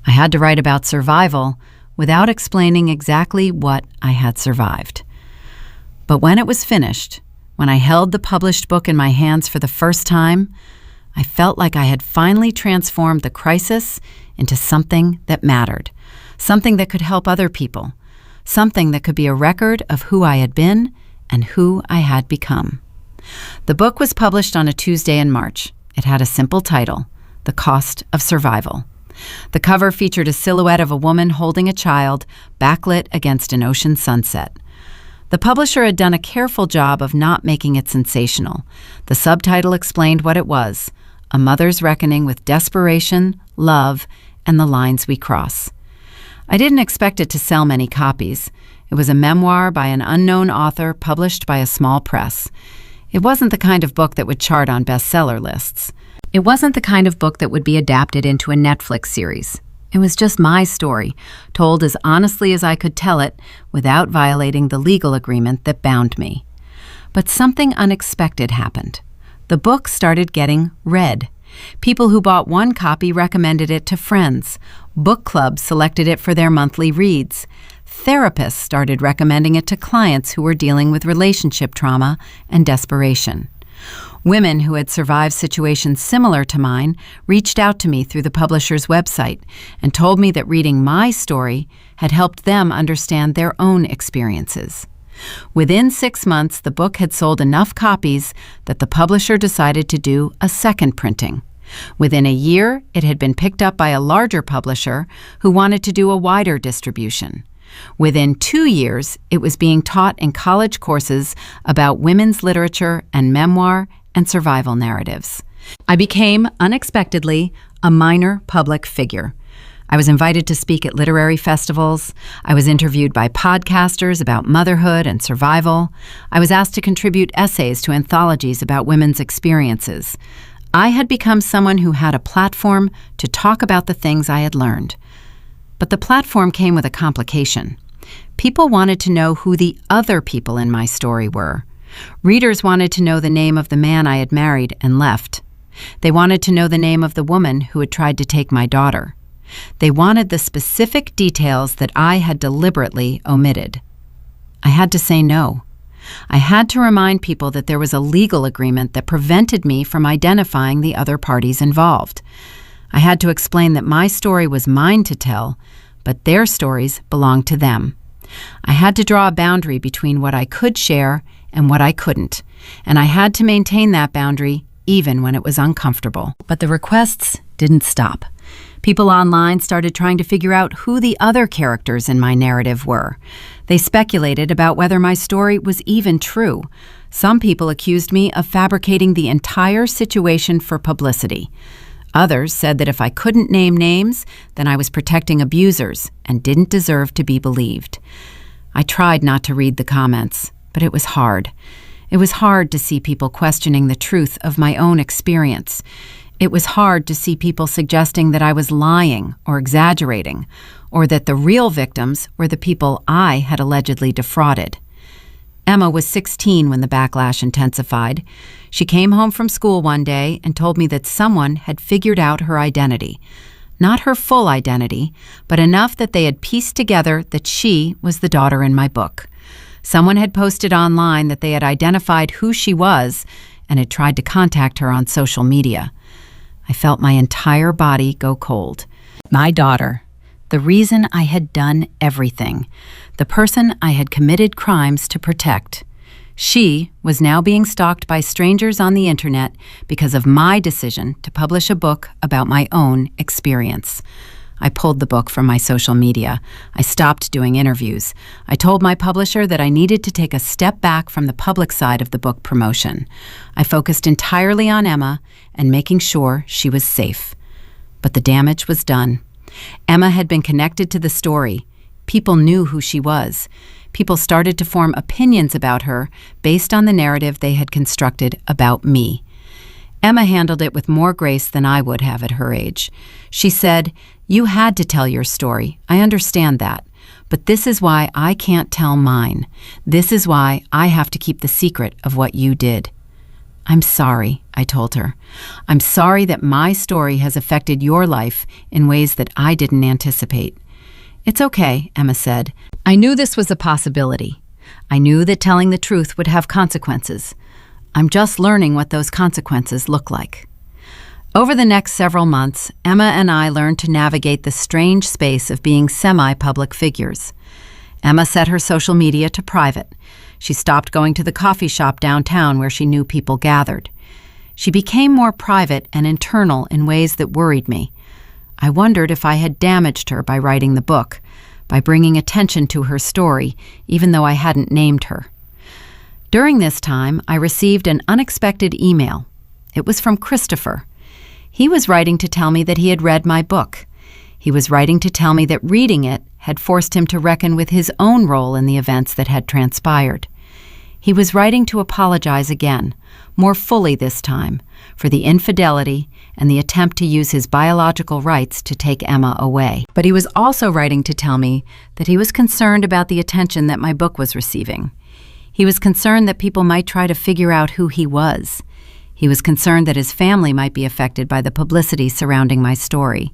Speaker 1: I had to write about survival without explaining exactly what I had survived. But when it was finished, when I held the published book in my hands for the first time, I felt like I had finally transformed the crisis into something that mattered, something that could help other people, something that could be a record of who I had been and who I had become. The book was published on a Tuesday in March. It had a simple title, The Cost of Survival. The cover featured a silhouette of a woman holding a child, backlit against an ocean sunset. The publisher had done a careful job of not making it sensational. The subtitle explained what it was, A Mother's Reckoning with Desperation, Love, and the Lines We Cross. I didn't expect it to sell many copies. It was a memoir by an unknown author published by a small press. It wasn't the kind of book that would chart on bestseller lists. It wasn't the kind of book that would be adapted into a Netflix series. It was just my story, told as honestly as I could tell it without violating the legal agreement that bound me. But something unexpected happened. The book started getting read. People who bought one copy recommended it to friends. Book clubs selected it for their monthly reads. Therapists started recommending it to clients who were dealing with relationship trauma and desperation. Women who had survived situations similar to mine reached out to me through the publisher's website and told me that reading my story had helped them understand their own experiences. Within 6 months, the book had sold enough copies that the publisher decided to do a second printing. Within a year, it had been picked up by a larger publisher who wanted to do a wider distribution. Within 2 years, it was being taught in college courses about women's literature and memoir and survival narratives. I became, unexpectedly, a minor public figure. I was invited to speak at literary festivals. I was interviewed by podcasters about motherhood and survival. I was asked to contribute essays to anthologies about women's experiences. I had become someone who had a platform to talk about the things I had learned. But the platform came with a complication. People wanted to know who the other people in my story were. Readers wanted to know the name of the man I had married and left. They wanted to know the name of the woman who had tried to take my daughter. They wanted the specific details that I had deliberately omitted. I had to say no. I had to remind people that there was a legal agreement that prevented me from identifying the other parties involved. I had to explain that my story was mine to tell, but their stories belonged to them. I had to draw a boundary between what I could share and what I couldn't, and I had to maintain that boundary even when it was uncomfortable. But the requests didn't stop. People online started trying to figure out who the other characters in my narrative were. They speculated about whether my story was even true. Some people accused me of fabricating the entire situation for publicity. Others said that if I couldn't name names, then I was protecting abusers and didn't deserve to be believed. I tried not to read the comments, but it was hard. It was hard to see people questioning the truth of my own experience. It was hard to see people suggesting that I was lying or exaggerating, or that the real victims were the people I had allegedly defrauded. Emma was 16 when the backlash intensified. She came home from school one day and told me that someone had figured out her identity. Not her full identity, but enough that they had pieced together that she was the daughter in my book. Someone had posted online that they had identified who she was and had tried to contact her on social media. I felt my entire body go cold. My daughter. The reason I had done everything. The person I had committed crimes to protect. She was now being stalked by strangers on the internet because of my decision to publish a book about my own experience. I pulled the book from my social media. I stopped doing interviews. I told my publisher that I needed to take a step back from the public side of the book promotion. I focused entirely on Emma and making sure she was safe. But the damage was done. Emma had been connected to the story. People knew who she was. People started to form opinions about her based on the narrative they had constructed about me. Emma handled it with more grace than I would have at her age. She said, "You had to tell your story. I understand that. But this is why I can't tell mine. This is why I have to keep the secret of what you did." "I'm sorry," I told her. "I'm sorry that my story has affected your life in ways that I didn't anticipate." "It's okay," Emma said. "I knew this was a possibility. I knew that telling the truth would have consequences. I'm just learning what those consequences look like." Over the next several months, Emma and I learned to navigate the strange space of being semi-public figures. Emma set her social media to private. She stopped going to the coffee shop downtown where she knew people gathered. She became more private and internal in ways that worried me. I wondered if I had damaged her by writing the book, by bringing attention to her story, even though I hadn't named her. During this time, I received an unexpected email. It was from Christopher. He was writing to tell me that he had read my book. He was writing to tell me that reading it had forced him to reckon with his own role in the events that had transpired. He was writing to apologize again, more fully this time, for the infidelity and the attempt to use his biological rights to take Emma away. But he was also writing to tell me that he was concerned about the attention that my book was receiving. He was concerned that people might try to figure out who he was. He was concerned that his family might be affected by the publicity surrounding my story.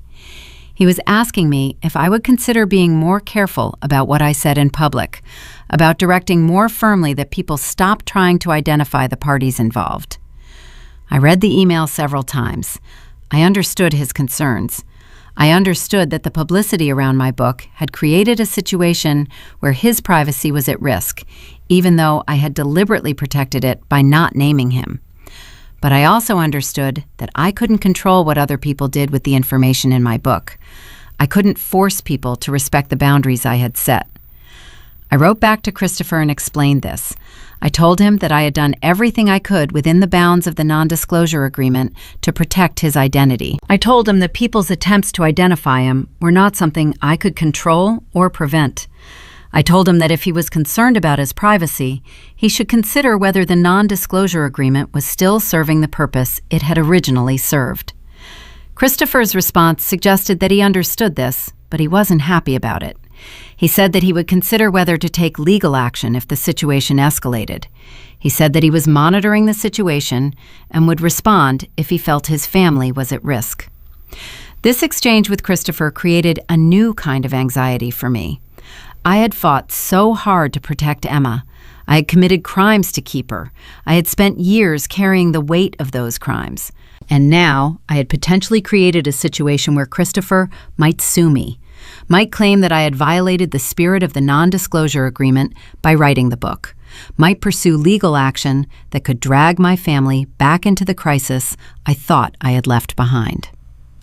Speaker 1: He was asking me if I would consider being more careful about what I said in public, about directing more firmly that people stop trying to identify the parties involved. I read the email several times. I understood his concerns. I understood that the publicity around my book had created a situation where his privacy was at risk, even though I had deliberately protected it by not naming him. But I also understood that I couldn't control what other people did with the information in my book. I couldn't force people to respect the boundaries I had set. I wrote back to Christopher and explained this. I told him that I had done everything I could within the bounds of the non-disclosure agreement to protect his identity. I told him that people's attempts to identify him were not something I could control or prevent. I told him that if he was concerned about his privacy, he should consider whether the non-disclosure agreement was still serving the purpose it had originally served. Christopher's response suggested that he understood this, but he wasn't happy about it. He said that he would consider whether to take legal action if the situation escalated. He said that he was monitoring the situation and would respond if he felt his family was at risk. This exchange with Christopher created a new kind of anxiety for me. I had fought so hard to protect Emma. I had committed crimes to keep her. I had spent years carrying the weight of those crimes. And now I had potentially created a situation where Christopher might sue me, might claim that I had violated the spirit of the non-disclosure agreement by writing the book, might pursue legal action that could drag my family back into the crisis I thought I had left behind.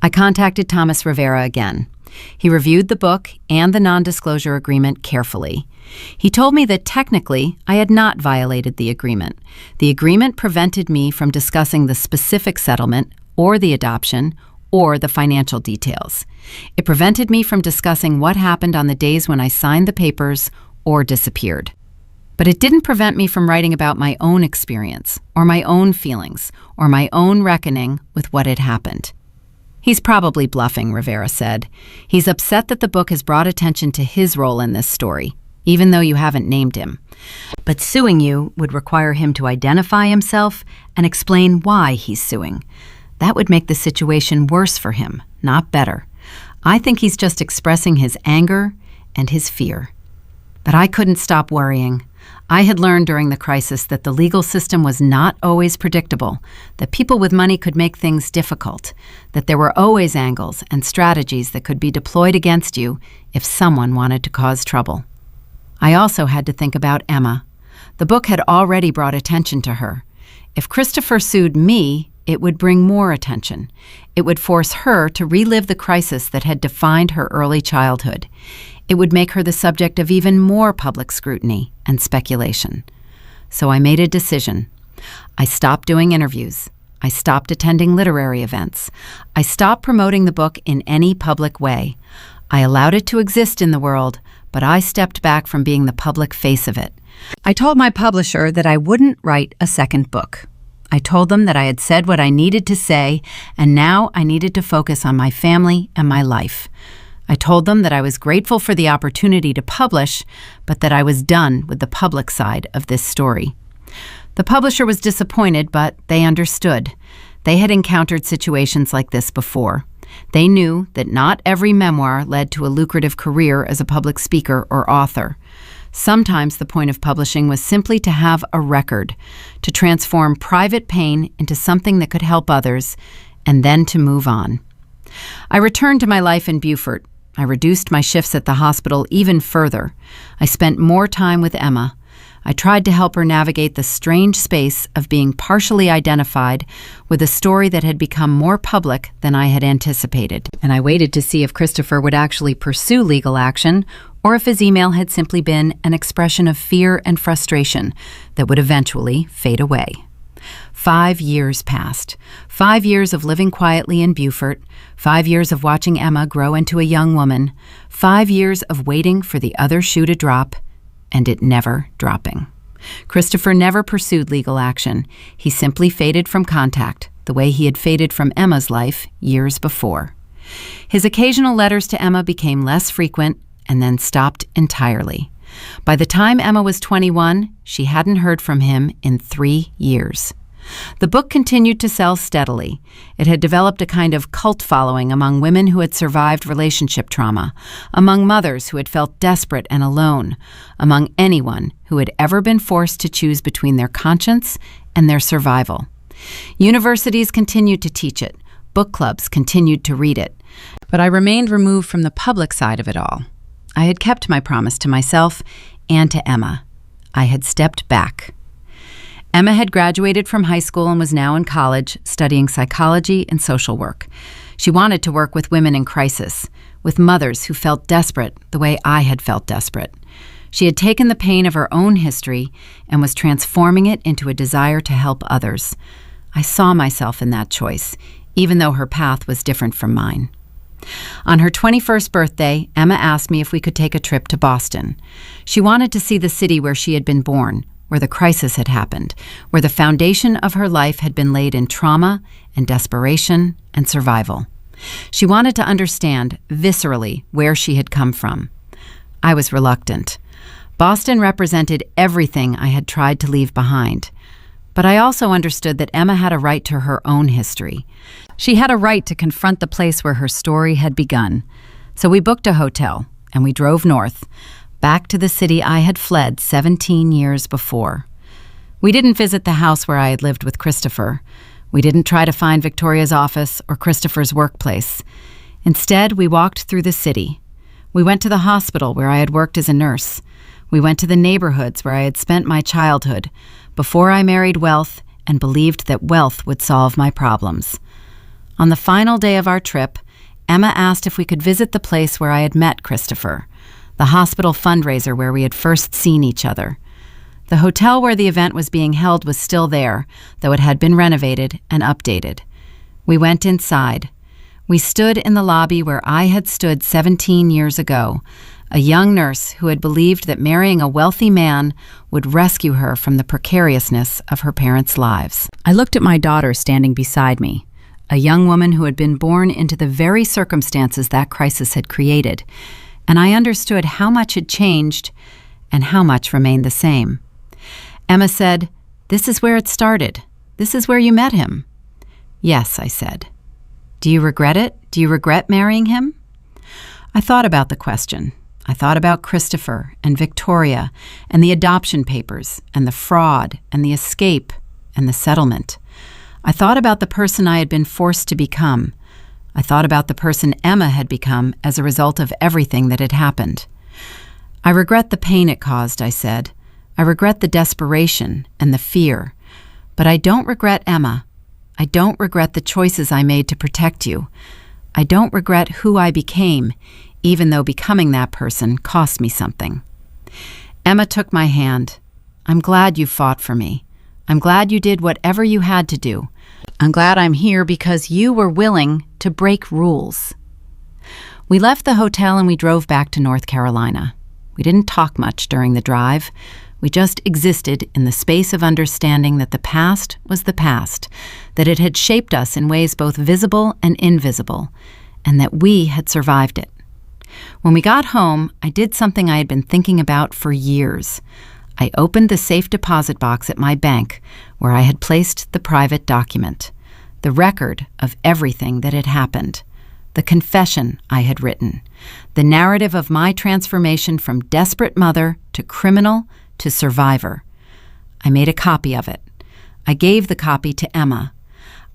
Speaker 1: I contacted Thomas Rivera again. He reviewed the book and the non-disclosure agreement carefully. He told me that technically I had not violated the agreement. The agreement prevented me from discussing the specific settlement or the adoption or the financial details. It prevented me from discussing what happened on the days when I signed the papers or disappeared. But it didn't prevent me from writing about my own experience, or my own feelings, or my own reckoning with what had happened. He's probably bluffing, Rivera said. He's upset that the book has brought attention to his role in this story, even though you haven't named him. But suing you would require him to identify himself and explain why he's suing. That would make the situation worse for him, not better. I think he's just expressing his anger and his fear. But I couldn't stop worrying. I had learned during the crisis that the legal system was not always predictable, that people with money could make things difficult, that there were always angles and strategies that could be deployed against you if someone wanted to cause trouble. I also had to think about Emma. The book had already brought attention to her. If Christopher sued me, it would bring more attention. It would force her to relive the crisis that had defined her early childhood. It would make her the subject of even more public scrutiny and speculation. So I made a decision. I stopped doing interviews. I stopped attending literary events. I stopped promoting the book in any public way. I allowed it to exist in the world, but I stepped back from being the public face of it. I told my publisher that I wouldn't write a second book. I told them that I had said what I needed to say, and now I needed to focus on my family and my life. I told them that I was grateful for the opportunity to publish, but that I was done with the public side of this story. The publisher was disappointed, but they understood. They had encountered situations like this before. They knew that not every memoir led to a lucrative career as a public speaker or author. Sometimes the point of publishing was simply to have a record, to transform private pain into something that could help others, and then to move on. I returned to my life in Beaufort. I reduced my shifts at the hospital even further. I spent more time with Emma. I tried to help her navigate the strange space of being partially identified with a story that had become more public than I had anticipated. And I waited to see if Christopher would actually pursue legal action, or if his email had simply been an expression of fear and frustration that would eventually fade away. 5 years passed. 5 years of living quietly in Beaufort. 5 years of watching Emma grow into a young woman. 5 years of waiting for the other shoe to drop, and it never dropping. Christopher never pursued legal action. He simply faded from contact, the way he had faded from Emma's life years before. His occasional letters to Emma became less frequent and then stopped entirely. By the time Emma was 21, she hadn't heard from him in 3 years. The book continued to sell steadily. It had developed a kind of cult following among women who had survived relationship trauma, among mothers who had felt desperate and alone, among anyone who had ever been forced to choose between their conscience and their survival. Universities continued to teach it. Book clubs continued to read it. But I remained removed from the public side of it all. I had kept my promise to myself and to Emma. I had stepped back. Emma had graduated from high school and was now in college, studying psychology and social work. She wanted to work with women in crisis, with mothers who felt desperate the way I had felt desperate. She had taken the pain of her own history and was transforming it into a desire to help others. I saw myself in that choice, even though her path was different from mine. On her 21st birthday, Emma asked me if we could take a trip to Boston. She wanted to see the city where she had been born, where the crisis had happened, where the foundation of her life had been laid in trauma and desperation and survival. She wanted to understand, viscerally, where she had come from. I was reluctant. Boston represented everything I had tried to leave behind. But I also understood that Emma had a right to her own history. She had a right to confront the place where her story had begun. So we booked a hotel, and we drove north, back to the city I had fled 17 years before. We didn't visit the house where I had lived with Christopher. We didn't try to find Victoria's office or Christopher's workplace. Instead, we walked through the city. We went to the hospital where I had worked as a nurse. We went to the neighborhoods where I had spent my childhood before I married wealth and believed that wealth would solve my problems. On the final day of our trip, Emma asked if we could visit the place where I had met Christopher, the hospital fundraiser where we had first seen each other. The hotel where the event was being held was still there, though it had been renovated and updated. We went inside. We stood in the lobby where I had stood 17 years ago, a young nurse who had believed that marrying a wealthy man would rescue her from the precariousness of her parents' lives. I looked at my daughter standing beside me, a young woman who had been born into the very circumstances that crisis had created, and I understood how much had changed and how much remained the same. Emma said, "This is where it started. This is where you met him." "Yes," I said. "Do you regret it? Do you regret marrying him?" I thought about the question. I thought about Christopher and Victoria and the adoption papers and the fraud and the escape and the settlement. I thought about the person I had been forced to become. I thought about the person Emma had become as a result of everything that had happened. "I regret the pain it caused," I said. "I regret the desperation and the fear. But I don't regret Emma. I don't regret the choices I made to protect you. I don't regret who I became, even though becoming that person cost me something." Emma took my hand. "I'm glad you fought for me. I'm glad you did whatever you had to do. I'm glad I'm here because you were willing to break rules." We left the hotel and we drove back to North Carolina. We didn't talk much during the drive. We just existed in the space of understanding that the past was the past, that it had shaped us in ways both visible and invisible, and that we had survived it. When we got home, I did something I had been thinking about for years. I opened the safe deposit box at my bank where I had placed the private document, the record of everything that had happened, the confession I had written, the narrative of my transformation from desperate mother to criminal to survivor. I made a copy of it. I gave the copy to Emma.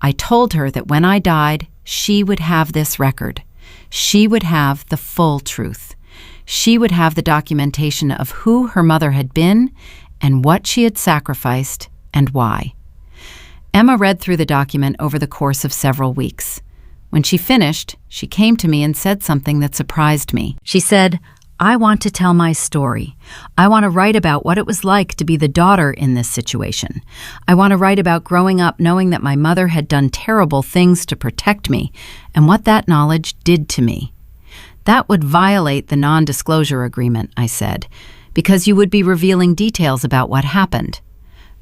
Speaker 1: I told her that when I died, she would have this record. She would have the full truth. She would have the documentation of who her mother had been and what she had sacrificed and why. Emma read through the document over the course of several weeks. When she finished, she came to me and said something that surprised me. She said, "I want to tell my story. I want to write about what it was like to be the daughter in this situation. I want to write about growing up knowing that my mother had done terrible things to protect me and what that knowledge did to me." "That would violate the non-disclosure agreement," I said, "because you would be revealing details about what happened."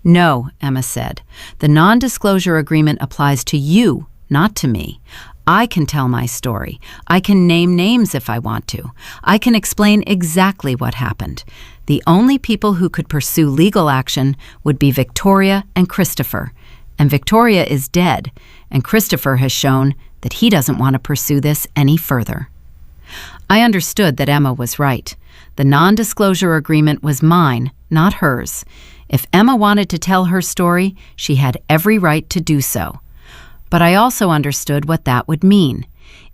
Speaker 1: "No," Emma said. "The non-disclosure agreement applies to you, not to me. I can tell my story. I can name names if I want to. I can explain exactly what happened. The only people who could pursue legal action would be Victoria and Christopher. And Victoria is dead, and Christopher has shown that he doesn't want to pursue this any further." I understood that Emma was right. The non-disclosure agreement was mine, not hers. If Emma wanted to tell her story, she had every right to do so. But I also understood what that would mean.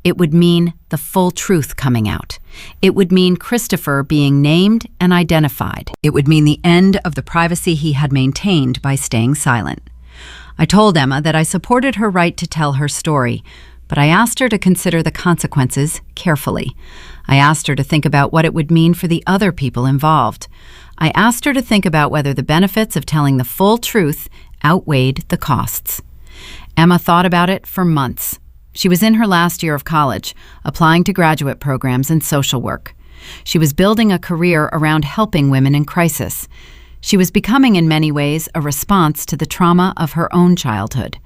Speaker 1: It would mean the full truth coming out. It would mean Christopher being named and identified. It would mean the end of the privacy he had maintained by staying silent. I told Emma that I supported her right to tell her story, but I asked her to consider the consequences carefully. I asked her to think about what it would mean for the other people involved. I asked her to think about whether the benefits of telling the full truth outweighed the costs. Emma thought about it for months. She was in her last year of college, applying to graduate programs in social work. She was building a career around helping women in crisis. She was becoming, in many ways, a response to the trauma of her own childhood.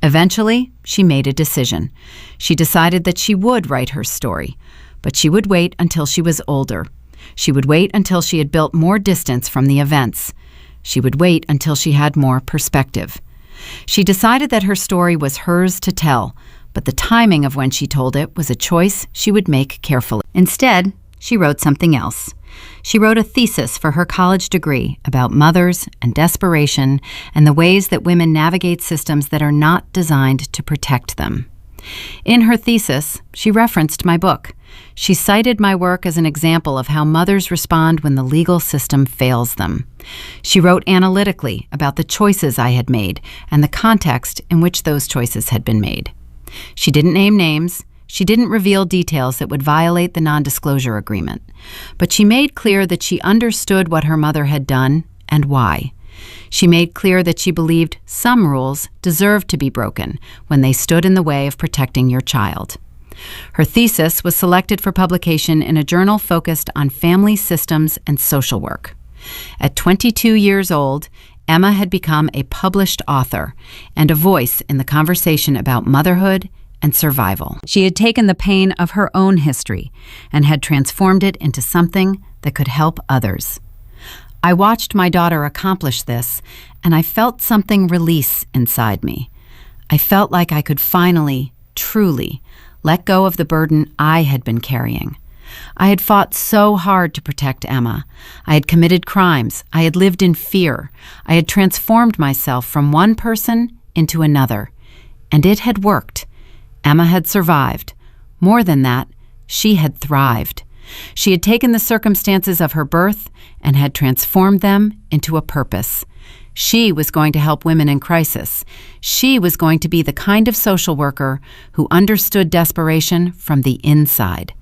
Speaker 1: Eventually, she made a decision. She decided that she would write her story, but she would wait until she was older. She would wait until she had built more distance from the events. She would wait until she had more perspective. She decided that her story was hers to tell, but the timing of when she told it was a choice she would make carefully. Instead, she wrote something else. She wrote a thesis for her college degree about mothers and desperation and the ways that women navigate systems that are not designed to protect them. In her thesis, she referenced my book. She cited my work as an example of how mothers respond when the legal system fails them. She wrote analytically about the choices I had made and the context in which those choices had been made. She didn't name names. She didn't reveal details that would violate the non-disclosure agreement. But she made clear that she understood what her mother had done and why. She made clear that she believed some rules deserved to be broken when they stood in the way of protecting your child. Her thesis was selected for publication in a journal focused on family systems and social work. At 22 years old, Emma had become a published author and a voice in the conversation about motherhood and survival. She had taken the pain of her own history and had transformed it into something that could help others. I watched my daughter accomplish this, and I felt something release inside me. I felt like I could finally, truly, let go of the burden I had been carrying. I had fought so hard to protect Emma. I had committed crimes. I had lived in fear. I had transformed myself from one person into another. And it had worked. Emma had survived. More than that, she had thrived. She had taken the circumstances of her birth and had transformed them into a purpose. She was going to help women in crisis. She was going to be the kind of social worker who understood desperation from the inside.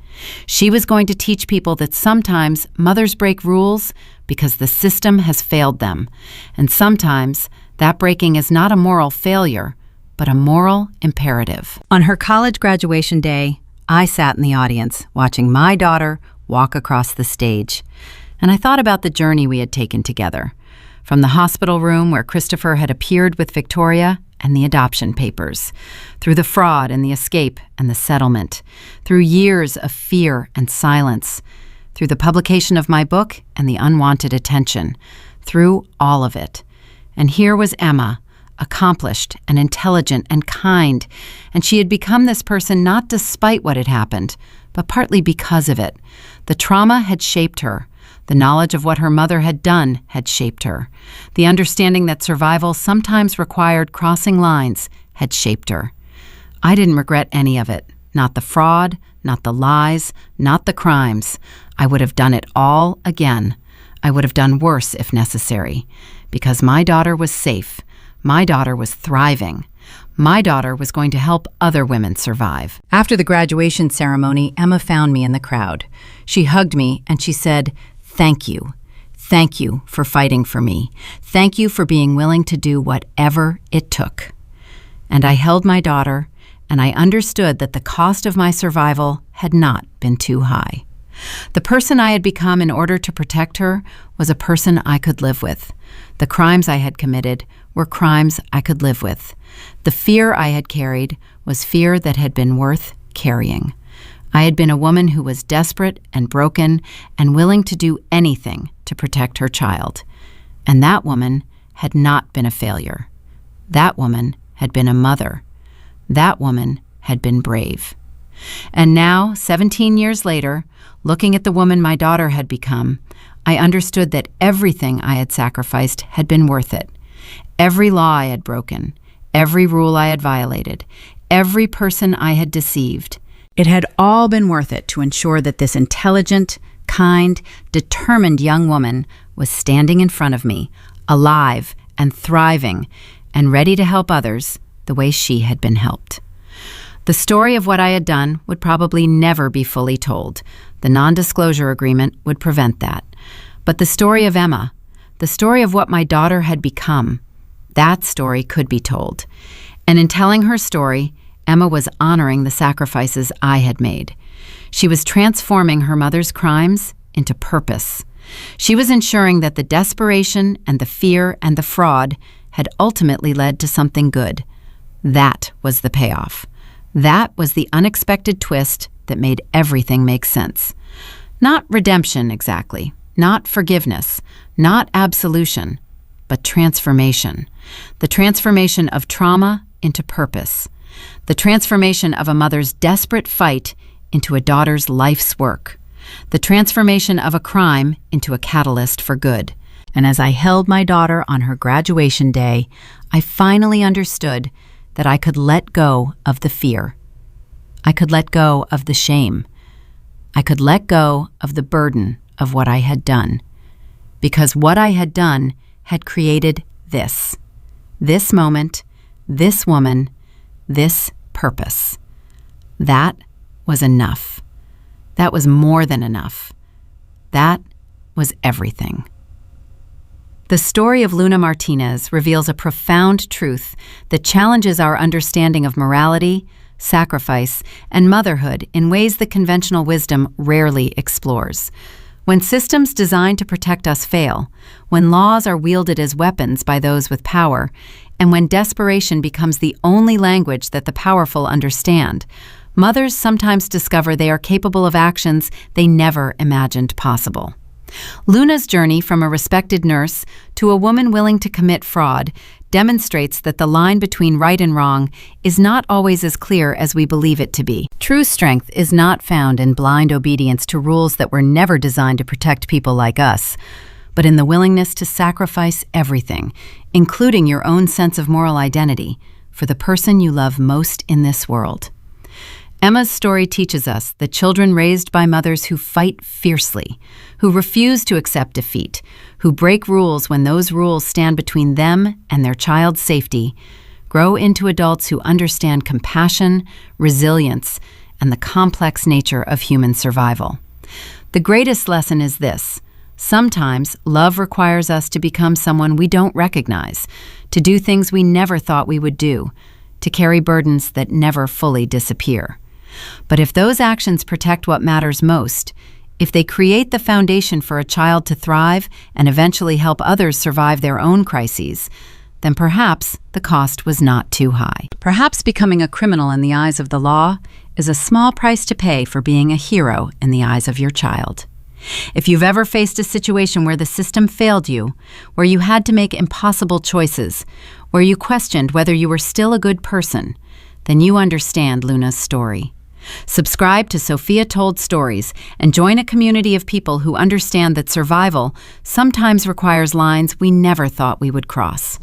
Speaker 1: She was going to teach people that sometimes mothers break rules because the system has failed them. And sometimes that breaking is not a moral failure, but a moral imperative. On her college graduation day, I sat in the audience watching my daughter walk across the stage. And I thought about the journey we had taken together. From the hospital room where Christopher had appeared with Victoria and the adoption papers, through the fraud and the escape and the settlement, through years of fear and silence, through the publication of my book and the unwanted attention, through all of it. And here was Emma, accomplished and intelligent and kind, and she had become this person not despite what had happened, but partly because of it. The trauma had shaped her. The knowledge of what her mother had done had shaped her. The understanding that survival sometimes required crossing lines had shaped her. I didn't regret any of it. Not the fraud, not the lies, not the crimes. I would have done it all again. I would have done worse if necessary. Because my daughter was safe. My daughter was thriving. My daughter was going to help other women survive. After the graduation ceremony, Emma found me in the crowd. She hugged me and she said, "Thank you. Thank you for fighting for me. Thank you for being willing to do whatever it took." And I held my daughter, and I understood that the cost of my survival had not been too high. The person I had become in order to protect her was a person I could live with. The crimes I had committed were crimes I could live with. The fear I had carried was fear that had been worth carrying. I had been a woman who was desperate and broken and willing to do anything to protect her child. And that woman had not been a failure. That woman had been a mother. That woman had been brave. And now, 17 years later, looking at the woman my daughter had become, I understood that everything I had sacrificed had been worth it. Every law I had broken, every rule I had violated, every person I had deceived, it had all been worth it to ensure that this intelligent, kind, determined young woman was standing in front of me, alive and thriving, and ready to help others the way she had been helped. The story of what I had done would probably never be fully told. The non-disclosure agreement would prevent that. But the story of Emma, the story of what my daughter had become, that story could be told. And in telling her story, Emma was honoring the sacrifices I had made. She was transforming her mother's crimes into purpose. She was ensuring that the desperation and the fear and the fraud had ultimately led to something good. That was the payoff. That was the unexpected twist that made everything make sense. Not redemption exactly, not forgiveness, not absolution, but transformation. The transformation of trauma into purpose. The transformation of a mother's desperate fight into a daughter's life's work. The transformation of a crime into a catalyst for good. And as I held my daughter on her graduation day, I finally understood that I could let go of the fear. I could let go of the shame. I could let go of the burden of what I had done. Because what I had done had created this moment, this woman, this purpose. That was enough. That was more than enough. That was everything. The story of Luna Martinez reveals a profound truth that challenges our understanding of morality, sacrifice, and motherhood in ways that conventional wisdom rarely explores. When systems designed to protect us fail, when laws are wielded as weapons by those with power, and when desperation becomes the only language that the powerful understand, mothers sometimes discover they are capable of actions they never imagined possible. Luna's journey from a respected nurse to a woman willing to commit fraud demonstrates that the line between right and wrong is not always as clear as we believe it to be. True strength is not found in blind obedience to rules that were never designed to protect people like us, but in the willingness to sacrifice everything, including your own sense of moral identity, for the person you love most in this world. Emma's story teaches us that children raised by mothers who fight fiercely, who refuse to accept defeat, who break rules when those rules stand between them and their child's safety, grow into adults who understand compassion, resilience, and the complex nature of human survival. The greatest lesson is this: sometimes love requires us to become someone we don't recognize, to do things we never thought we would do, to carry burdens that never fully disappear. But if those actions protect what matters most, if they create the foundation for a child to thrive and eventually help others survive their own crises, then perhaps the cost was not too high. Perhaps becoming a criminal in the eyes of the law is a small price to pay for being a hero in the eyes of your child. If you've ever faced a situation where the system failed you, where you had to make impossible choices, where you questioned whether you were still a good person, then you understand Luna's story. Subscribe to Sophia Told Stories and join a community of people who understand that survival sometimes requires lines we never thought we would cross.